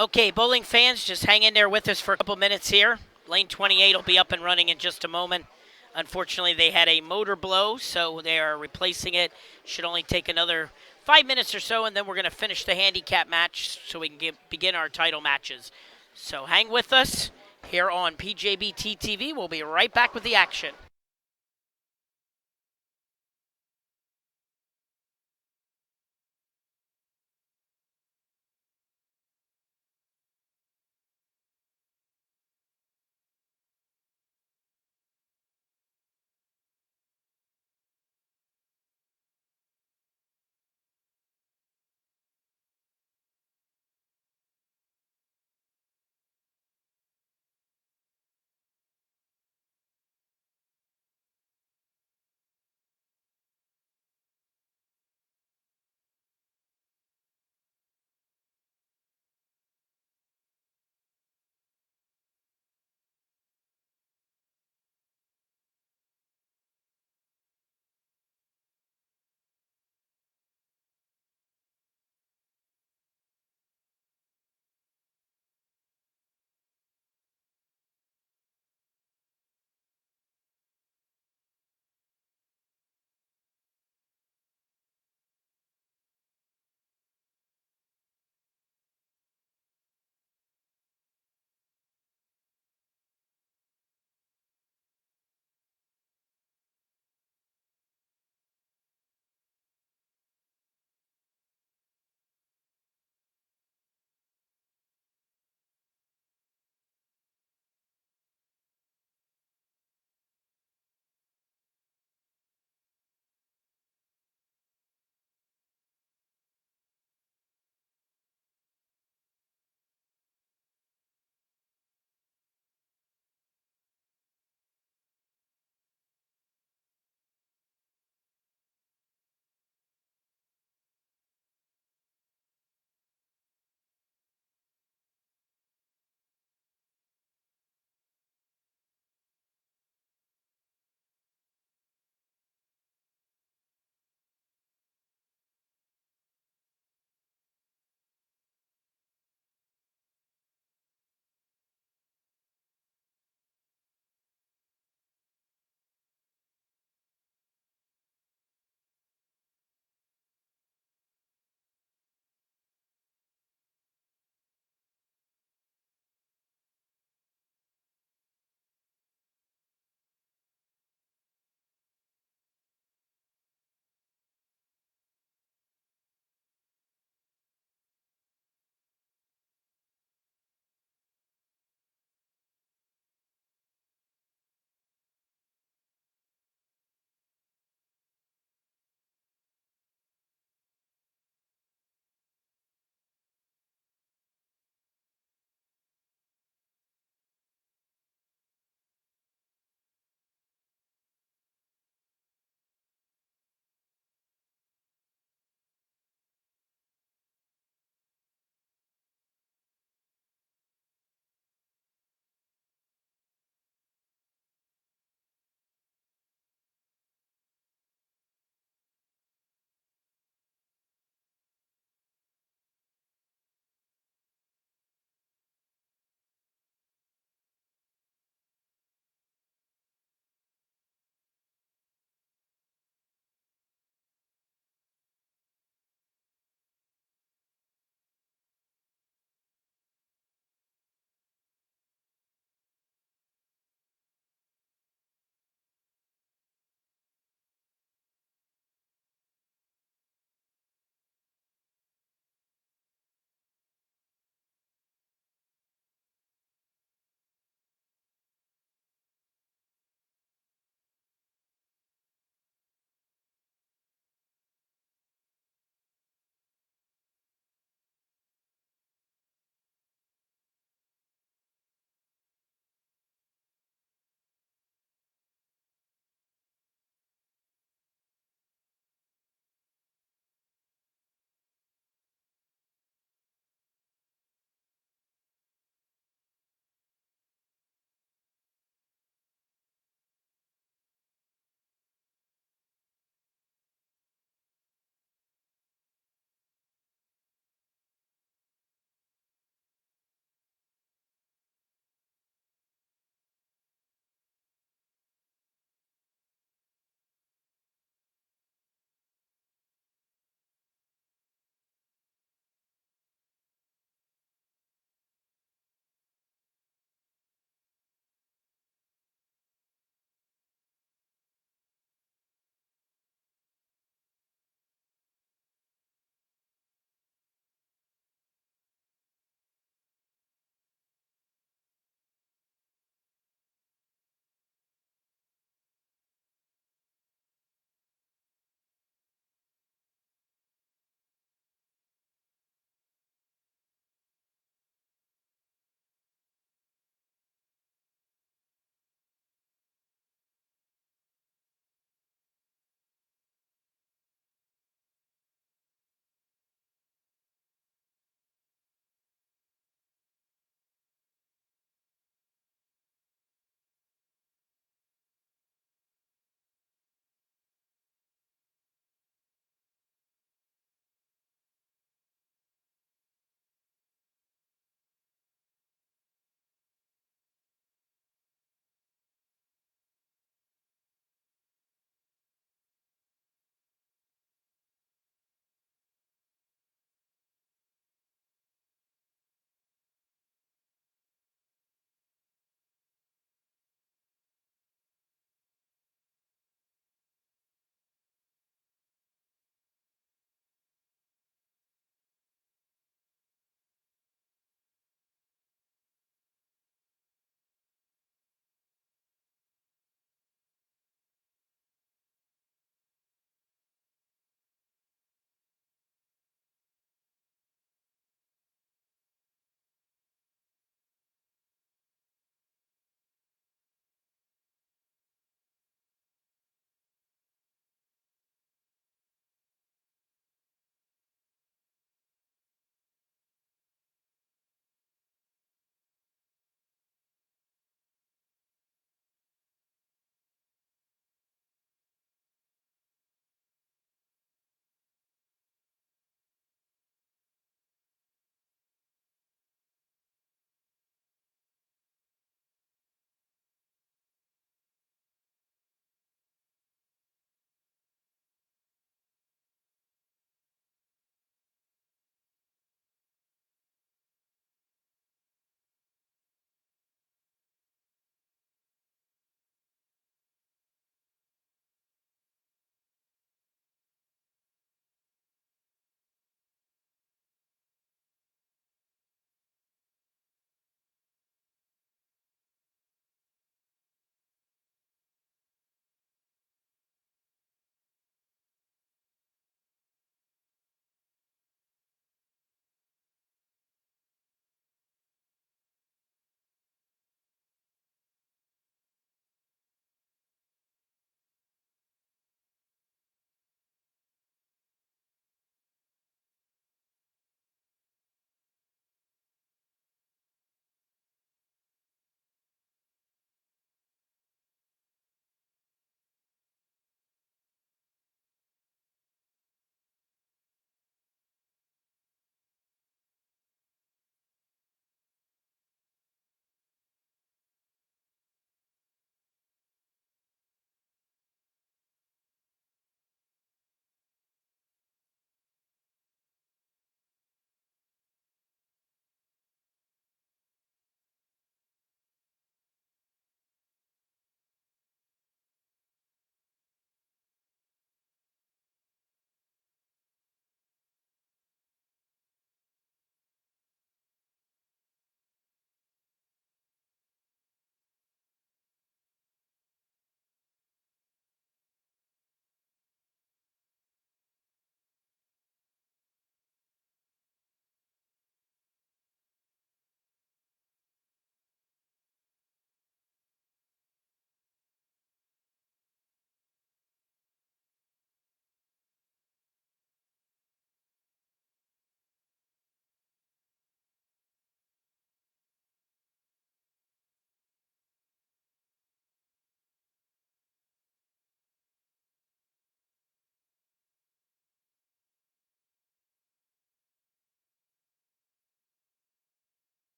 Okay, bowling fans, just hang in there with us for a couple minutes here. Lane 28 will be up and running in just a moment. Unfortunately, they had a motor blow, so they are replacing it. Should only take another 5 minutes or so, and then we're going to finish the handicap match so we can begin our title matches. So hang with us here on PJBT TV. We'll be right back with the action.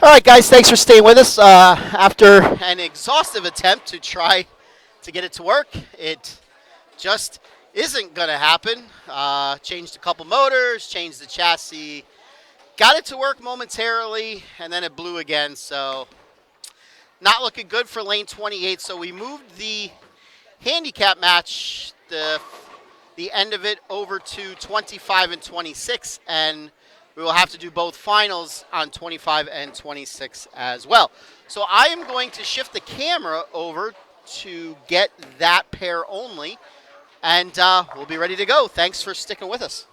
All right, guys, thanks for staying with us. After an exhaustive attempt to try to get it to work, it just isn't going to happen. Changed a couple motors, changed the chassis, got it to work momentarily, and then it blew again. So not looking good for lane 28. So we moved the handicap match, the end of it, over to 25 and 26, and we will have to do both finals on 25 and 26 as well. So I am going to shift the camera over to get that pair only, and we'll be ready to go. Thanks for sticking with us.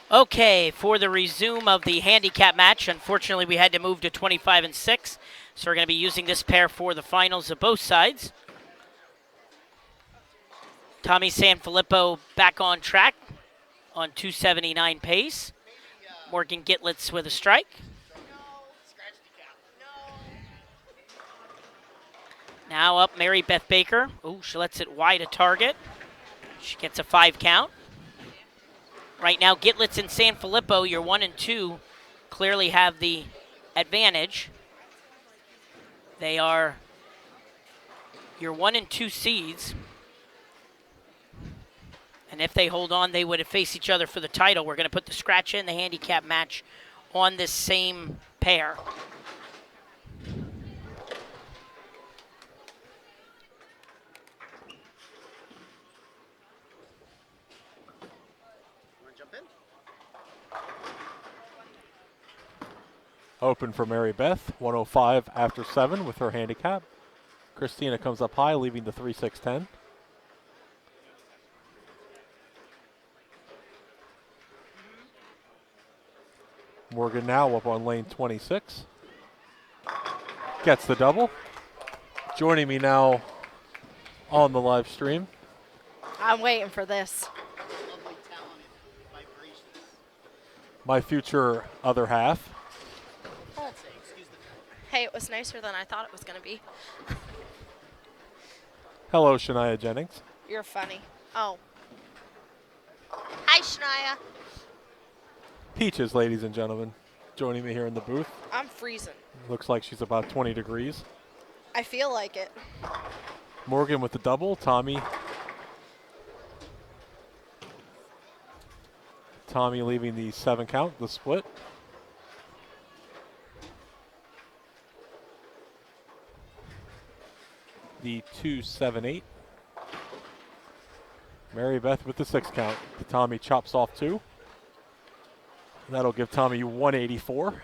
Okay, for the resume of the handicap match, unfortunately we had to move to 25 and 6, so we're going to be using this pair for the finals of both sides. Tommy Sanfilippo back on track on 279 pace. Morgan Gitlitz with a strike. Now up Mary Beth Baker. Oh, she lets it wide a target. She gets a 5 count. Right now, Gitlitz and Sanfilippo, your 1 and 2, clearly have the advantage. They are your 1 and 2 seeds. And if they hold on, they would face each other for the title. We're going to put the scratch and the handicap match on this same pair. Open for Mary Beth, 105 after 7 with her handicap. Christina comes up high, leaving the 3-6-10. Morgan now up on lane 26. Gets the double. Joining me now on the live stream, I'm waiting for this. Lovely, talented vibrations. my future other half. That's it. Excuse the Hey, it was nicer than I thought it was going to be. Hello, Shania Jennings. You're funny. Oh. Hi, Shania. Peaches, ladies and gentlemen, joining me here in the booth. I'm freezing. Looks like she's about 20 degrees. I feel like it. Morgan with the double. Tommy leaving the 7 count, the split. The 2-7-8. Mary Beth with the 6 count. The Tommy chops off 2. That'll give Tommy 184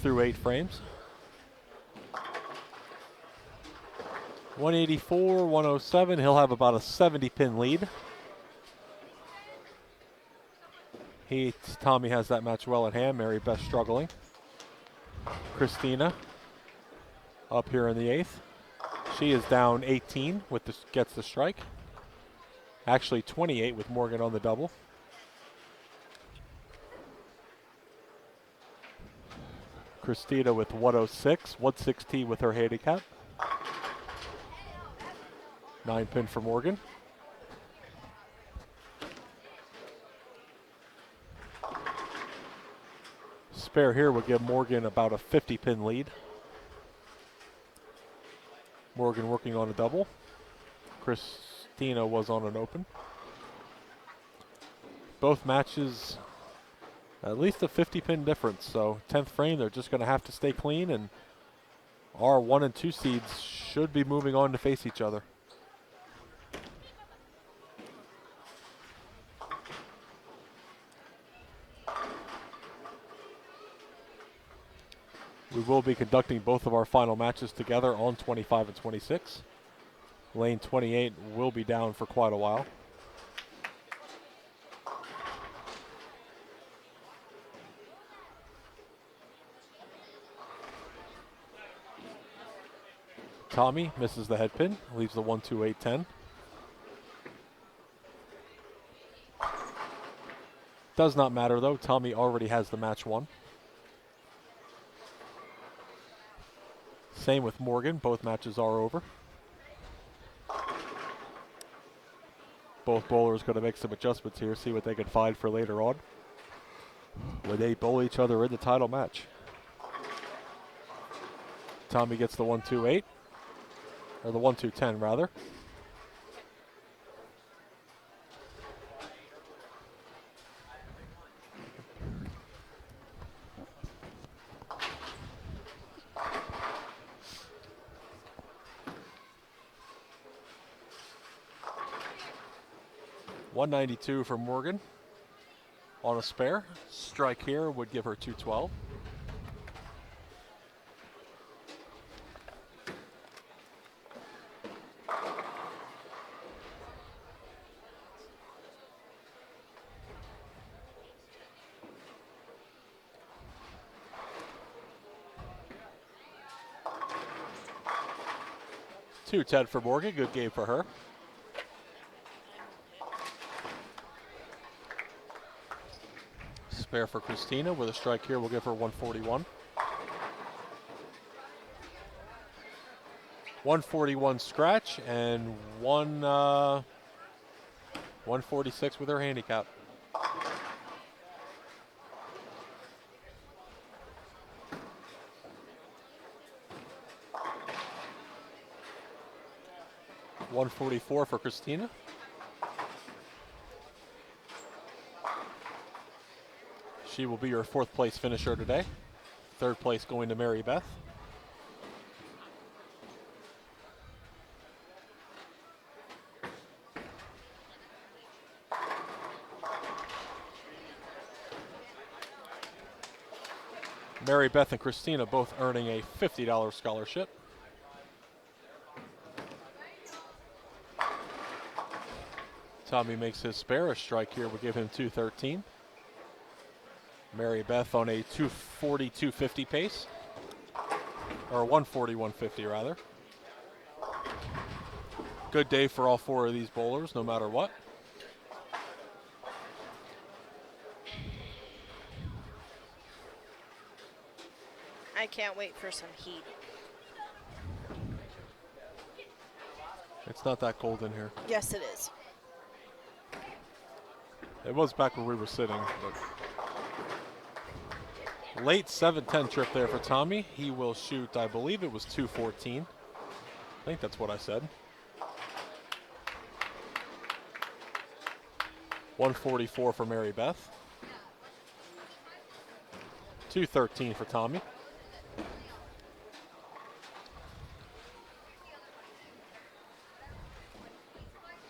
through 8 frames. 184, 107. He'll have about a 70-pin lead. Tommy has that match well at hand. Mary Beth struggling. Christina up here in the 8th. She is down 18 with gets the strike. Actually 28 with Morgan on the double. Christina with 106, 160 with her handicap. 9 pin for Morgan. Spare here would give Morgan about a 50 pin lead. Morgan working on a double. Christina was on an open. Both matches at least a 50 pin difference, so 10th frame they're just going to have to stay clean, and our 1 and 2 seeds should be moving on to face each other. We will be conducting both of our final matches together on 25 and 26. Lane 28 will be down for quite a while. Tommy misses the head pin, leaves the 1-2-8-10. Does not matter though, Tommy already has the match won. Same with Morgan, both matches are over. Both bowlers going to make some adjustments here, see what they can find for later on, where they bowl each other in the title match. Tommy gets the 1-2-8, or the 1-2-10 rather. $192 for Morgan on a spare. Strike here would give her 212. $210 for Morgan. Good game for her. Spare for Christina with a strike here will give her 141. 141 scratch and 146 with her handicap. $144 for Christina. She will be your 4th place finisher today. 3rd place going to Mary Beth. Mary Beth and Christina both earning a $50 scholarship. Tommy makes his spare. A strike here will give him 213. Mary Beth on a 240, 250 pace. Or 140, 150 rather. Good day for all four of these bowlers, no matter what. I can't wait for some heat. It's not that cold in here. Yes, it is. It was back where we were sitting. But late 7-10 trip there for Tommy. He will shoot, I believe it was 214. I think that's what I said. 144 for Mary Beth. 213 for Tommy.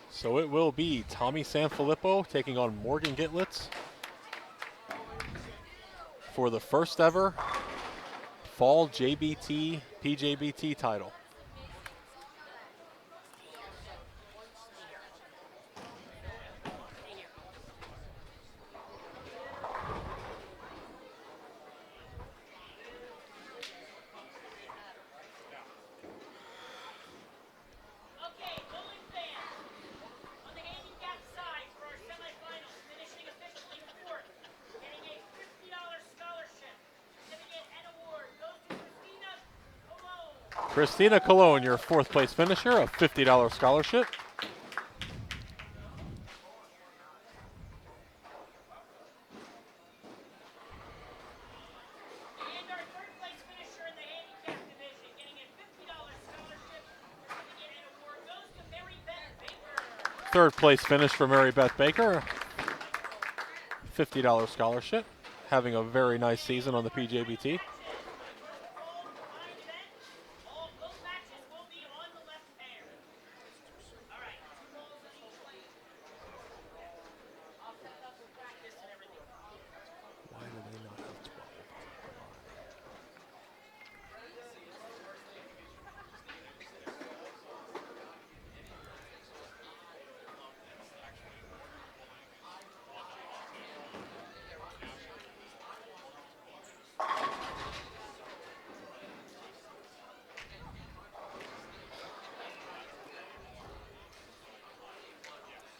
So it will be Tommy Sanfilippo taking on Morgan Gitlitz for the first ever Fall JBT PJBT title. Okay, bowling fans. On the handicap side for our semifinals, finishing officially fourth, getting a $50 scholarship, certificate, and award goes to Christina Colon. Christina Cologne, your fourth place finisher, a $50 scholarship. And our third place finisher in the handicap division, getting a $50 scholarship, certificate, and award goes to Mary Beth Baker. Third place finish for Mary Beth Baker, $50 scholarship. Having a very nice season on the PJBT. All both matches will be on the left pair. All right, 2 balls on each lane. I'll set up with practice and everything. Why do they not have 12?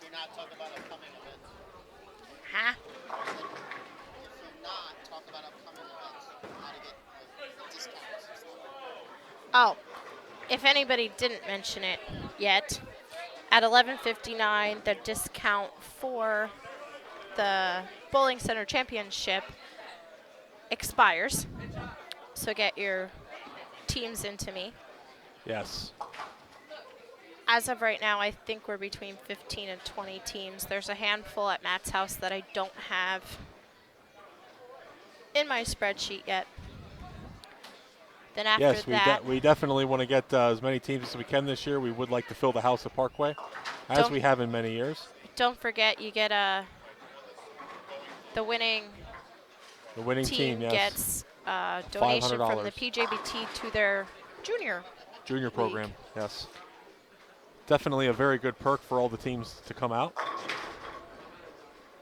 You're not talking about upcoming events. Huh? If you're not talking about upcoming events, how to get like, discounts and stuff. Oh, if anybody didn't mention it yet, at 11:59, the discount for the Bowling Center Championship expires. So get your teams into me. Yes. As of right now, I think we're between 15 and 20 teams. There's a handful at Matt's house that I don't have in my spreadsheet yet. Then after Yes, that, we definitely want to get as many teams as we can this year. We would like to fill the house at Parkway, as Don't- we have in many years. don't forget you get the winning The winning team team, yes. gets a donation from the $500. PJBT to their junior. Junior program, yes. Definitely a very good perk for all the teams to come out.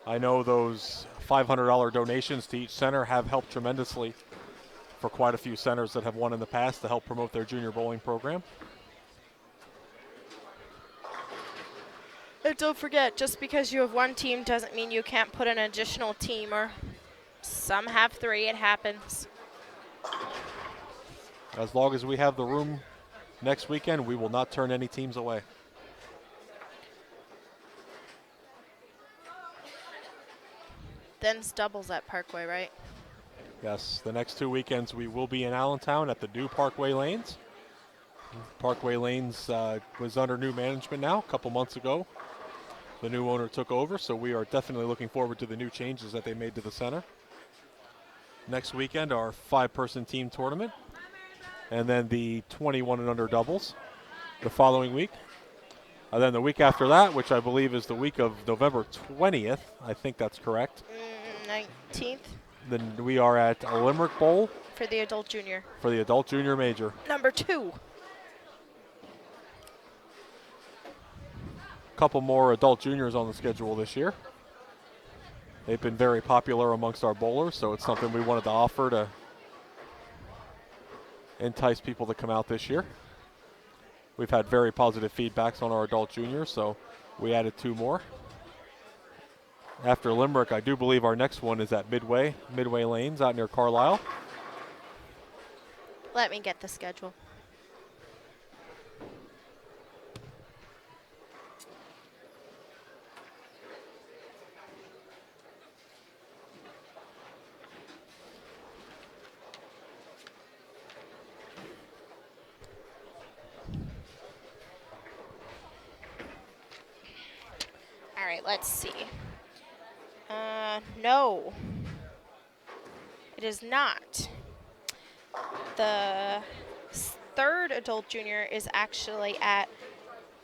I know those $500 donations to each center have helped tremendously for quite a few centers that have won in the past to help promote their junior bowling program. And don't forget, just because you have one team doesn't mean you can't put an additional team, or some have 3. It happens. As long as we have the room next weekend, we will not turn any teams away. Then's doubles at Parkway, right? Yes, the next 2 weekends we will be in Allentown at the new Parkway Lanes. Parkway Lanes was under new management now a couple months ago. The new owner took over, so we are definitely looking forward to the new changes that they made to the center. Next weekend, our 5-person team tournament, and then the 21 and under doubles the following week. And then the week after that, which I believe is the week of November 20th, I think that's correct. 19th. Then we are at a Limerick Bowl for the adult junior. For the adult junior major. Number 2. Couple more adult juniors on the schedule this year. They've been very popular amongst our bowlers, so it's something we wanted to offer to entice people to come out this year. We've had very positive feedbacks on our adult juniors, so we added 2 more. After Limerick, I do believe our next one is at Midway Lanes out near Carlisle. Let me get the schedule. All right, let's see. No, it is not. The third adult junior is actually at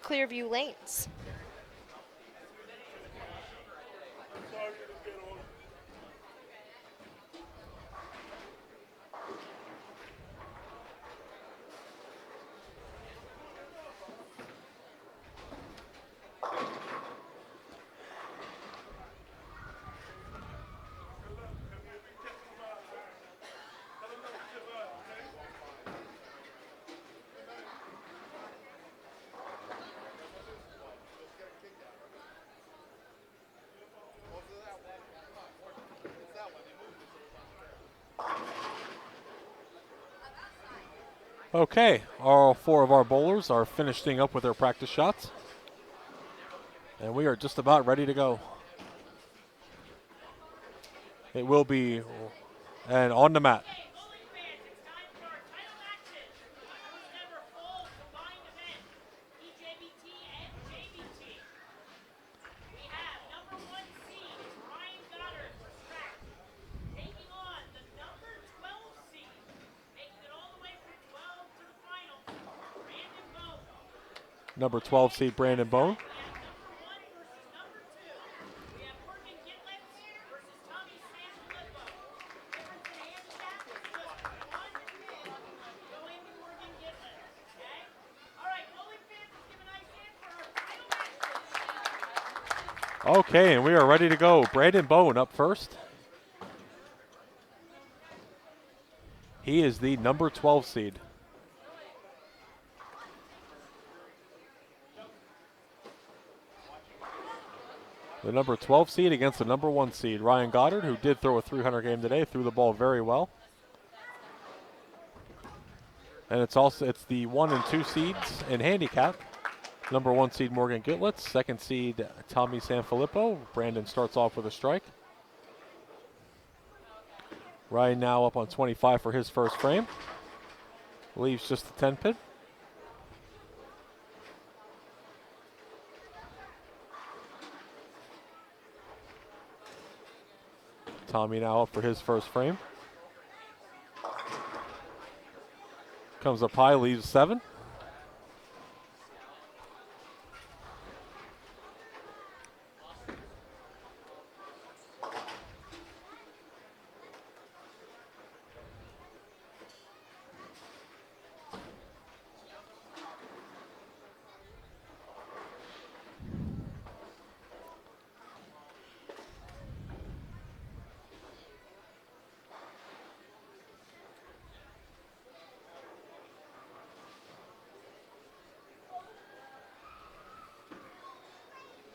Clearview Lanes. Okay, all 4 of our bowlers are finishing up with their practice shots. And we are just about ready to go. It will be, and on the mat. Okay, bowling fans, it's time for our title matches. First ever full combined event, PJBT and JBT. We have number 1 seed Ryan Goddard for scratch, taking on the number 12 seed, making it all the way from 12 to the final, Brandon Bone. Number 12 seed Brandon Bone. We have number 1 versus number 2. We have Morgan Gitlitz versus Tommy Sanfilippo. Difference in handicap is just 1 pin going to Morgan Gitlitz. Okay? All right, bowling fans, let's give a nice hand for our title matches. Okay, and we are ready to go. Brandon Bone up first. He is the number 12 seed. The number 12 seed against the number 1 seed, Ryan Goddard, who did throw a 300 game today, threw the ball very well. And it's the 1 and 2 seeds in handicap. Number 1 seed Morgan Gitlitz, 2nd seed Tommy Sanfilippo. Brandon starts off with a strike. Ryan now up on 25 for his first frame. Leaves just the 10 pin. Tommy now up for his first frame. Comes up high, leaves 7.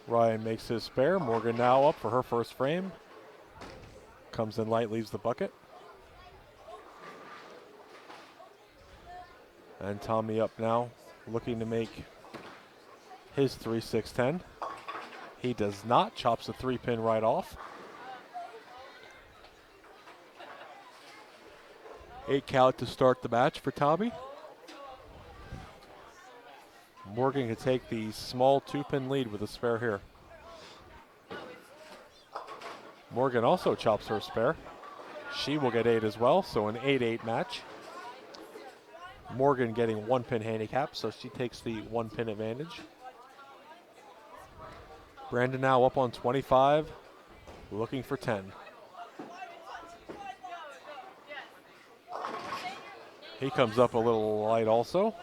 Ryan makes his spare. Morgan now up for her first frame. Comes in light, leaves the bucket. And Tommy up now, looking to make his 3-6-10. He does not, chops the 3-pin right off. 8 count to start the match for Tommy. Morgan can take the small 2-pin lead with a spare here. Morgan also chops her spare. She will get 8 as well, so an 8-8 match. Morgan getting 1-pin handicap, so she takes the 1-pin advantage. Brandon now up on 25, looking for 10. He comes up a little light also.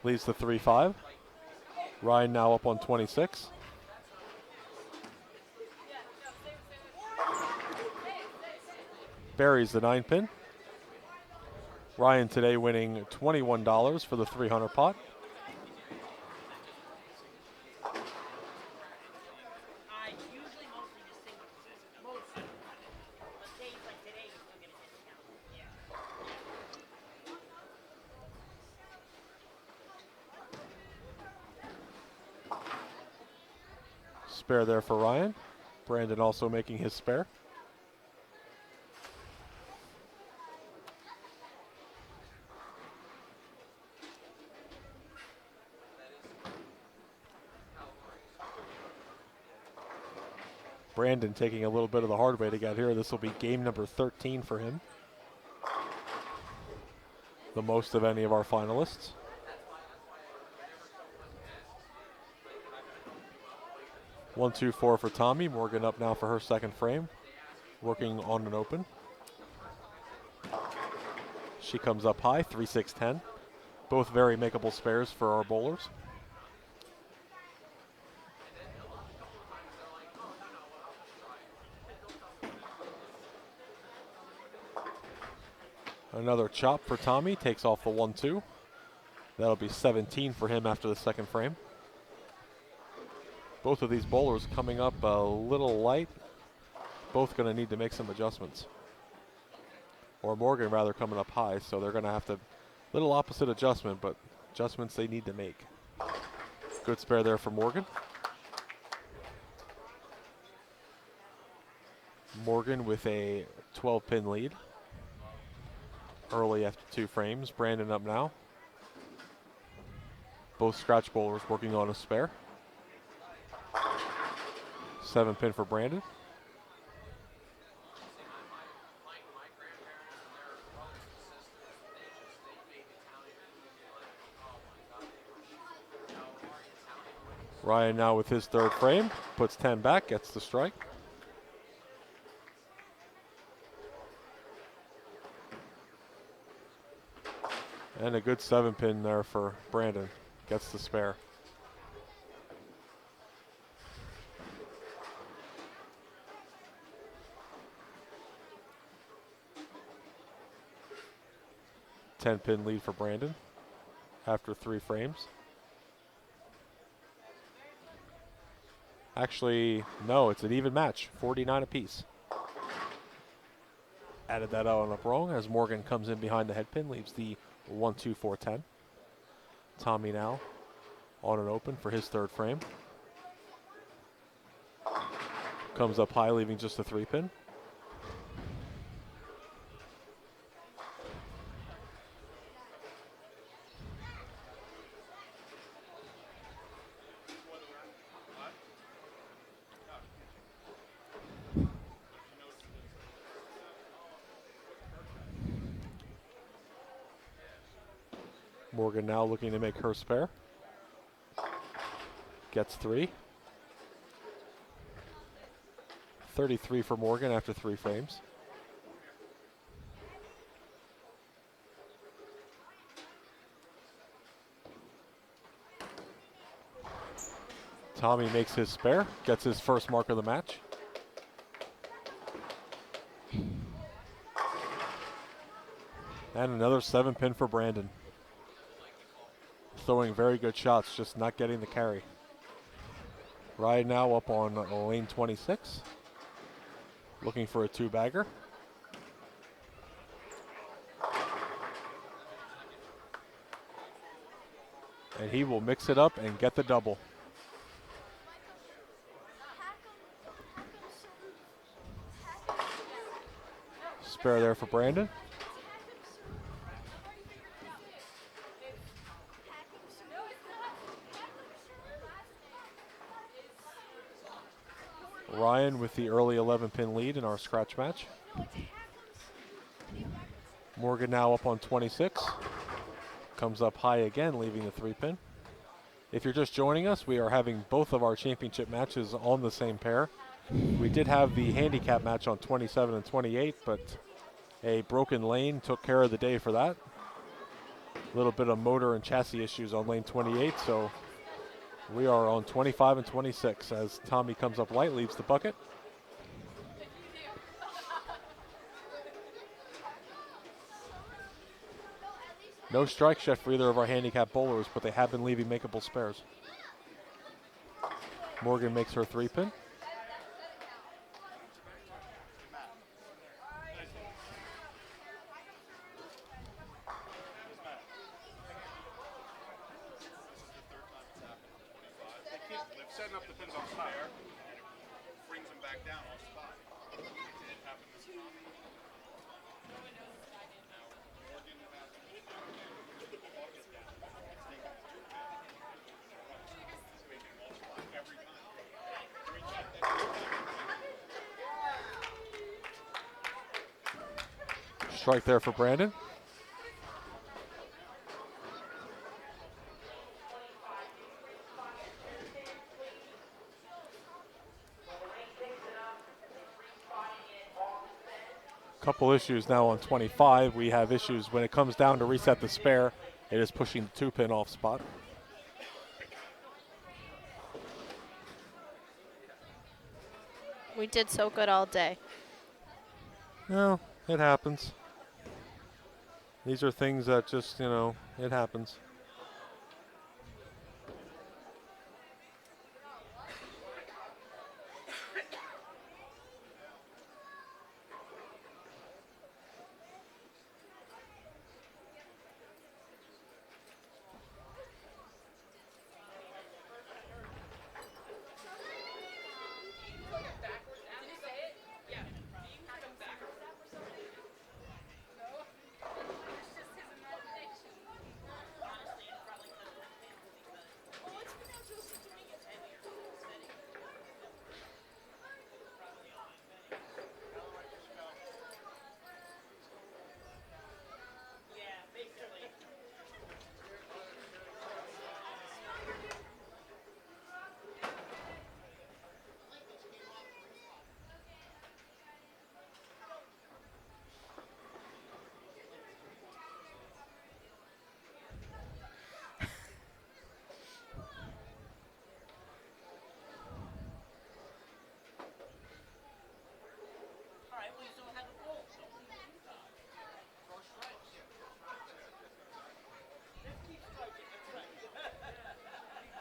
Leaves the 3-5. Ryan now up on 26. Buries the 9-pin. Ryan today winning $21 for the 300 pot. Usually mostly just singles. Mostly. But days like today, you still get a discount. Spare there for Ryan. Brandon also making his spare. Brandon taking a little bit of the hard way to get here. This will be game number 13 for him. The most of any of our finalists. One, two, four for Tommy. Morgan up now for her second frame. Working on an open. She comes up high, 3-6-10. Both very makeable spares for our bowlers. Another chop for Tommy, takes off the 1-2. That'll be 17 for him after the second frame. Both of these bowlers coming up a little light. Both going to need to make some adjustments. Or Morgan rather coming up high, so they're going to have to, little opposite adjustment, but adjustments they need to make. Good spare there for Morgan. Morgan with a 12-pin lead. Early after 2 frames. Brandon up now. Both scratch bowlers working on a spare. 7-pin for Brandon. Ryan now with his third frame. Puts 10 back, gets the strike. And a good 7-pin there for Brandon. Gets the spare. Ten-pin lead for Brandon after 3 frames. Actually, no, it's an even match, 49 apiece. Added that on up wrong as Morgan comes in behind the head pin, leaves the 1-2-4-10. Tommy now on an open for his third frame. Comes up high, leaving just a 3-pin. Morgan now looking to make her spare. Gets 3. 33 for Morgan after 3 frames. Tommy makes his spare, gets his first mark of the match. And another 7-pin for Brandon. Throwing very good shots, just not getting the carry. Ryan now up on lane 26. Looking for a 2-bagger. And he will mix it up and get the double. Spare there for Brandon. Ryan with the early 11-pin lead in our scratch match. Morgan now up on 26. Comes up high again, leaving the 3-pin. If you're just joining us, we are having both of our championship matches on the same pair. We did have the handicap match on 27 and 28, but a broken lane took care of the day for that. little bit of motor and chassis issues on lane 28, so we are on 25 and 26 as Tommy comes up light, leaves the bucket. No strikes yet for either of our handicap bowlers, but they have been leaving makeable spares. Morgan makes her 3-pin. Setting up the pins on spot. Brings them back down on spot. It did happen this time. Morgan has to put the bucket down. It's taking the 2 pin. It's making all spot every time. Strike there for Brandon. Couple issues now on 25. We have issues when it comes down to reset the spare. It is pushing the 2-pin off spot. We did so good all day. Well, it happens. These are things that just, it happens.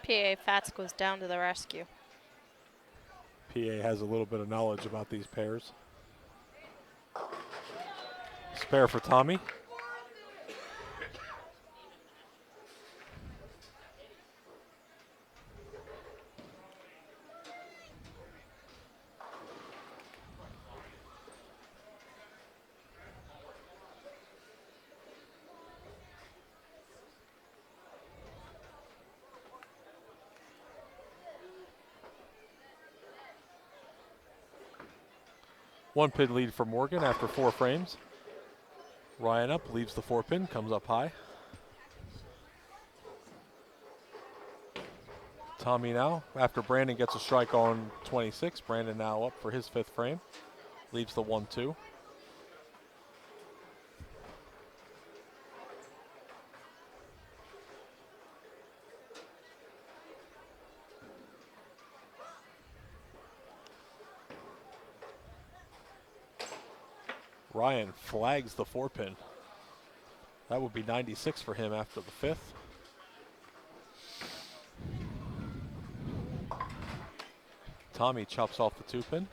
PA Fats goes down to the rescue. PA has a little bit of knowledge about these pairs. Spare for Tommy. One pin lead for Morgan after 4 frames. Ryan up, leaves the 4-pin, comes up high. Tommy now, after Brandon gets a strike on 26, Brandon now up for his 5th frame. Leaves the 1-2. Ryan flags the 4-pin. That would be 96 for him after the 5th. Tommy chops off the 2-pin.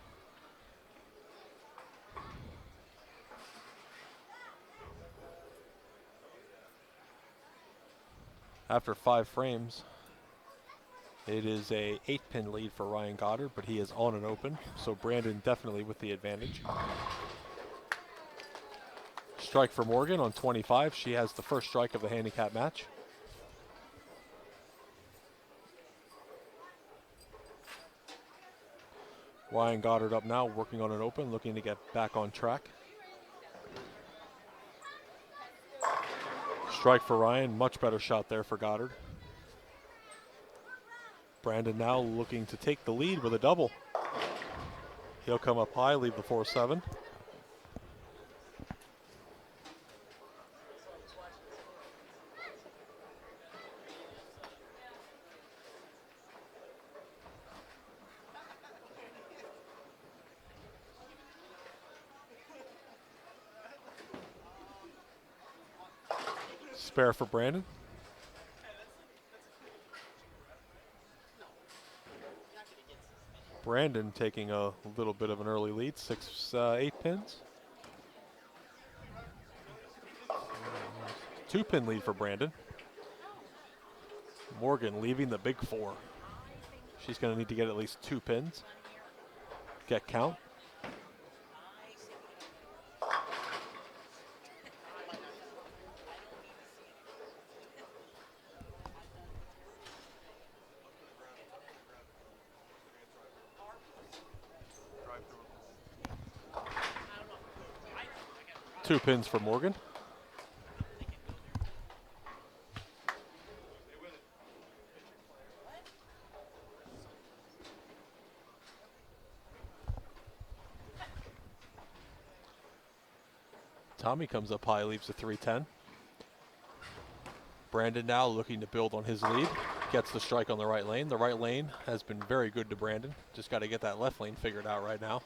After 5 frames, it is a 8-pin lead for Ryan Goddard, but he is on and open, so Brandon definitely with the advantage. Strike for Morgan on 25. She has the first strike of the handicap match. Ryan Goddard up now, working on an open, looking to get back on track. Strike for Ryan, much better shot there for Goddard. Brandon now looking to take the lead with a double. He'll come up high, leave the 4-7. spare for Brandon. Brandon taking a little bit of an early lead, 8 pins. 2-pin lead for Brandon. Morgan leaving the big 4. She's going to need to get at least 2 pins. Get count. Two pins for Morgan. Tommy comes up high, leaves a 310. Brandon now looking to build on his lead. Gets the strike on the right lane. The right lane has been very good to Brandon. Just got to get that left lane figured out right now.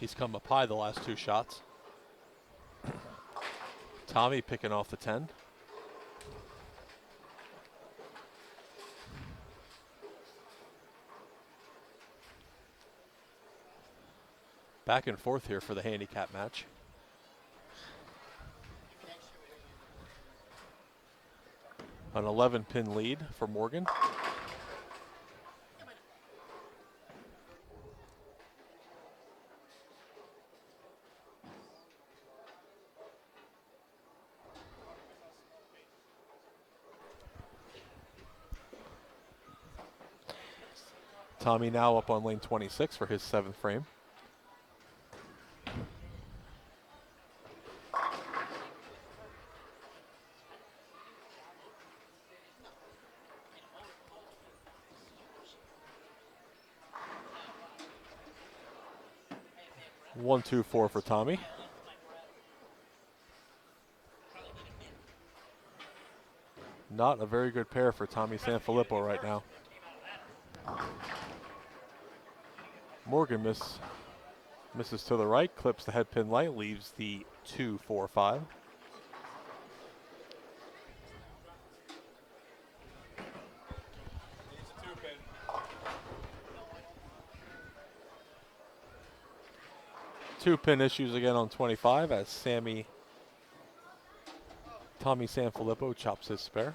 He's come up high the last 2 shots. Tommy picking off the 10. Back and forth here for the handicap match. An 11-pin lead for Morgan. Tommy now up on lane 26 for his 7th frame. One, two, four for Tommy. Not a very good pair for Tommy Sanfilippo right now. Morgan misses to the right, clips the head pin light, leaves the 2, 4, 5. Two pin issues again on 25 as Tommy Sanfilippo chops his spare.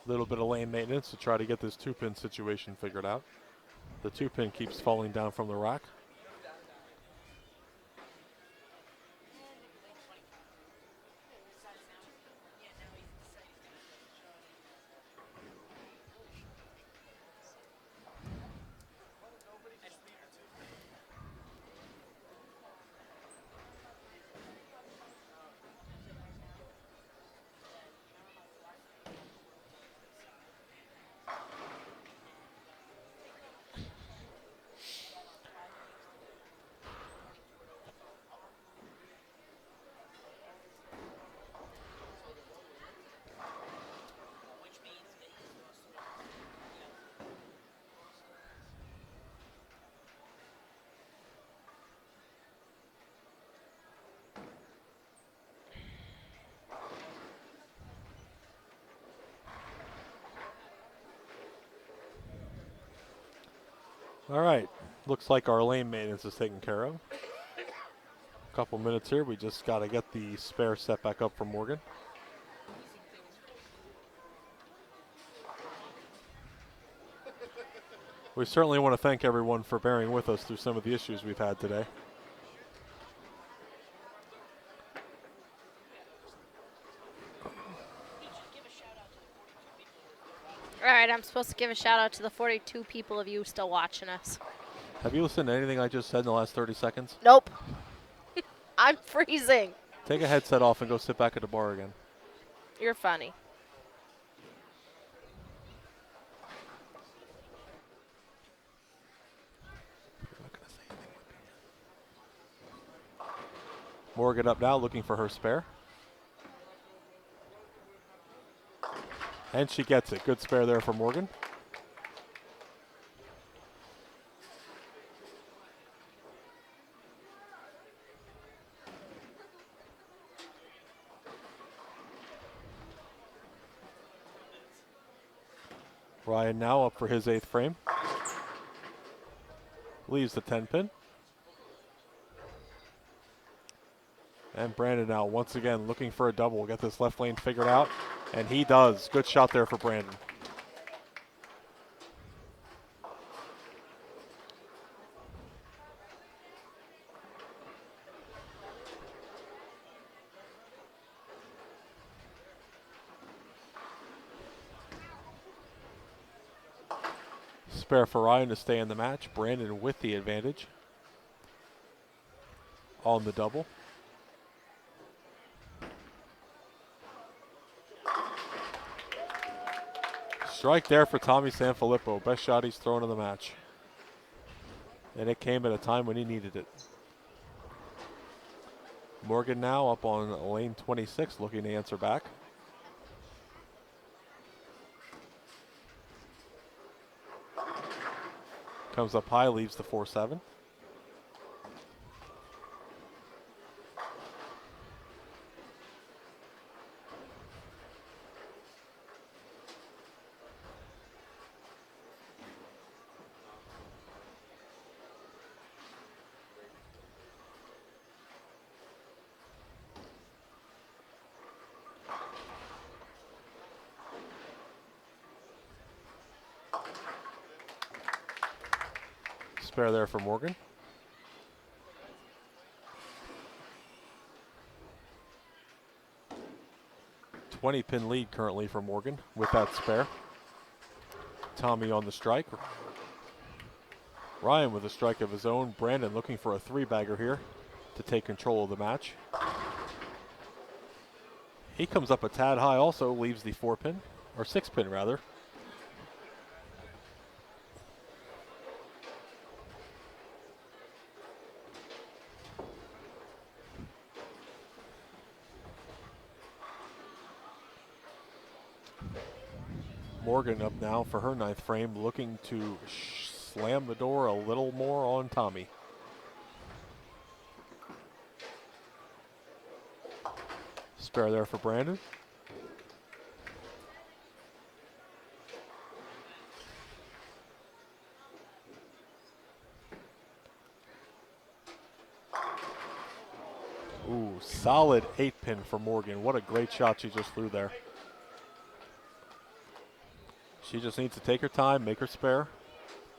Little bit of lane maintenance to try to get this 2-pin situation figured out. The 2-pin keeps falling down from the rack. All right, looks like our lane maintenance is taken care of. Couple minutes here, we just got to get the spare set back up for Morgan. We certainly want to thank everyone for bearing with us through some of the issues we've had today. All right, I'm supposed to give a shout out to the 42 people of you still watching us. Have you listened to anything I just said in the last 30 seconds? Nope. I'm freezing. Take a headset off and go sit back at the bar again. You're funny. Morgan up now looking for her spare. And she gets it. Good spare there for Morgan. Ryan now up for his 8th frame. Leaves the 10 pin. And Brandon now once again looking for a double. Get this left lane figured out. And he does. Good shot there for Brandon. Spare for Ryan to stay in the match. Brandon with the advantage on the double. Strike there for Tommy Sanfilippo. Best shot he's thrown in the match. And it came at a time when he needed it. Morgan now up on lane 26 looking to answer back. Comes up high, leaves the 4-7. Spare there for Morgan. $20-pin lead currently for Morgan with that spare. Tommy on the strike. Ryan with a strike of his own. Brandon looking for a 3-bagger here to take control of the match. He comes up a tad high also, leaves the 4-pin, or 6-pin rather. Morgan up now for her 9th frame, looking to slam the door a little more on Tommy. Spare there for Brandon. Ooh, solid 8-pin for Morgan. What a great shot she just threw there. She just needs to take her time, make her spare.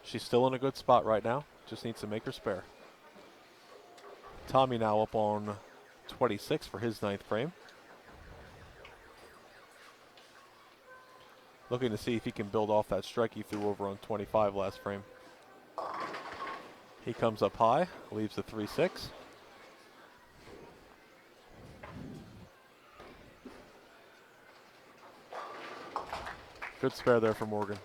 She's still in a good spot right now. Just needs to make her spare. Tommy now up on 26 for his 9th frame. Looking to see if he can build off that strike he threw over on 25 last frame. He comes up high, leaves the 3-6. Good spare there for Morgan.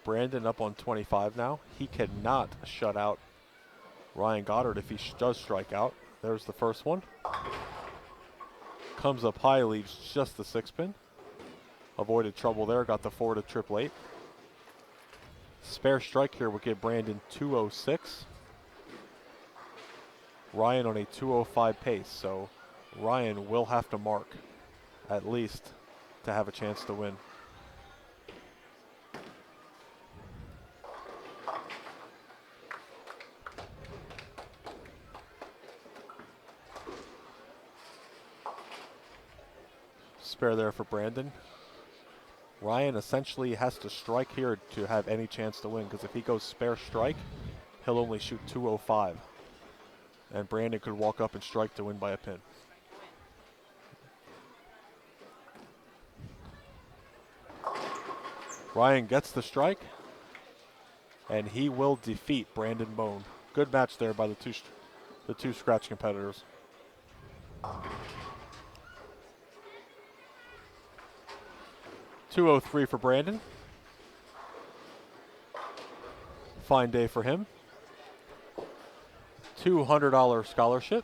Brandon up on 25 now. He cannot shut out Ryan Goddard if he does strike out. There's the first one. Comes up high, leaves just the 6-pin. Avoided trouble there, got the 4 to 888. Spare strike here will give Brandon 206. Ryan on a 205 pace, so Ryan will have to mark at least to have a chance to win. Spare there for Brandon. Ryan essentially has to strike here to have any chance to win, because if he goes spare strike, he'll only shoot 205. And Brandon could walk up and strike to win by a pin. Ryan gets the strike, and he will defeat Brandon Bone. Good match there by the two scratch competitors. $203 for Brandon. Fine day for him. $200 scholarship.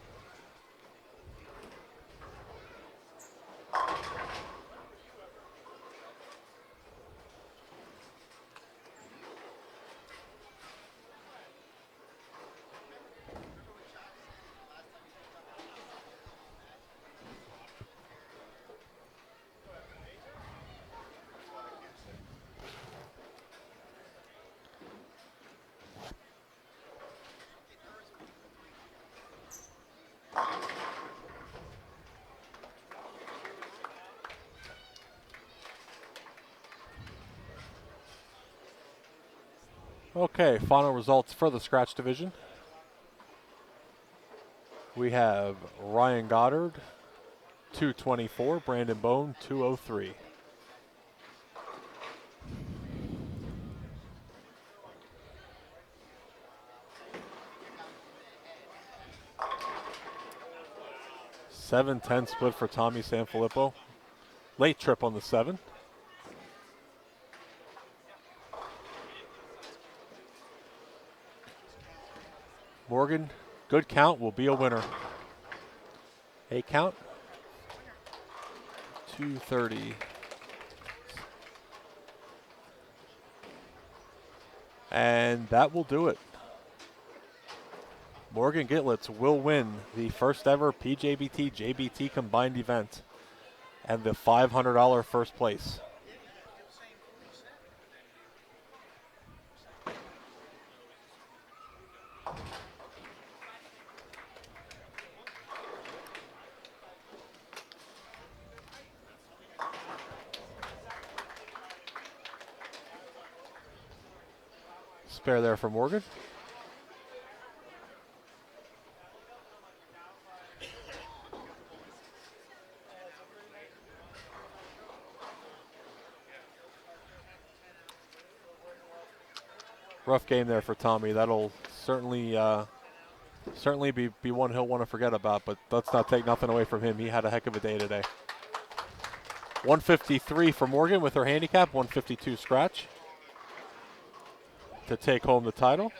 Okay, final results for the scratch division. We have Ryan Goddard, 224, Brandon Bone, 203. $7.10 split for Tommy Sanfilippo. Late trip on the 7. Morgan, good count, will be a winner. A count, 230. And that will do it. Morgan Gitlitz will win the first ever PJBT JBT combined event and the $500 first place. Spare there for Morgan. Rough game there for Tommy. That'll certainly be one he'll want to forget about, but let's not take nothing away from him. He had a heck of a day today. 153 for Morgan with her handicap, 152 scratch to take home the title.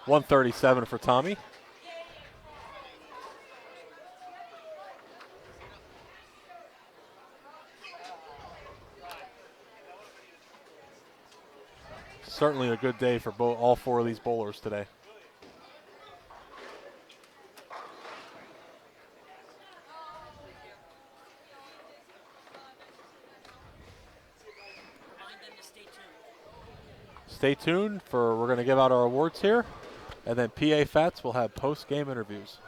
$137 for Tommy. Certainly a good day for all four of these bowlers today. Stay tuned for, we're going to give out our awards here, and then PA Fats will have post-game interviews.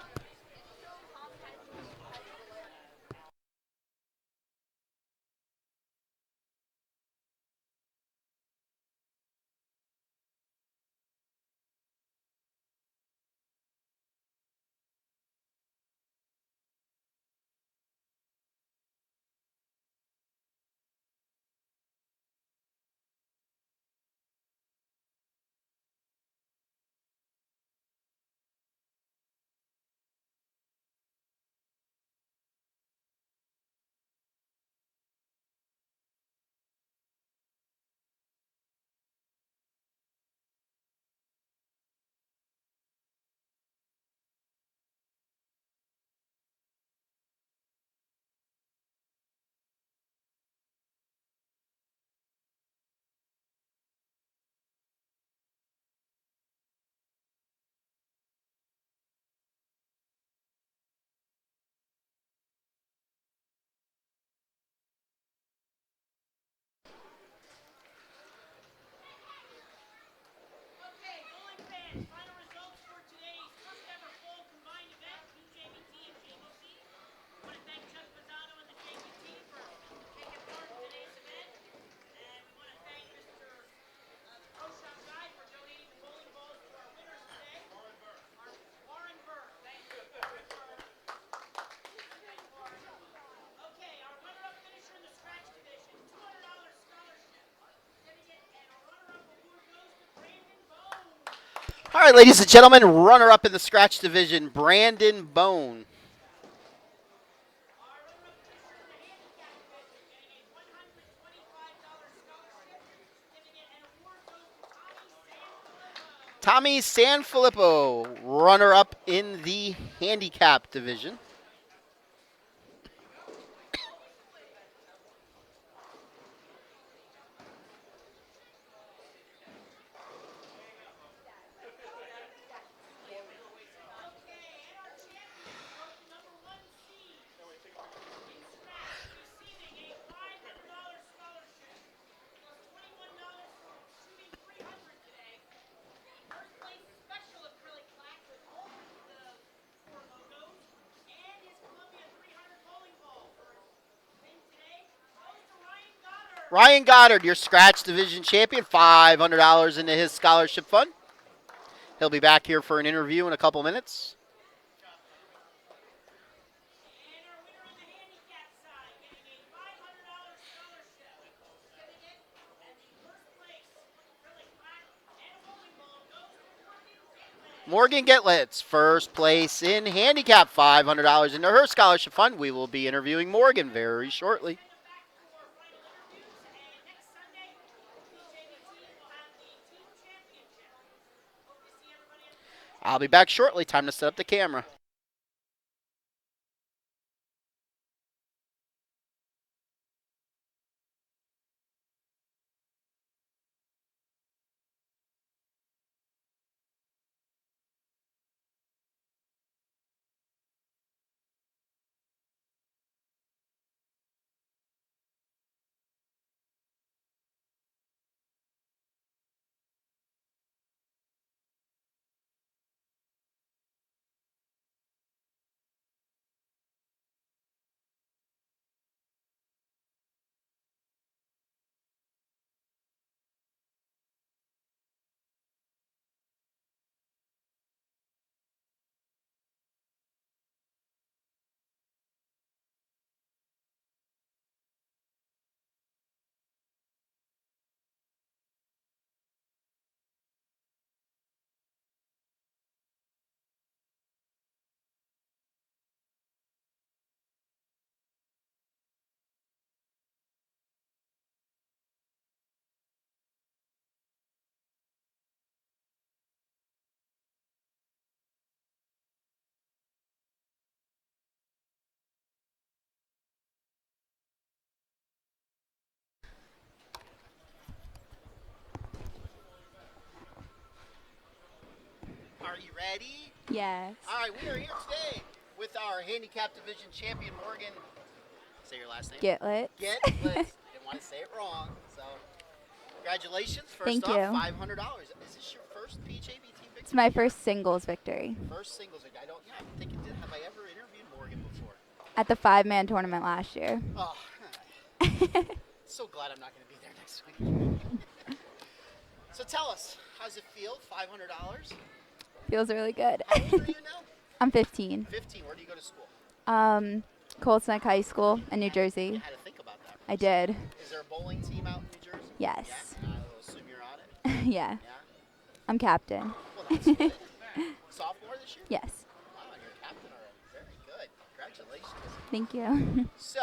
Okay, bowling fans, final results for today's first ever fall combined event, PJBT and JBT. I want to thank Chuck Mazzano and the JBT for taking part in today's event. And we want to thank Mr. Pro Shop Guy for donating the bowling balls to our winners today. Warren Burr. Thank you. Okay, our runner-up finisher in the scratch division, $200 scholarship. And our runner-up award goes to Brandon Bone. All right, ladies and gentlemen, runner-up in the scratch division, Brandon Bone. Our runner-up finisher in the handicap Tommy Sanfilippo, runner-up in the handicap division. Ryan Goddard, your scratch division champion, $500 into his scholarship fund. He'll be back here for an interview in a couple minutes. Morgan Getlitz, first place in handicap, $500 into her scholarship fund. We will be interviewing Morgan very shortly. I'll be back shortly. Time to set up the camera. Are you ready? Yes. All right, we are here today with our handicap division champion, Morgan. Say your last name. Getlitz. Getlitz. Didn't want to say it wrong. So, congratulations. First Thank off, you. $500. Is this your first PJBT victory? It's my first singles victory First singles victory. I'm thinking, have I ever interviewed Morgan before? at the 5-man tournament last year. Oh, so glad I'm not going to be there next week. So tell us, how does it feel? $500? Feels really good. How old are you now? I'm 15. 15. Where do you go to school? Colts Neck High School in New Jersey. You had to think about that. I did. Is there a bowling team out in New Jersey? Yes. Yeah? I'll assume you're on it. Yeah. Yeah? I'm captain. Well, that's good. Sophomore this year? Yes. Wow, you're a captain already. Very good. Congratulations. Thank you. So,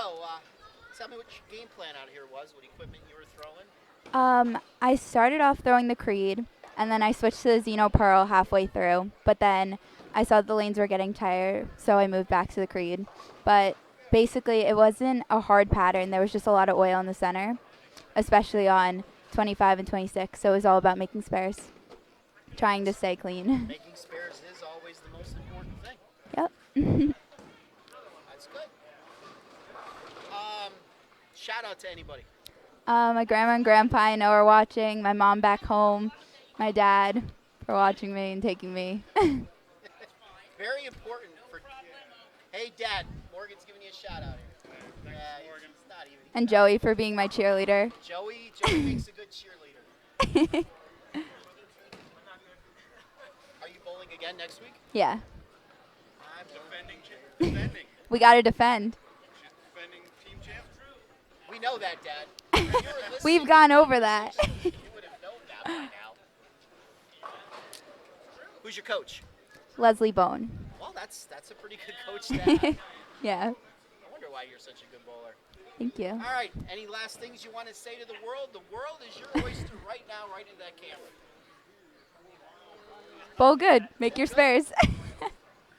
tell me what your game plan out here was, what equipment you were throwing. I started off throwing the Creed, and then I switched to the Xeno Pearl halfway through. But then I saw the lanes were getting tired, so I moved back to the Creed. But basically, it wasn't a hard pattern. There was just a lot of oil in the center, especially on 25 and 26. So it was all about making spares, trying to stay clean. Making spares is always the most important thing. Yep. That's good. Shout out to anybody. My grandma and grandpa I know are watching. My mom back home. My dad for watching me and taking me. Very important for. Hey, Dad. Morgan's giving you a shout out here. Thanks, Morgan. It's not even. And Joey for being my cheerleader. Joey makes a good cheerleader. Are you bowling again next week? Yeah. I'm Defending. We got to defend. She's defending team champ. We know that, Dad. If you were listening We've to gone the over that. conversation, You would have known that by now. Who's your coach? Leslie Bone. Well, that's a pretty good coach to have. Yeah. I wonder why you're such a good bowler. Thank you. All right. Any last things you want to say to the world? The world is your oyster right now, right into that camera. Bowl good. Make your spares.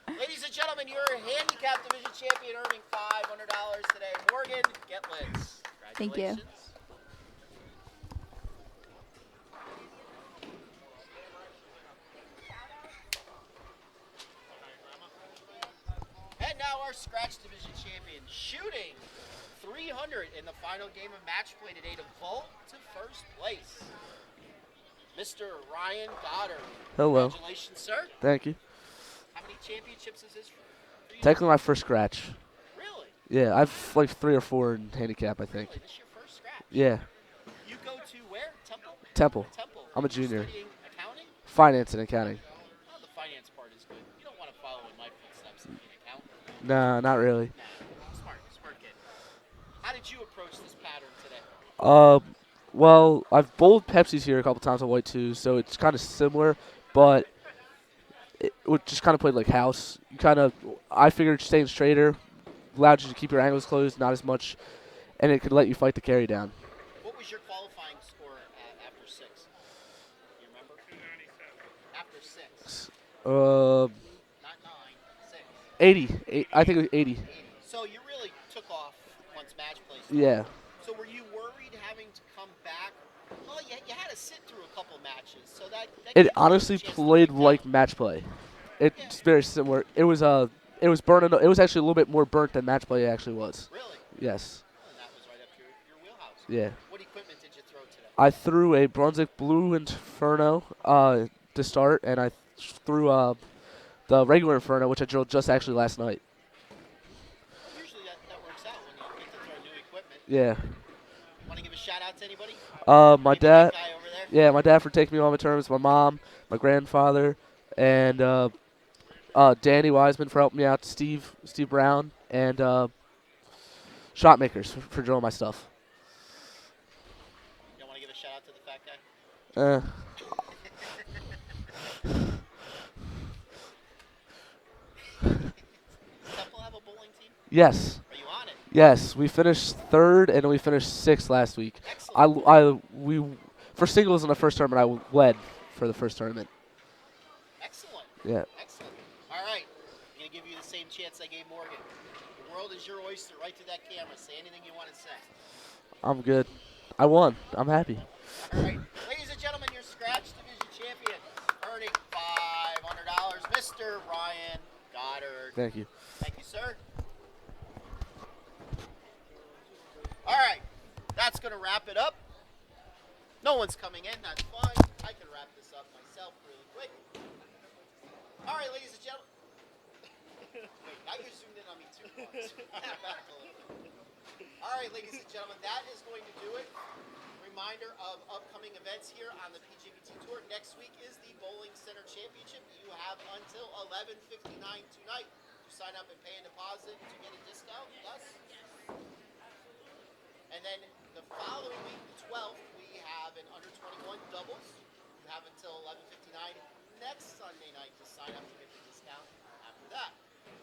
Ladies and gentlemen, your handicap division champion earning $500 today. Morgan Getlitz. Thank you. Congratulations. And now our scratch division champion, shooting 300 in the final game of match play today to vault to first place. Mr. Ryan Goddard. Hello. Congratulations, sir. Thank you. How many championships is this for you? Technically my first scratch. Really? Yeah, I've like 3 or 4 in handicap, I think. Really? This is your first scratch? Yeah, You go to where? Temple? Temple. Temple. I'm a You're junior. Studying accounting? Finance and accounting. Oh, the finance part is good. You don't want to follow in my footsteps in accounting. Nah, not really. Nah, smart kid. How did you approach this pattern today? Well, I've bowled Pepsi's here a couple times on white too, so it's kind of similar, but it just kind of played like house. I figured staying straighter allowed you to keep your angles closed, not as much, and it could let you fight the carry down. What was your qualifying score after 6? You remember? 297. After 6. Not 9, 6. 80. I think it was 80. 80. So you really took off once match play started. Yeah. So were you worried having to come back? Well, you had to sit through a couple matches, so that gives It you honestly a chance to played break like down. match play. It's very similar. It was burning. It was actually a little bit more burnt than match play actually was. Really? Yes. And that was right up your wheelhouse. Yeah. What equipment did you throw today? I threw a Brunswick Blue Inferno to start, and I threw the regular Inferno, which I drilled just actually last night. Usually that works out when you get to throw new equipment. Yeah. Want to give a shout out to anybody? My Maybe dad. that guy over there? Yeah, my dad for taking me on my terms. My mom, my grandfather, and Danny Wiseman for helping me out. Steve Brown, and shot makers for drilling my stuff. You don't want to give a shout out to the fat guy? Does Temple have a bowling team? Yes. Are you on it? Yes, we finished 3rd and we finished 6th last week. Excellent. For singles in the first tournament, I led for the first tournament. Excellent. Yeah. Excellent. All right. I'm going to give you the same chance I gave Morgan. The world is your oyster. Right to that camera. Say anything you want to say. I'm good. I won. I'm happy. All right. Ladies and gentlemen, your scratch division champion, earning $500, Mr. Ryan Goddard. Thank you. Thank you, sir. All right. That's going to wrap it up. No one's coming in. That's fine. I can wrap this up myself really quick. All right, ladies and gentlemen. Wait, now you're zoomed in on me too much. Back a little bit. All right, ladies and gentlemen, that is going to do it. Reminder of upcoming events here on the PJBT Tour. Next week is the Bowling Center Championship. You have until 11:59 tonight to sign up and pay a deposit to get a discount. Yes? And then the following week, the 12th, we have an under 21 doubles. You have until 11:59 next Sunday night to sign up to get the discount after that.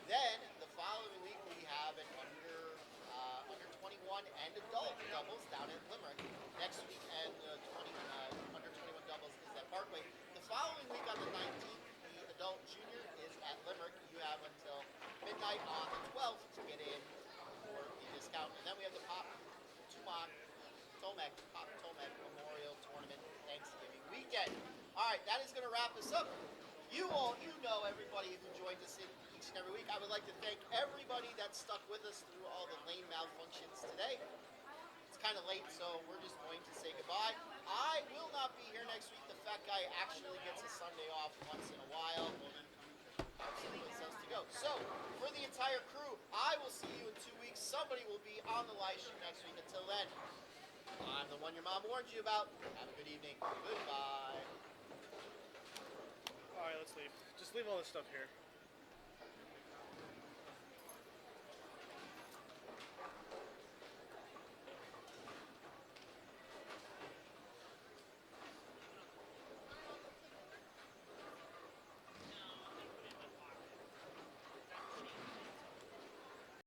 Then the following week, we have an under 21 and adult doubles down at Limerick. Next week, and under 21 doubles is at Parkway. The following week on the 19th, the adult junior is at Limerick. You have until midnight on the 12th to get in for the discount. And then we have the Tomac Memorial Tournament Thanksgiving weekend. All right, that is going to wrap us up. You know everybody who joins us each and every week. I would like to thank everybody that stuck with us through all the lane malfunctions today. It's kind of late, so we're just going to say goodbye. I will not be here next week. The fat guy actually gets a Sunday off once in a while. Someplace else to go. So, for the entire crew, I will see you in 2 weeks. Somebody will be on the live stream next week. Until then, I'm the one your mom warned you about. Have a good evening. Goodbye. All right, let's leave. Just leave all this stuff here.